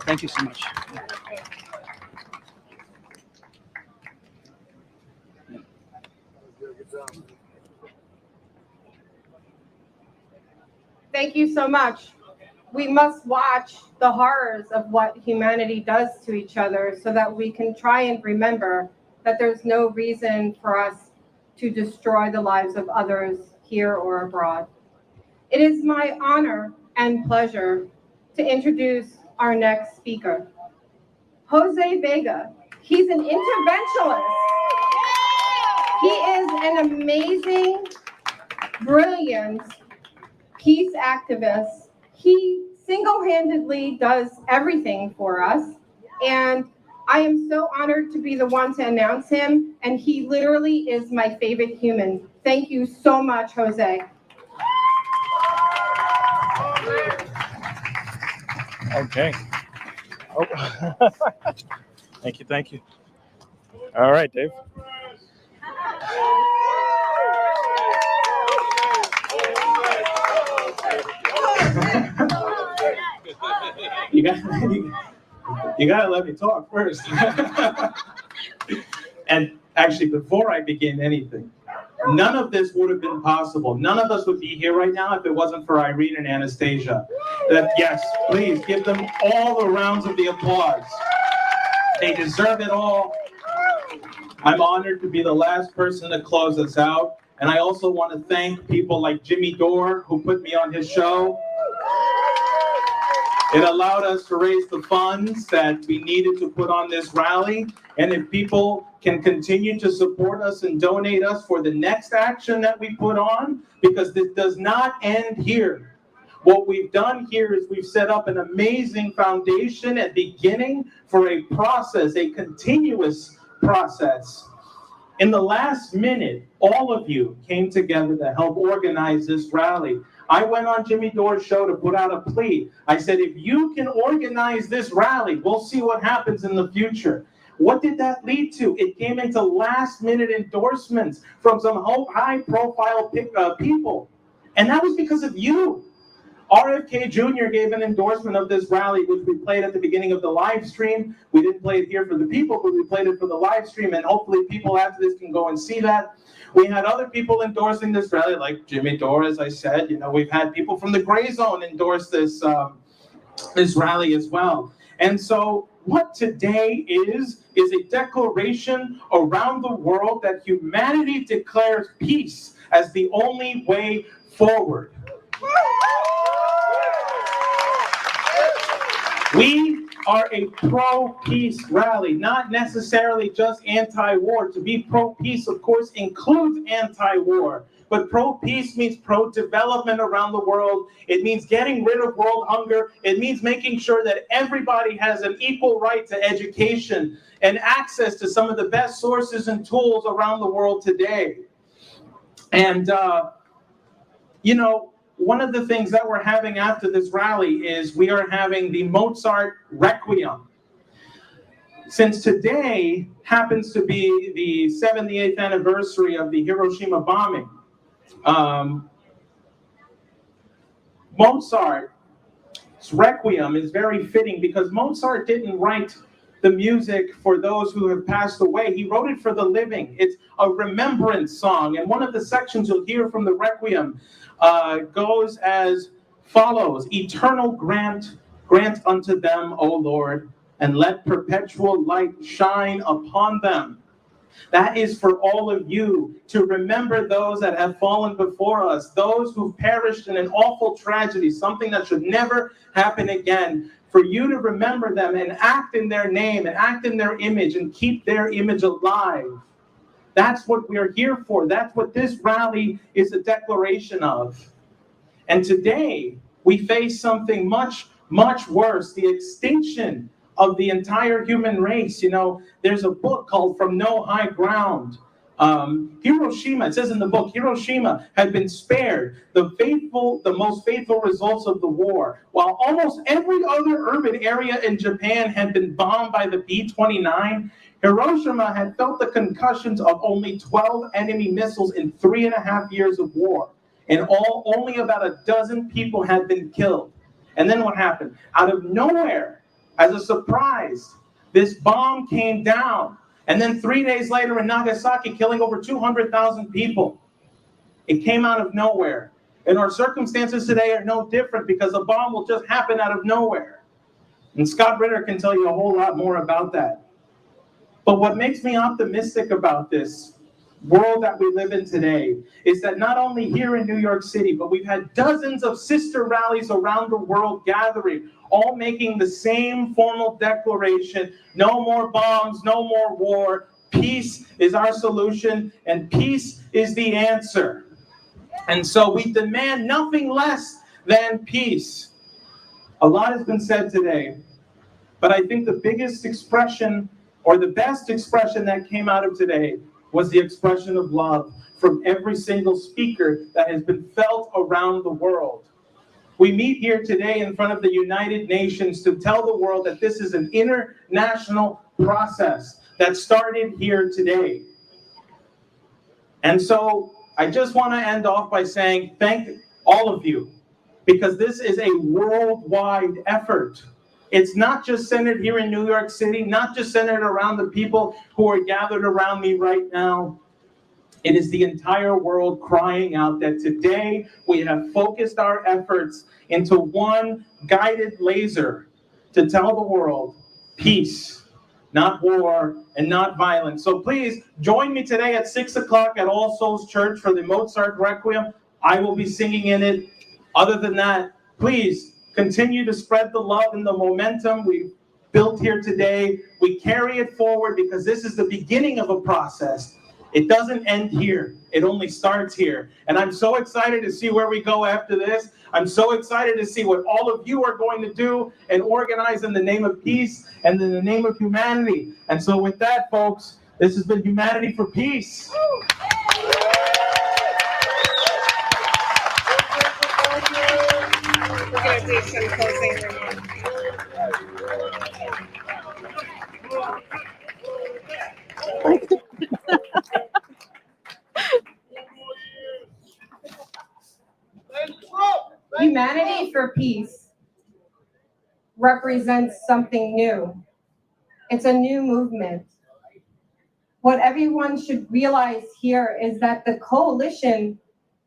Thank you so much. Thank you so much. We must watch the horrors of what humanity does to each other so that we can try and remember that there's no reason for us to destroy the lives of others here or abroad. It is my honor and pleasure to introduce our next speaker, Jose Vega. He's an interventionist. He is an amazing, brilliant peace activist. He single-handedly does everything for us, and I am so honored to be the one to announce him, and he literally is my favorite human. Thank you so much, Jose. Okay. Oh. Thank you. All right, Dave. You gotta let me talk first. And actually, before I begin anything, none of this would have been possible. None of us would be here right now if it wasn't for Irene and Anastasia. Yes, please give them all the rounds of the applause. They deserve it all. I'm honored to be the last person to close us out. And I also want to thank people like Jimmy Dore, who put me on his show. It allowed us to raise the funds that we needed to put on this rally. And if people can continue to support us and donate us for the next action that we put on, because this does not end here. What we've done here is we've set up an amazing foundation and beginning for a process, a continuous process. In the last minute, all of you came together to help organize this rally. I went on Jimmy Dore's show to put out a plea. I said, if you can organize this rally, we'll see what happens in the future. What did that lead to? It came into last-minute endorsements from some high-profile people. And that was because of you. RFK Jr. gave an endorsement of this rally, which we played at the beginning of the live stream. We didn't play it here for the people, but we played it for the live stream, and hopefully people after this can go and see that. We had other people endorsing this rally, like Jimmy Dore, as I said. You know, we've had people from the Gray Zone endorse this rally as well. And so what today is a declaration around the world that humanity declares peace as the only way forward. We are a pro-peace rally, not necessarily just anti-war. To be pro-peace, of course, includes anti-war. But pro-peace means pro-development around the world. It means getting rid of world hunger. It means making sure that everybody has an equal right to education and access to some of the best sources and tools around the world today. And, you know, one of the things that we're having after this rally is we are having the Mozart Requiem. Since today happens to be the 78th anniversary of the Hiroshima bombing, Mozart's Requiem is very fitting because Mozart didn't write the music for those who have passed away. He wrote it for the living. It's a remembrance song. And one of the sections you'll hear from the Requiem goes as follows: eternal grant unto them, O Lord, and let perpetual light shine upon them. That is for all of you to remember those that have fallen before us, those who've perished in an awful tragedy, something that should never happen again. For you to remember them and act in their name and act in their image and keep their image alive. That's what we're here for. That's what this rally is a declaration of. And today, we face something much, much worse, the extinction of the entire human race. You know, there's a book called From No High Ground. Hiroshima, it says in the book, Hiroshima had been spared the most faithful results of the war, while almost every other urban area in Japan had been bombed by the B-29. Hiroshima had felt the concussions of only 12 enemy missiles in 3.5 years of war. And only about a dozen people had been killed. And then what happened? Out of nowhere, as a surprise, this bomb came down. And then 3 days later in Nagasaki, killing over 200,000 people. It came out of nowhere. And our circumstances today are no different because a bomb will just happen out of nowhere. And Scott Ritter can tell you a whole lot more about that. But what makes me optimistic about this world that we live in today is that not only here in New York City, but we've had dozens of sister rallies around the world gathering, all making the same formal declaration: no more bombs, no more war. Peace is our solution, and peace is the answer. And so we demand nothing less than peace. A lot has been said today, but I think the biggest expression, or the best expression that came out of today, was the expression of love from every single speaker that has been felt around the world. We meet here today in front of the United Nations to tell the world that this is an international process that started here today. And so I just want to end off by saying thank all of you, because this is a worldwide effort. It's not just centered here in New York City, not just centered around the people who are gathered around me right now. It is the entire world crying out that today we have focused our efforts into one guided laser to tell the world peace, not war, and not violence. So please join me today at 6 o'clock at All Souls Church for the Mozart Requiem. I will be singing in it. Other than that, please continue to spread the love and the momentum we've built here today. We carry it forward because this is the beginning of a process. It doesn't end here. It only starts here. And I'm so excited to see where we go after this. I'm so excited to see what all of you are going to do and organize in the name of peace and in the name of humanity. And so with that, folks, this has been Humanity for Peace. We're going to do some closing remarks. Humanity for Peace represents something new. It's a new movement. What everyone should realize here is that the coalition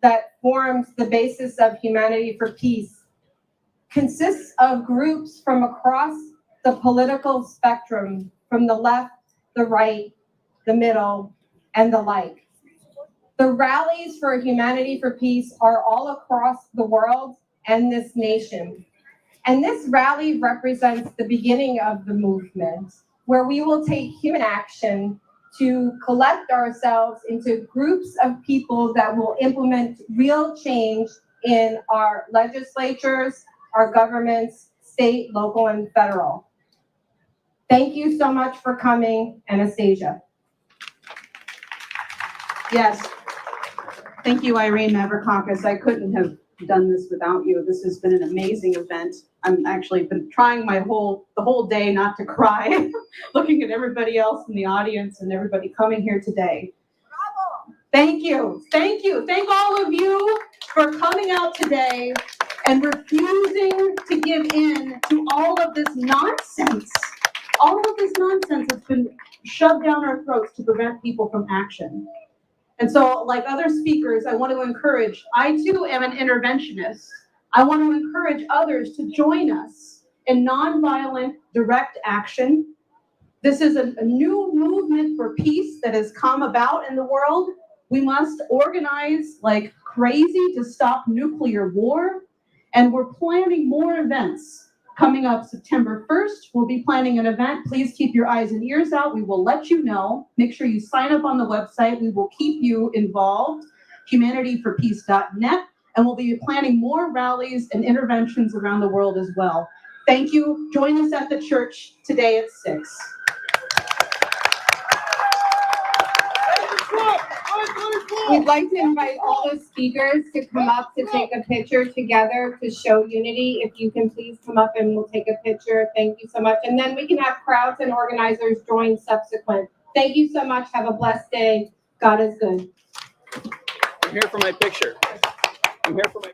that forms the basis of Humanity for Peace consists of groups from across the political spectrum, from the left, the right, the middle, and the like. The rallies for Humanity for Peace are all across the world and this nation. And this rally represents the beginning of the movement, where we will take human action to collect ourselves into groups of people that will implement real change in our legislatures, our governments, state, local, and federal. Thank you so much for coming, Anastasia. Yes. Thank you, Irene Mavrakakis. I couldn't have done this without you. This has been an amazing event. I'm actually been trying the whole day not to cry, looking at everybody else in the audience and everybody coming here today. Bravo. Thank you. Thank you. Thank all of you for coming out today and refusing to give in to all of this nonsense. All of this nonsense has been shoved down our throats to prevent people from action. And so, like other speakers, I want to encourage, I too am an interventionist. I want to encourage others to join us in nonviolent direct action. This is a new movement for peace that has come about in the world. We must organize like crazy to stop nuclear war. And we're planning more events. Coming up September 1st, we'll be planning an event. Please keep your eyes and ears out. We will let you know. Make sure you sign up on the website. We will keep you involved, humanityforpeace.net, and we'll be planning more rallies and interventions around the world as well. Thank you. Join us at the church today at 6. We'd like to invite all the speakers to come up to take a picture together to show unity. If you can please come up and we'll take a picture. Thank you so much. And then we can have crowds and organizers join subsequent. Thank you so much. Have a blessed day. God is good. I'm here for my picture. I'm here for my